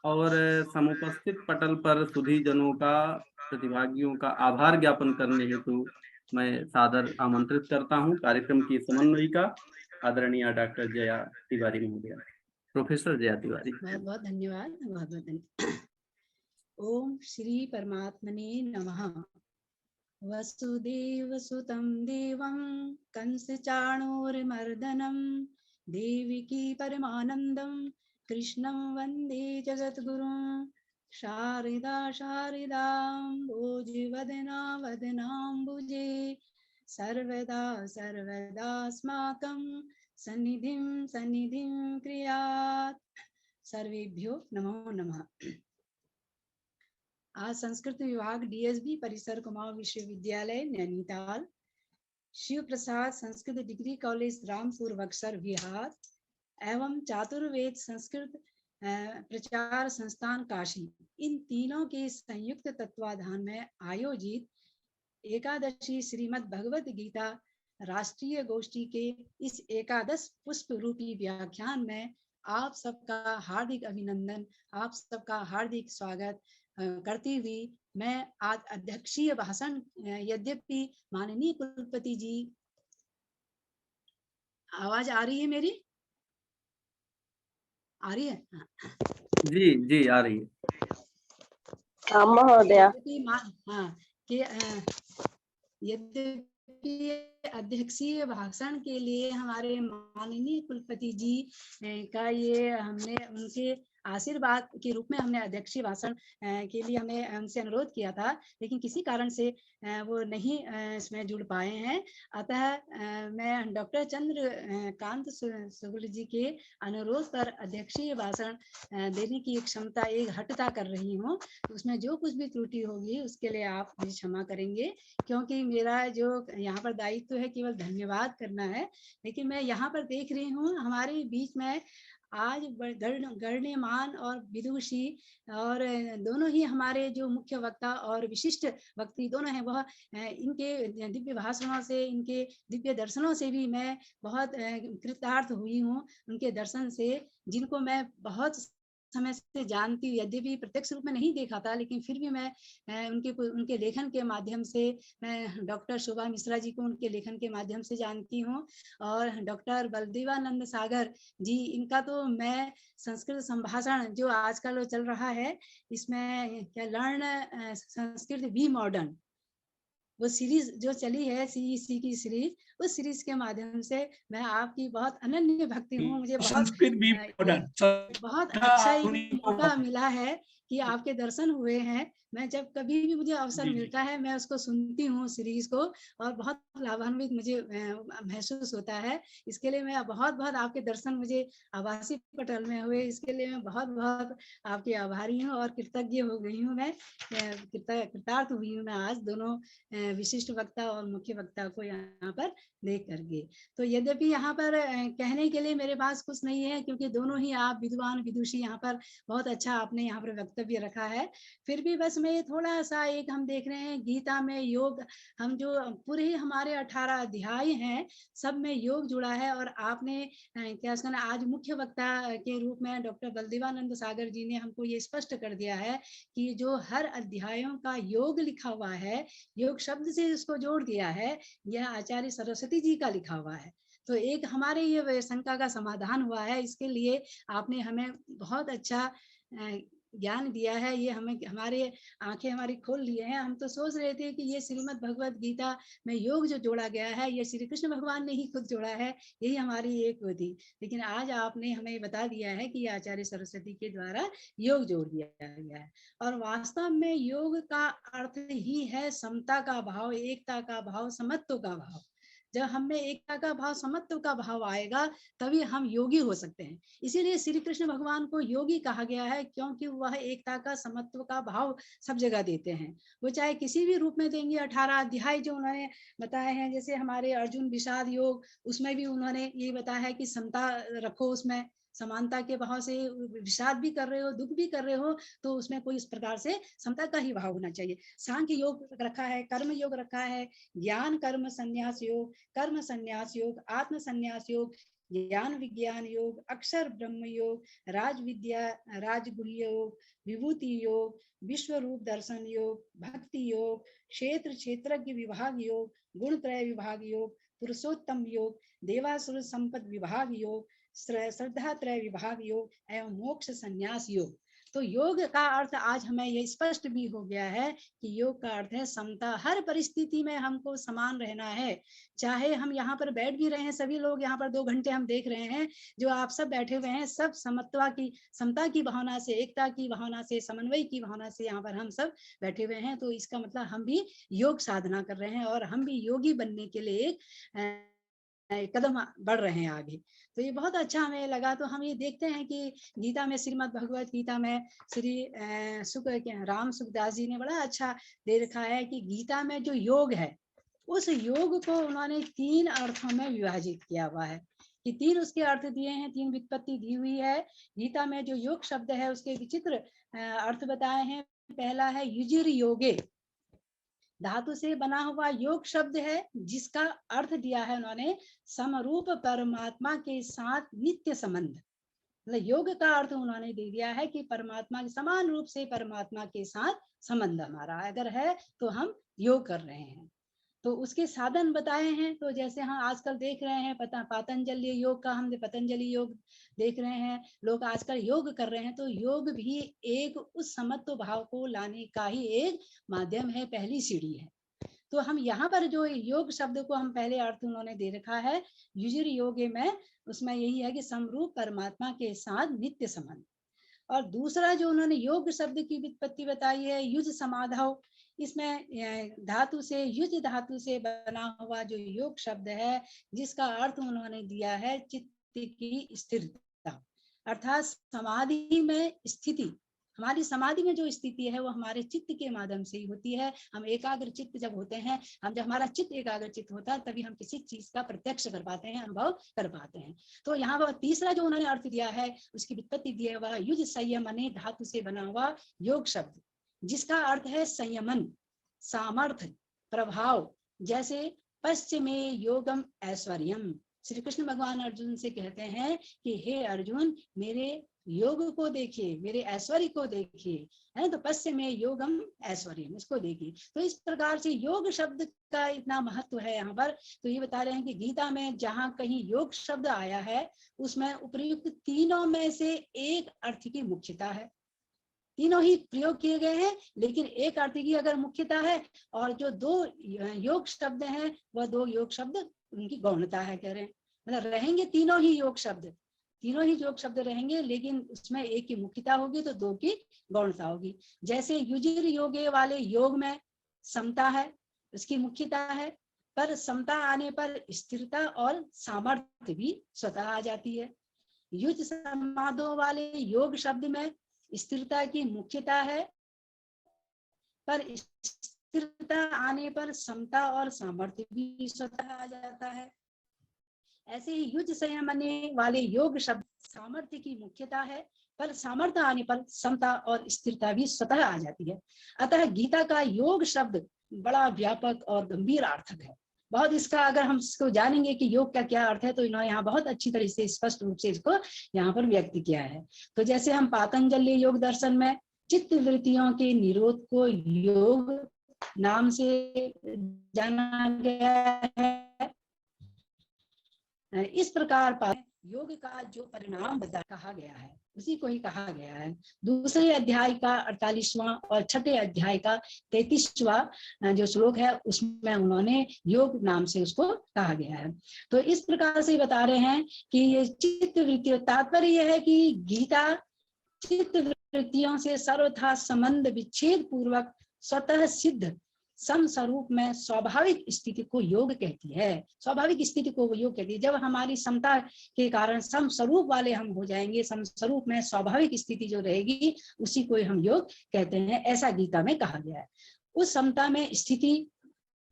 और समुपस्थित पटल पर सुधीजनों का, प्रतिभागियों का आभार ज्ञापन करने हेतु मैं सादर आमंत्रित करता हूं कार्यक्रम की समन्वयिका आदरणीय डॉक्टर जया तिवारी महोदया। प्रोफेसर जया तिवारी। बहुत बहुत धन्यवाद, बहुत बहुत धन्यवाद। ओम श्री परमात्मने नमः। वसुदेव सुतं देवं कंसचाणूरमर्दनं देवकी परमानंदं कृष्णं वंदे जगद्गुरुं। शारदा शारदाम्बोजवदना वदनाम्बुजे सर्वदा सर्वदास्माकं सन्निधिं सन्निधिं क्रियात्। सर्वेभ्यो नमो नमः। आज संस्कृत विभाग डीएसबी परिसर कुमाऊं विश्वविद्यालय नैनीताल, शिव प्रसाद संस्कृत डिग्री कॉलेज रामपुर बक्सर बिहार एवं चातुर्वेद संस्कृत प्रचार संस्थान काशी, इन तीनों के संयुक्त तत्वाधान में आयोजित एकादशी श्रीमद् भगवत गीता राष्ट्रीय गोष्ठी के इस एकादश पुष्प रूपी व्याख्यान में आप सबका हार्दिक अभिनंदन, आप सबका हार्दिक स्वागत करती हुई मैं आज अध्यक्षीय भाषण, यद्यपि माननीय कुलपति जी, आवाज आ रही है मेरी? आ रही है? जी जी आ रही है। महोदया। हाँ, यद्यपि अध्यक्षीय भाषण के लिए हमारे माननीय कुलपति जी का ये हमने उनके आशीर्वाद के रूप में हमने अध्यक्षीय भाषण के लिए हमने उनसे अनुरोध किया था, लेकिन किसी कारण से वो नहीं इसमें जुड़ पाए हैं। अतः मैं डॉक्टर चंद्रकांत शुक्ल जी के अनुरोध पर अध्यक्षीय भाषण देने की क्षमता एक हटता कर रही हूँ। उसमें जो कुछ भी त्रुटि होगी उसके लिए आप मुझे क्षमा करेंगे, क्योंकि मेरा जो यहाँ पर दायित्व है केवल धन्यवाद करना है। लेकिन मैं यहाँ पर देख रही हूँ हमारे बीच में आज गण्यमान और विदुषी और दोनों ही हमारे जो मुख्य वक्ता और विशिष्ट वक्ती दोनों हैं, वह इनके दिव्य भाषणों से, इनके दिव्य दर्शनों से भी मैं बहुत कृतार्थ हुई हूँ। उनके दर्शन से, जिनको मैं बहुत समय से जानती हूँ, यद्यपि प्रत्यक्ष रूप में नहीं देखा था, लेकिन फिर भी मैं उनके लेखन के माध्यम से, मैं डॉक्टर शोभा मिश्रा जी को उनके लेखन के माध्यम से जानती हूँ, और डॉक्टर बलदेवानंद सागर जी, इनका तो मैं संस्कृत संभाषण जो आजकल चल रहा है, इसमें क्या लर्न संस्कृत बी मॉडर्न, वो सीरीज जो चली है सीईसी की सीरीज, उस सीरीज के माध्यम से मैं आपकी बहुत अनन्य भक्ति हूँ। मुझे बहुत अच्छा एक मौका मिला है कि आपके दर्शन हुए हैं। मैं जब कभी भी मुझे अवसर मिलता है मैं उसको सुनती हूँ सीरीज को, और बहुत लाभान्वित मुझे महसूस होता है। इसके लिए मैं बहुत बहुत आपके दर्शन मुझे आभासी पटल में हुए, इसके लिए मैं बहुत बहुत आपकी आभारी हूँ और कृतज्ञ हो गई हूँ। मैं कृतार्थ हुई हूँ मैं आज दोनों विशिष्ट वक्ता और मुख्य वक्ता को यहाँ पर देख करके। तो यद्यपि यहाँ पर कहने के लिए मेरे पास कुछ नहीं है, क्योंकि दोनों ही आप विद्वान विदुषी यहाँ पर बहुत अच्छा आपने यहाँ पर वक्तव्य रखा है। फिर भी बस मैं थोड़ा सा एक, हम देख रहे हैं गीता में योग, हम जो पूरे हमारे 18 अध्याय हैं सब में योग जुड़ा है, और आपने क्या कहना, आज मुख्य वक्ता के रूप में डॉक्टर बलदेवानंद सागर जी ने हमको ये स्पष्ट कर दिया है कि जो हर अध्यायों का योग लिखा हुआ है, योग शब्द से इसको जोड़ दिया है, यह आचार्य सरस्वती जी का लिखा हुआ है। तो एक हमारे ये शंका का समाधान हुआ है, इसके लिए आपने हमें बहुत अच्छा ज्ञान दिया है। ये हमें, हमारे आंखें हमारी खोल लिए हैं। हम तो सोच रहे थे कि ये श्रीमद् भगवत गीता में योग जो जोड़ा गया है ये श्री कृष्ण भगवान ने ही खुद जोड़ा है, यही हमारी एक वो थी। लेकिन आज आपने हमें बता दिया है कि आचार्य सरस्वती के द्वारा योग जोड़ दिया गया है, और वास्तव में योग का अर्थ ही है समता का भाव, एकता का भाव, समत्व का भाव। जब हमें एकता का भाव, समत्व का भाव आएगा तभी हम योगी हो सकते हैं। इसीलिए श्री कृष्ण भगवान को योगी कहा गया है, क्योंकि वह एकता का, समत्व का भाव सब जगह देते हैं। वो चाहे किसी भी रूप में देंगे। 18 अध्याय जो उन्होंने बताए हैं, जैसे हमारे अर्जुन विषाद योग, उसमें भी उन्होंने ये बताया है कि समता रखो, उसमें समानता के भाव से विषाद भी कर रहे हो, दुख भी कर रहे हो, तो उसमें कोई इस प्रकार से समता का ही भाव होना चाहिए। सांख्य योग रखा है, कर्म योग रखा है, ज्ञान कर्म संन्यास योग, कर्म संन्यास योग, आत्म संन्यास योग, ज्ञान विज्ञान योग, अक्षर ब्रह्म योग, राज विद्या राजगुह्य योग, विभूति योग, विश्व रूप दर्शन योग, भक्ति योग, क्षेत्र क्षेत्रज्ञ विभाग योग, गुण त्रय विभाग योग, पुरुषोत्तम योग, देवासुर संपद विभाग योग, श्रद्धा त्रय विभाग योग एवं मोक्ष संन्यास योग। तो योग का अर्थ आज हमें ये स्पष्ट भी हो गया है कि योग का अर्थ है समता। हर परिस्थिति में हमको समान रहना है। चाहे हम यहाँ पर बैठ भी रहे हैं, सभी लोग यहाँ पर 2 घंटे हम देख रहे हैं, जो आप सब बैठे हुए हैं, सब समता की भावना से, एकता की भावना से, समन्वय की भावना से यहाँ पर हम सब बैठे हुए हैं। तो इसका मतलब हम भी योग साधना कर रहे हैं और हम भी योगी बनने के लिए एक कदम बढ़ रहे हैं आगे। तो ये बहुत अच्छा हमें लगा। तो हम ये देखते हैं कि गीता में, श्रीमद् भगवत गीता में श्री राम सुखदास जी ने बड़ा अच्छा दे रखा है कि गीता में जो योग है, उस योग को उन्होंने 3 अर्थों में विभाजित किया हुआ है कि 3 उसके अर्थ दिए हैं, 3 व्युत्पत्ति दी हुई है। गीता में जो योग शब्द है उसके विचित्र अर्थ बताए हैं। पहला है युजिर योगे, धातु से बना हुआ योग शब्द है, जिसका अर्थ दिया है उन्होंने समरूप परमात्मा के साथ नित्य संबंध। मतलब योग का अर्थ उन्होंने दे दिया है कि परमात्मा के समान रूप से परमात्मा के साथ संबंध हमारा अगर है तो हम योग कर रहे हैं। तो उसके साधन बताए हैं। तो जैसे हम आजकल देख रहे हैं पतंजलि योग का, हम पतंजलि योग देख रहे हैं, लोग आजकल योग कर रहे हैं। तो योग भी एक उस समत्व भाव को लाने का ही एक माध्यम है, पहली सीढ़ी है। तो हम यहाँ पर जो योग शब्द को हम पहले अर्थ उन्होंने दे रखा है युजिर योगे में, उसमें यही है कि समरूप परमात्मा के साथ नित्य संबंध। और दूसरा जो उन्होंने योग शब्द की व्युत्पत्ति बताई है युज समाधव, इसमें धातु से, युज धातु से बना हुआ जो योग शब्द है, जिसका अर्थ उन्होंने दिया है चित्त की स्थिरता, अर्थात समाधि में स्थिति। हमारी समाधि में जो स्थिति है वो हमारे चित्त के माध्यम से ही होती है। हम एकाग्र चित्त जब होते हैं, जब हमारा चित्त एकाग्र चित्त होता है, तभी हम किसी चीज का प्रत्यक्ष कर पाते हैं, अनुभव कर पाते हैं। तो यहाँ पर तीसरा जो उन्होंने अर्थ दिया है, उसकी व्युत्पत्ति दिया हुआ युज संयमने धातु से बना हुआ योग शब्द, जिसका अर्थ है संयमन, सामर्थ्य, प्रभाव। जैसे पश्चिमे योगम ऐश्वर्यम, श्री कृष्ण भगवान अर्जुन से कहते हैं कि हे अर्जुन, मेरे योग को देखिए, मेरे ऐश्वर्य को देखिए, है तो पश्चिम में योगम ऐश्वर्य, इसको देखिए। तो इस प्रकार से योग शब्द का इतना महत्व है यहाँ पर। तो ये बता रहे हैं कि गीता में जहाँ कहीं योग शब्द आया है, उसमें उपर्युक्त तीनों में से एक अर्थ की मुख्यता है। तीनों ही प्रयोग किए गए हैं, लेकिन एक अर्थ की अगर मुख्यता है, और जो 2 योग शब्द हैं वह 2 योग शब्द उनकी गौणता है, कह रहे हैं। मतलब रहेंगे तीनों ही योग शब्द रहेंगे, लेकिन उसमें एक की मुख्यता होगी तो 2 की गौणता होगी। जैसे युजिर योगे वाले योग में समता है, उसकी मुख्यता है, पर समता आने पर स्थिरता और सामर्थ्य भी स्वतः आ जाती है। युज समाधो वाले योग शब्द में स्थिरता की मुख्यता है, पर स्थिरता आने पर समता और सामर्थ्य भी स्वतः आ जाता है। ऐसे ही युज संयमने वाले योग शब्द सामर्थ्य की मुख्यता है, पर सामर्थ्य आने पर समता और स्थिरता भी स्वतः आ जाती है। अतः गीता का योग शब्द बड़ा व्यापक और गंभीर अर्थक है। बहुत इसका अगर हम इसको जानेंगे कि योग का क्या अर्थ है, तो इन्होंने यहाँ बहुत अच्छी तरह से स्पष्ट रूप से इसको यहाँ पर व्यक्त किया है। तो जैसे हम पतंजलि योग दर्शन में चित्त वृत्तियों के निरोध को योग नाम से जाना गया है, इस प्रकार योग का जो परिणाम कहा गया है उसी को ही कहा गया है। दूसरे अध्याय का 48वां और छठे अध्याय का 33वां जो श्लोक है, उसमें उन्होंने योग नाम से उसको कहा गया है। तो इस प्रकार से बता रहे हैं कि ये चित्त वृत्ति, तात्पर्य यह है कि गीता चित्त वृत्तियों से सर्वथा संबंध विच्छेद पूर्वक स्वतः सिद्ध सम स्वरूप में स्वाभाविक स्थिति को योग कहती है। स्वाभाविक स्थिति को योग कहती है। जब हमारी समता के कारण सम स्वरूप वाले हम हो जाएंगे, सम स्वरूप में स्वाभाविक स्थिति जो रहेगी, उसी को हम योग कहते हैं, ऐसा गीता में कहा गया है। उस समता में स्थिति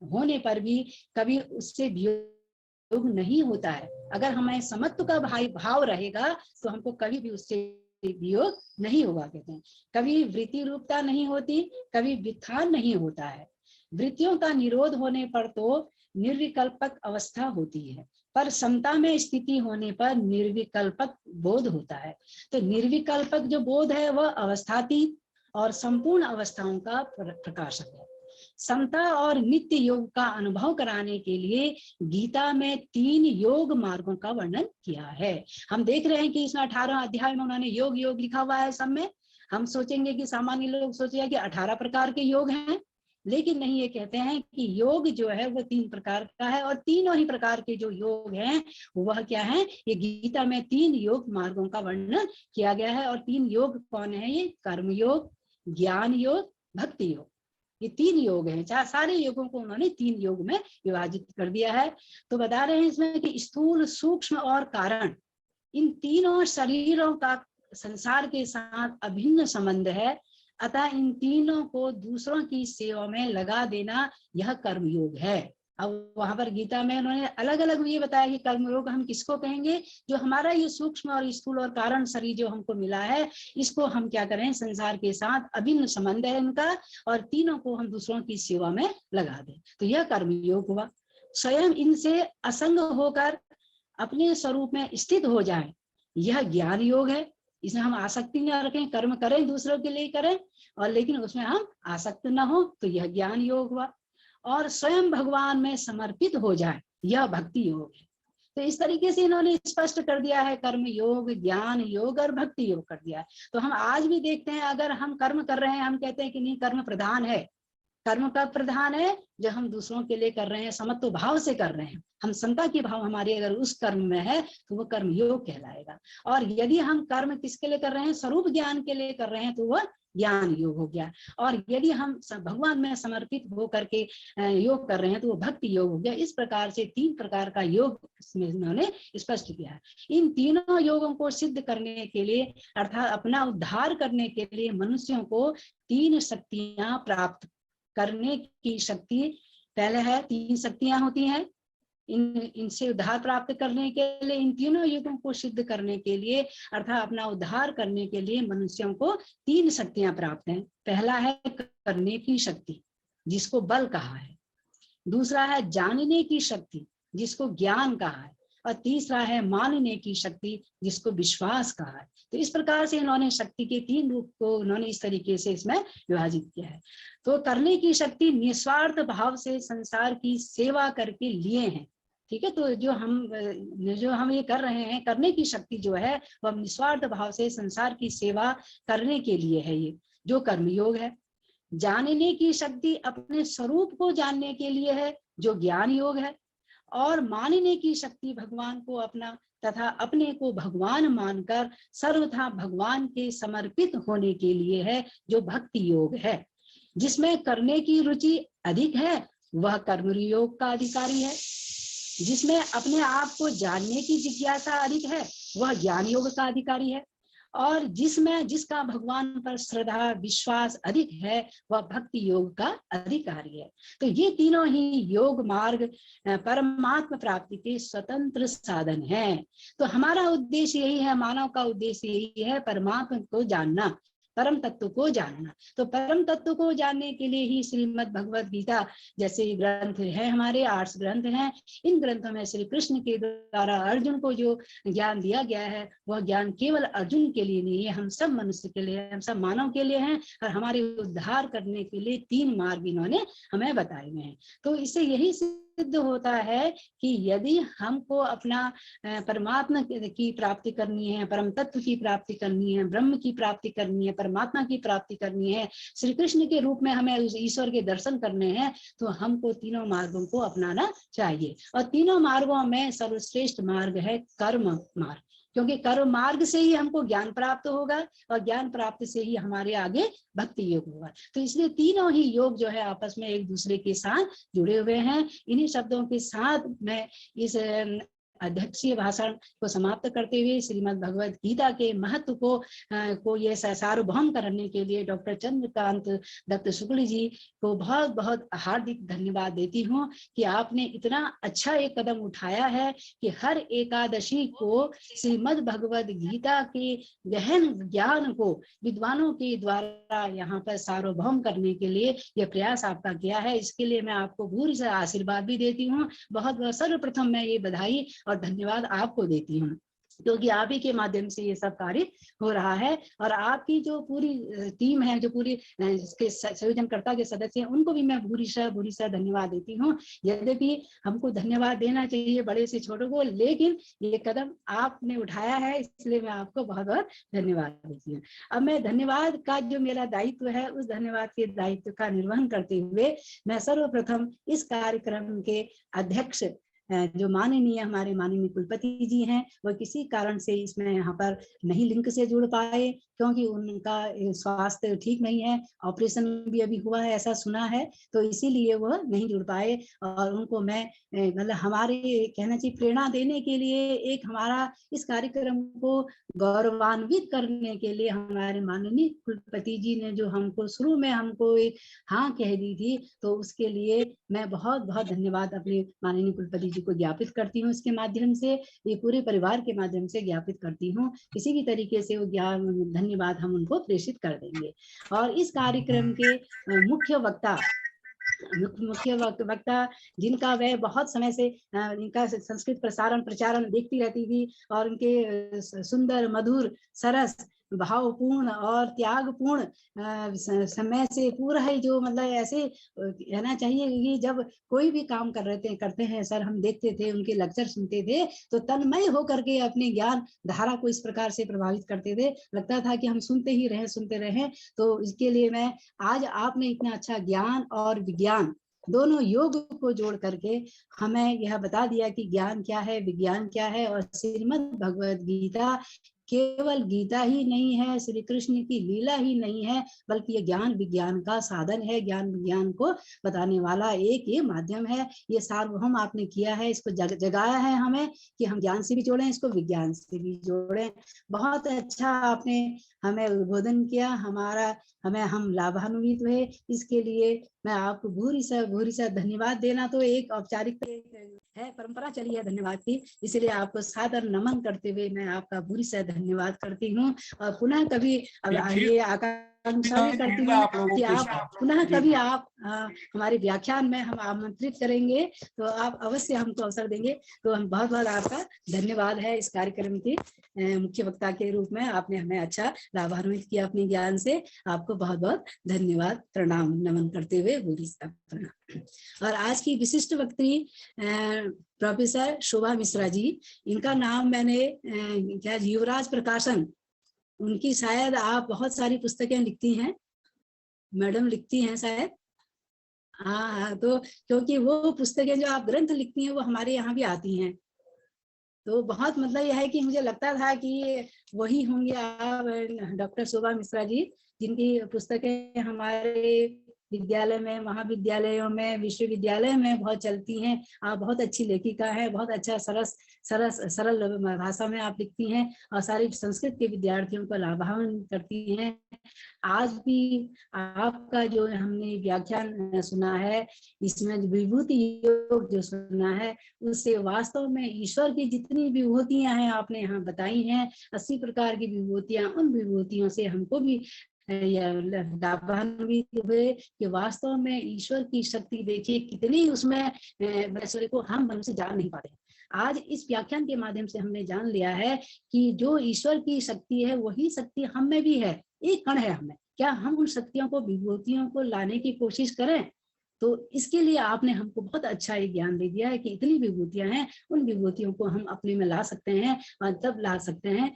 होने पर भी कभी उससे वियोग नहीं होता है। अगर हमें समत्व का भाव रहेगा तो हमको कभी भी उससे वियोग नहीं होगा, कहते हैं। कभी वृत्ति रूपता नहीं होती, कभी वित्थान नहीं होता है। वृत्तियों का निरोध होने पर तो निर्विकल्पक अवस्था होती है, पर समता में स्थिति होने पर निर्विकल्पक बोध होता है। तो निर्विकल्पक जो बोध है वह अवस्थातीत और संपूर्ण अवस्थाओं का प्रकाशक है। समता और नित्य योग का अनुभव कराने के लिए गीता में 3 योग मार्गों का वर्णन किया है। हम देख रहे हैं कि इसमें 18 अध्याय में उन्होंने योग योग लिखा हुआ है। सब में हम सोचेंगे कि सामान्य लोग सोचेंगे कि 18 प्रकार के योग हैं, लेकिन नहीं, ये कहते हैं कि योग जो है वो 3 प्रकार का है, और तीनों ही प्रकार के जो योग हैं वह क्या है, ये गीता में 3 योग मार्गों का वर्णन किया गया है। और 3 योग कौन है? ये कर्म योग, ज्ञान योग, भक्ति योग, ये 3 योग हैं। चाहे सारे योगों को उन्होंने 3 योग में विभाजित कर दिया है। तो बता रहे हैं इसमें कि स्थूल, सूक्ष्म और कारण, इन तीनों शरीरों का संसार के साथ अभिन्न संबंध है, अतः इन तीनों को दूसरों की सेवा में लगा देना यह कर्मयोग है। अब वहां पर गीता में उन्होंने अलग अलग ये बताया कि कर्मयोग हम किसको कहेंगे, जो हमारा ये सूक्ष्म और स्थूल और कारण शरीर जो हमको मिला है, इसको हम क्या करें, संसार के साथ अभिन्न संबंध है इनका, और तीनों को हम दूसरों की सेवा में लगा दें, तो यह कर्मयोग हुआ। स्वयं इनसे असंग होकर अपने स्वरूप में स्थित हो जाए, यह ज्ञान योग है। इसमें हम आसक्ति न रखें, कर्म करें दूसरों के लिए करें, और लेकिन उसमें हम आसक्त न हो, तो यह ज्ञान योग हुआ। और स्वयं भगवान में समर्पित हो जाए, यह भक्ति योग है। तो इस तरीके से इन्होंने स्पष्ट कर दिया है, कर्म योग, ज्ञान योग और भक्ति योग कर दिया है। तो हम आज भी देखते हैं, अगर हम कर्म कर रहे हैं, हम कहते हैं कि नहीं कर्म प्रधान है। कर्म का प्रधान है जो हम दूसरों के लिए कर रहे हैं, समत्व भाव से कर रहे हैं, हम समता की भाव हमारे अगर उस कर्म में है तो वो कर्म योग कहलाएगा। और यदि हम कर्म किसके लिए कर रहे हैं, स्वरूप ज्ञान के लिए कर रहे हैं, तो वह ज्ञान योग हो गया। और यदि हम भगवान में समर्पित होकर के योग कर रहे हैं तो वो भक्ति योग हो गया। इस प्रकार से 3 प्रकार का योग इसमें इन्होंने स्पष्ट किया है। इन तीनों योगों को सिद्ध करने के लिए, अर्थात अपना उद्धार करने के लिए मनुष्यों को 3 शक्तियां प्राप्त करने की शक्ति पहले है। 3 शक्तियां होती हैं, इनसे उद्धार प्राप्त करने के लिए, इन तीनों युगों को सिद्ध करने के लिए, अर्थात अपना उद्धार करने के लिए मनुष्यों को 3 शक्तियां प्राप्त हैं। पहला है करने की शक्ति, जिसको बल कहा है। दूसरा है जानने की शक्ति, जिसको ज्ञान कहा है। और तीसरा है मानने की शक्ति, जिसको विश्वास कहा है। तो इस प्रकार से इन्होंने शक्ति के 3 रूप को उन्होंने इस तरीके से इसमें विभाजित किया है। तो करने की शक्ति निस्वार्थ भाव से संसार की सेवा करके लिए हैं, ठीक है। तो जो हम ये कर रहे हैं, करने की शक्ति जो है वह निस्वार्थ भाव से संसार की सेवा करने के लिए है, ये जो कर्मयोग है। जानने की शक्ति अपने स्वरूप को जानने के लिए है, जो ज्ञान योग है। और मानने की शक्ति भगवान को अपना तथा अपने को भगवान मानकर सर्वथा भगवान के समर्पित होने के लिए है, जो भक्ति योग है। जिसमें करने की रुचि अधिक है वह कर्म योग का अधिकारी है। जिसमें अपने आप को जानने की जिज्ञासा अधिक है वह ज्ञान योग का अधिकारी है। और जिसका भगवान पर श्रद्धा विश्वास अधिक है वह भक्ति योग का अधिकारी है। तो ये तीनों ही योग मार्ग परमात्मा प्राप्ति के स्वतंत्र साधन हैं। तो हमारा उद्देश्य यही है, मानव का उद्देश्य यही है, परमात्मा को जानना, परम तत्व को जानना। तो परम तत्व को जानने के लिए ही श्रीमद् भगवद गीता जैसे ग्रंथ है, हमारे 8 ग्रंथ हैं। इन ग्रंथों में श्री कृष्ण के द्वारा अर्जुन को जो ज्ञान दिया गया है वह ज्ञान केवल अर्जुन के लिए नहीं है, हम सब मनुष्य के लिए, हम सब मानव के लिए हैं। और हमारे उद्धार करने के लिए 3 मार्ग इन्होंने हमें बताए हुए हैं। तो इससे यही सिद्ध होता है कि यदि हमको अपना परमात्मा की प्राप्ति करनी है, परम तत्व की प्राप्ति करनी है, ब्रह्म की प्राप्ति करनी है, परमात्मा की प्राप्ति करनी है, श्री कृष्ण के रूप में हमें उस ईश्वर के दर्शन करने हैं, तो हमको तीनों मार्गों को अपनाना चाहिए। और तीनों मार्गों में सर्वश्रेष्ठ मार्ग है कर्म मार्ग, क्योंकि कर्म मार्ग से ही हमको ज्ञान प्राप्त होगा और ज्ञान प्राप्त से ही हमारे आगे भक्ति योग होगा। तो इसलिए तीनों ही योग जो है आपस में एक दूसरे के साथ जुड़े हुए हैं। इन्हीं शब्दों के साथ मैं इस अध्यक्षीय भाषण को समाप्त करते हुए श्रीमद् भगवद गीता के महत्व को ये सार्वभौम करने के लिए डॉक्टर चंद्रकांत दत्त शुक्ल जी को बहुत बहुत हार्दिक धन्यवाद देती हूँ कि आपने इतना अच्छा एक कदम उठाया है कि हर एकादशी को श्रीमद् भगवद गीता के गहन ज्ञान को विद्वानों के द्वारा यहाँ पर सार्वभौम करने के लिए यह प्रयास आपका किया है। इसके लिए मैं आपको भूरि से आशीर्वाद भी देती हूँ। बहुत बहुत सर्वप्रथम मैं ये बधाई और धन्यवाद आपको देती हूँ। क्योंकि आप ही के माध्यम से ये सब कार्य हो रहा है। और आपकी जो पूरी टीम है, जो पूरी इसके संयोजनकर्ता के सदस्य हैं, उनको भी मैं भूरिशः धन्यवाद देती हूँ। यद्यपि हमको धन्यवाद देना चाहिए बड़े से छोटे को, लेकिन ये कदम आपने उठाया है, इसलिए मैं आपको बहुत बहुत धन्यवाद देती हूँ। अब मैं धन्यवाद का जो मेरा दायित्व है, उस धन्यवाद के दायित्व का निर्वहन करते हुए मैं सर्वप्रथम इस कार्यक्रम के अध्यक्ष जो हमारे माननीय कुलपति जी हैं, वो किसी कारण से इसमें यहाँ पर नहीं लिंक से जुड़ पाए, क्योंकि उनका स्वास्थ्य ठीक नहीं है, ऑपरेशन भी अभी हुआ है ऐसा सुना है, तो इसीलिए वो नहीं जुड़ पाए। और उनको मैं मतलब हमारे कहना चाहिए प्रेरणा देने के लिए, एक हमारा इस कार्यक्रम को गौरवान्वित करने के लिए हमारे माननीय कुलपति जी ने जो हमको शुरू में हमको एक हाँ कह दी थी, तो उसके लिए मैं बहुत बहुत धन्यवाद अपने माननीय कुलपति जी को ज्ञापित करती हूँ। इसके माध्यम से, ये पूरे परिवार के माध्यम से ज्ञापित करती हूँ। किसी भी तरीके से वो धन्यवाद हम उनको प्रेषित कर देंगे। और इस कार्यक्रम के मुख्य वक्ता जिनका वह बहुत समय से इनका संस्कृत प्रचारण देखती रहती थी, और उनके सुंदर मधुर सरस भावपूर्ण और त्यागपूर्ण समय से पूरा है, जो मतलब ऐसे कहना चाहिए कि जब कोई भी काम करते हैं सर, हम देखते थे उनके लेक्चर सुनते थे तो तन्मय होकर के अपने ज्ञान धारा को इस प्रकार से प्रभावित करते थे, लगता था कि हम सुनते रहें। तो इसके लिए मैं आज आपने इतना अच्छा ज्ञान और विज्ञान दोनों योग को जोड़ करके हमें यह बता दिया कि ज्ञान क्या है, विज्ञान क्या है। और श्रीमद् भगवद गीता केवल गीता ही नहीं है, श्री कृष्ण की लीला ही नहीं है, बल्कि ये ज्ञान विज्ञान का साधन है, ज्ञान विज्ञान को बताने वाला एक ये माध्यम है। ये सार्वभौम आपने किया है, इसको जगाया है हमें कि हम ज्ञान से भी जोड़ें, इसको विज्ञान से भी जोड़ें। बहुत अच्छा आपने हमें उद्बोधन किया, हम लाभान्वित हुए। इसके लिए मैं आपको भूरिशः धन्यवाद देना तो एक औपचारिक है, परंपरा चली है धन्यवाद की, इसलिए आपको सादर नमन करते हुए मैं आपका भूरिशः धनिवाद करती हूँ। और पुनः कभी ये आकांक्षा भी करती हूँ कि आप पुनः कभी आप हमारे व्याख्यान में हम आमंत्रित करेंगे, तो आप अवश्य हमको अवसर देंगे। तो हम बहुत बहुत आपका धन्यवाद है इस कार्यक्रम के मुख्य वक्ता के रूप में, आपने हमें अच्छा लाभान्वित किया अपने ज्ञान से। आपको बहुत बहुत धन्यवाद, प्रणाम नमन करते हुए भूरिशः प्रणाम। और आज की विशिष्ट वक्त्री प्रोफेसर शोभा मिश्रा जी, इनका नाम मैंने क्या युवराज प्रकाशन, उनकी शायद आप बहुत सारी पुस्तकें लिखती हैं मैडम, लिखती हैं शायद। हाँ, तो क्योंकि वो पुस्तकें जो आप ग्रंथ लिखती हैं वो हमारे यहाँ भी आती हैं, तो बहुत मतलब यह है कि मुझे लगता था कि वही होंगे आप डॉक्टर शोभा मिश्रा जी, जिनकी पुस्तकें हमारे विद्यालय में, महाविद्यालयों में, विश्वविद्यालय में बहुत चलती हैं। आप बहुत अच्छी लेखिका हैं, बहुत अच्छा सरल भाषा में आप लिखती हैं और सारे संस्कृत के विद्यार्थियों को लाभान्वित करती हैं। आज भी आपका जो हमने व्याख्यान सुना है, इसमें विभूति योग जो सुना है, उससे वास्तव में ईश्वर की जितनी विभूतियां हैं आपने यहाँ बताई हैं, 80 प्रकार की विभूतियां, उन विभूतियों से हमको भी लाभान्वित हुए कि वास्तव में ईश्वर की शक्ति देखिए कितनी उसमें ऐश्वर्य को हम मनुष्य जान नहीं पाते। आज इस व्याख्यान के माध्यम से हमने जान लिया है कि जो ईश्वर की शक्ति है वही शक्ति हम में भी है, एक कण है हमें। क्या हम उन शक्तियों को, विभूतियों को लाने की कोशिश करें? तो इसके लिए आपने हमको बहुत अच्छा ये ज्ञान दे दिया है कि इतनी विभूतियां हैं, उन विभूतियों को हम अपने में ला सकते हैं। और तब ला सकते हैं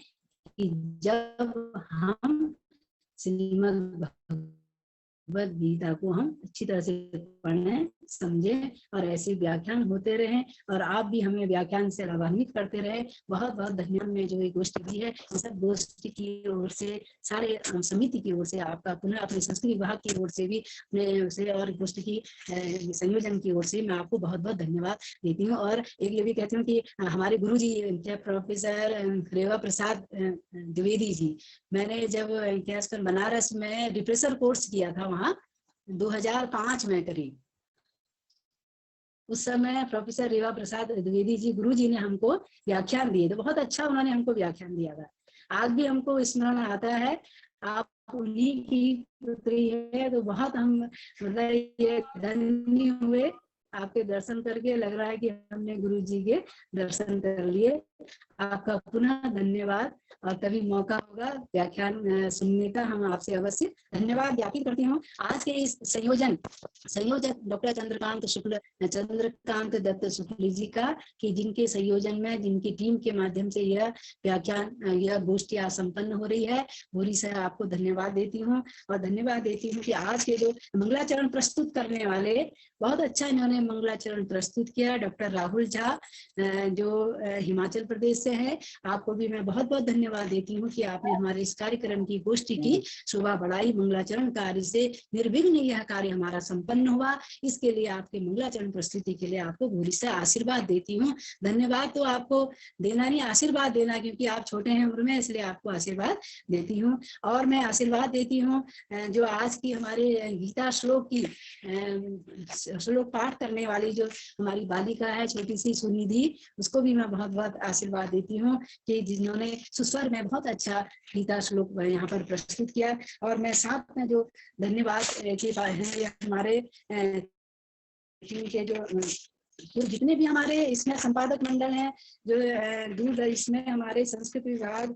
कि जब हम श्रीमद् भगवद गीता को हम अच्छी तरह से पढ़ें, समझें और ऐसे व्याख्यान होते रहें, और आप भी हमें व्याख्यान से लाभान्वित करते रहे। बहुत बहुत धन्यवाद। में जो ये गोष्ठी दी है, सब गोष्ठी की ओर से, सारे समिति की ओर से, आपका पुनः अपने संस्कृति विभाग की ओर से भी से और गोष्ठी की संयोजन की ओर से मैं आपको बहुत बहुत धन्यवाद देती हूँ। और एक ये भी कहती हूँ कि हमारे गुरु जी प्रोफेसर रेवा प्रसाद द्विवेदी जी, मैंने जब क्या बनारस में रिप्रेसर कोर्स किया था वहाँ 2005 में करीब, उस समय प्रोफेसर रेवा प्रसाद द्विवेदी जी गुरु जी ने हमको व्याख्यान दिए थे। बहुत अच्छा उन्होंने हमको व्याख्यान दिया था, आज भी हमको स्मरण आता है। आप उन्हीं की पुत्री है, तो बहुत हम मतलब ये धन्य हुए आपके दर्शन करके लग रहा है कि हमने गुरु जी के दर्शन कर लिए। आपका पुनः धन्यवाद, और कभी मौका होगा व्याख्यान सुनने का, हम आपसे अवश्य धन्यवाद ज्ञापित करती हूँ। आज के इस संयोजक डॉक्टर चंद्रकांत दत्त शुक्ल जी का, कि जिनके संयोजन में, जिनकी टीम के माध्यम से यह व्याख्यान, यह गोष्ठी आज संपन्न हो रही है, पूरी से आपको धन्यवाद देती हूँ। और धन्यवाद देती हूँ कि आज के जो मंगलाचरण प्रस्तुत करने वाले, बहुत अच्छा इन्होंने मंगलाचरण प्रस्तुत किया, डॉक्टर राहुल झा जो हिमाचल प्रदेश से है। आपको भी मैं बहुत बहुत धन्यवाद देती हूँ कि आपने हमारे इस कार्यक्रम की गोष्ठी की शोभा बढ़ाई। मंगलाचरण कार्य से निर्विघ्न यह कार्य हमारा संपन्न हुआ, इसके लिए आपके मंगलाचरण प्रस्तुति के लिए आपको भूरी से आशीर्वाद देती हूँ। धन्यवाद तो आपको देना नहीं, आशीर्वाद देना, क्योंकि आप छोटे हैं उम्र में, इसलिए आपको आशीर्वाद देती हूँ। और मैं आशीर्वाद देती हूँ जो आज की हमारे गीता श्लोक की श्लोक पाठ करने वाली जो हमारी बालिका है, छोटी सी सुनिधि, उसको भी मैं बहुत बहुत आशीर्वाद देती हूँ कि जिन्होंने सुस्वर में बहुत अच्छा गीता श्लोक यहाँ पर प्रस्तुत किया। और मैं साथ में जो धन्यवाद है हमारे टीम के जो जितने भी हमारे इसमें संपादक मंडल हैं, जो दूर इसमें हमारे संस्कृत विभाग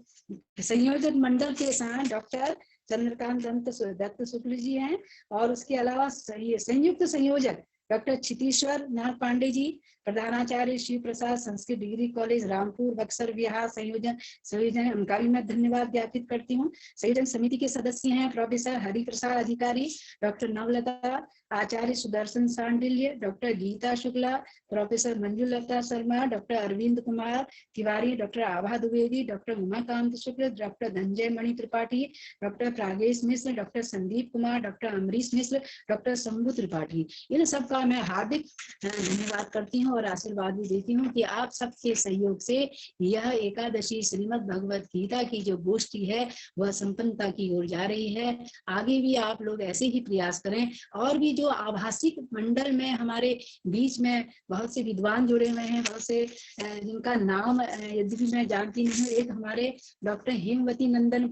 संयोजक मंडल के साथ डॉक्टर चंद्रकांत दत्त शुक्ल जी हैं, और उसके अलावा संयुक्त संयोजक डॉक्टर क्षितीश्वर नाथ पांडे जी, प्रधानाचार्य शिव प्रसाद संस्कृत डिग्री कॉलेज रामपुर बक्सर बिहार संयोजन उनका भी मैं धन्यवाद ज्ञापित करती हूँ। संयोजन समिति के सदस्य हैं professor Hari Prasad Adhikari, doctor Navlata, Acharya Sudarshan Sandilya, doctor Geeta Shukla, professor Manjulata Sharma, doctor Arvind Kumar Tiwari, doctor Abha Dwivedi, doctor Umakant Shukla, doctor Dhananjay Mani Tripathi, doctor Pragesh Mishra, doctor Sandeep Kumar, doctor Amrish Mishra, doctor Shambhu Tripathi, इन सबका मैं हार्दिक धन्यवाद करती हूँ और आशीर्वाद भी देती हूँ कि आप सबके सहयोग से यह एकादशी श्रीमद् भगवत गीता की जो गोष्ठी है वह संपन्नता की ओर जा रही है। आगे भी आप लोग ऐसे ही प्रयास करें। और भी जो आभासिक मंडल में हमारे बीच में बहुत से विद्वान जुड़े हुए हैं, बहुत से जिनका नाम यद्यपि मैं जानती नहीं हूँ, एक हमारे डॉक्टर हेमवती नंदन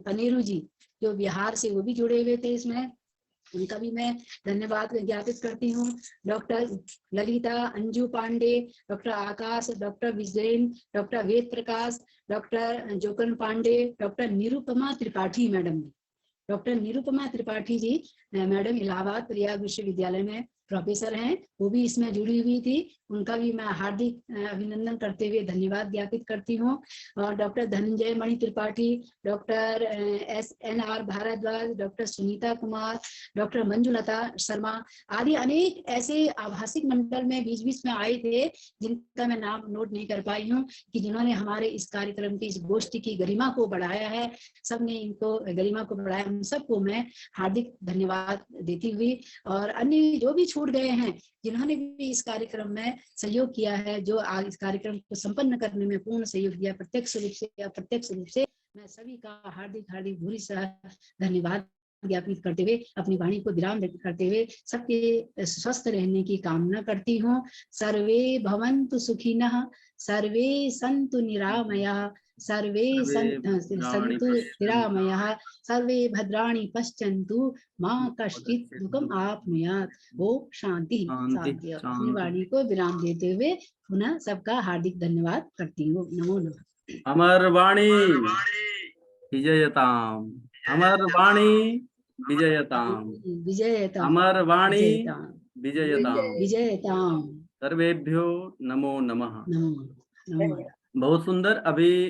पनेरू जी जो बिहार से, वो भी जुड़े हुए थे इसमें, उनका भी मैं धन्यवाद ज्ञापित करती हूँ। Doctor Lalita Anju Pandey, doctor Akash, doctor Vijayan, doctor Ved Prakash, doctor Jokan Pandey, doctor Nirupama Tripathi madam, doctor Nirupama Tripathi ji madam Allahabad Prayag विश्वविद्यालय में प्रोफेसर हैं, वो भी इसमें जुड़ी हुई थी, उनका भी मैं हार्दिक अभिनंदन करते हुए धन्यवाद ज्ञापित करती हूँ। और doctor Dhananjay Mani Tripathi, doctor SNR Bhardwaj, doctor Sunita Kumar, doctor Manjulata Sharma आदि अनेक ऐसे आभासिक मंडल में बीच बीच में आए थे जिनका मैं नाम नोट नहीं कर पाई हूँ, कि जिन्होंने हमारे इस कार्यक्रम की, इस गोष्ठी की गरिमा को बढ़ाया है, सबने इनको गरिमा को बढ़ाया, उन सबको मैं हार्दिक धन्यवाद देती हुई, और अन्य जो भी छूट गए हैं जिन्होंने भी इस कार्यक्रम में सहयोग किया है, जो इस कार्यक्रम को संपन्न करने में पूर्ण सहयोग दिया, प्रत्यक्ष रूप से या अप्रत्यक्ष रूप से, मैं सभी का हार्दिक हार्दिक भूरी सह धन्यवाद ज्ञापित करते हुए, अपनी वाणी को विराम करते हुए सबके स्वस्थ रहने की कामना करती हूँ। सर्वे भवन्तु सुखिनः, सर्वे सन्तु निरामयाः, सर्वे सन्तु निरामयाः, सर्वे भद्राणि पश्यन्तु, मां कश्चित् दुःखम् आपनुयात्। ओम शांति शांति। अपनी वाणी को विराम देते हुए पुनः सबका हार्दिक धन्यवाद करती हूँ। नमो नमः। अमर वाणी विजयताम, अमर वाणी विजयताम, विजयताम, अमर वाणी विजयताम, विजयताम, विजयताम। सर्वेभ्यो नमो नमः। नमो। बहुत सुंदर। अभी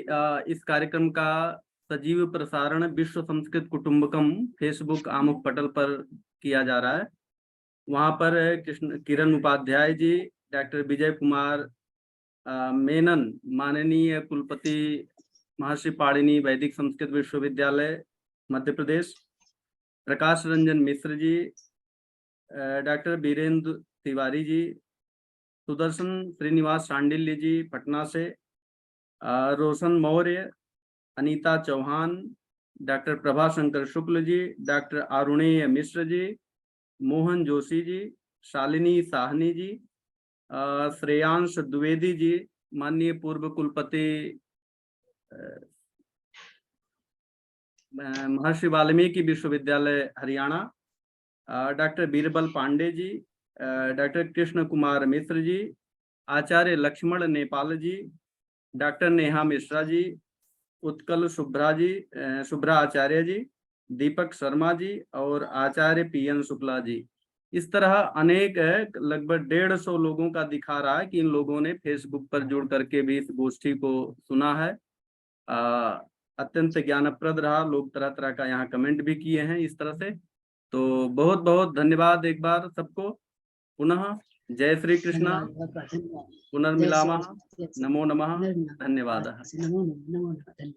इस कार्यक्रम का सजीव प्रसारण विश्व संस्कृत कुटुंबकम फेसबुक आमुख पटल पर किया जा रहा है। वहां पर किरण उपाध्याय जी, डॉक्टर विजय कुमार मेनन, माननीय कुलपति महर्षि पाणिनि वैदिक संस्कृत विश्वविद्यालय मध्य प्रदेश, प्रकाश रंजन मिश्र जी, डॉक्टर वीरेंद्र तिवारी जी, सुदर्शन श्रीनिवास सांडिल्य जी पटना से, रोशन मौर्य, अनीता चौहान, डॉक्टर प्रभा शंकर शुक्ल जी, डॉक्टर अरुणेय मिश्र जी, मोहन जोशी जी, शालिनी साहनी जी, श्रेयांश द्विवेदी जी, माननीय पूर्व कुलपति महर्षि वाल्मीकि विश्वविद्यालय हरियाणा, डॉक्टर बीरबल पांडे जी, डॉक्टर कृष्ण कुमार मिश्र जी, आचार्य लक्ष्मण नेपाल जी, डॉक्टर नेहा मिश्रा जी, उत्कल शुभ्रा आचार्य जी, दीपक शर्मा जी और आचार्य पीएन शुक्ला जी। इस तरह अनेक लगभग 150 लोगों का दिखा रहा है कि इन लोगों ने फेसबुक पर जुड़ करके भी इस गोष्ठी को सुना है। अत्यंत ज्ञानप्रद रहा, लोग तरह तरह का यहाँ कमेंट भी किए हैं इस तरह से। तो बहुत बहुत धन्यवाद एक बार सबको। पुनः जय श्री कृष्णा, पुनर्मिलामः, नमो नमः, धन्यवाद। नमो नमः, धन्यवाद।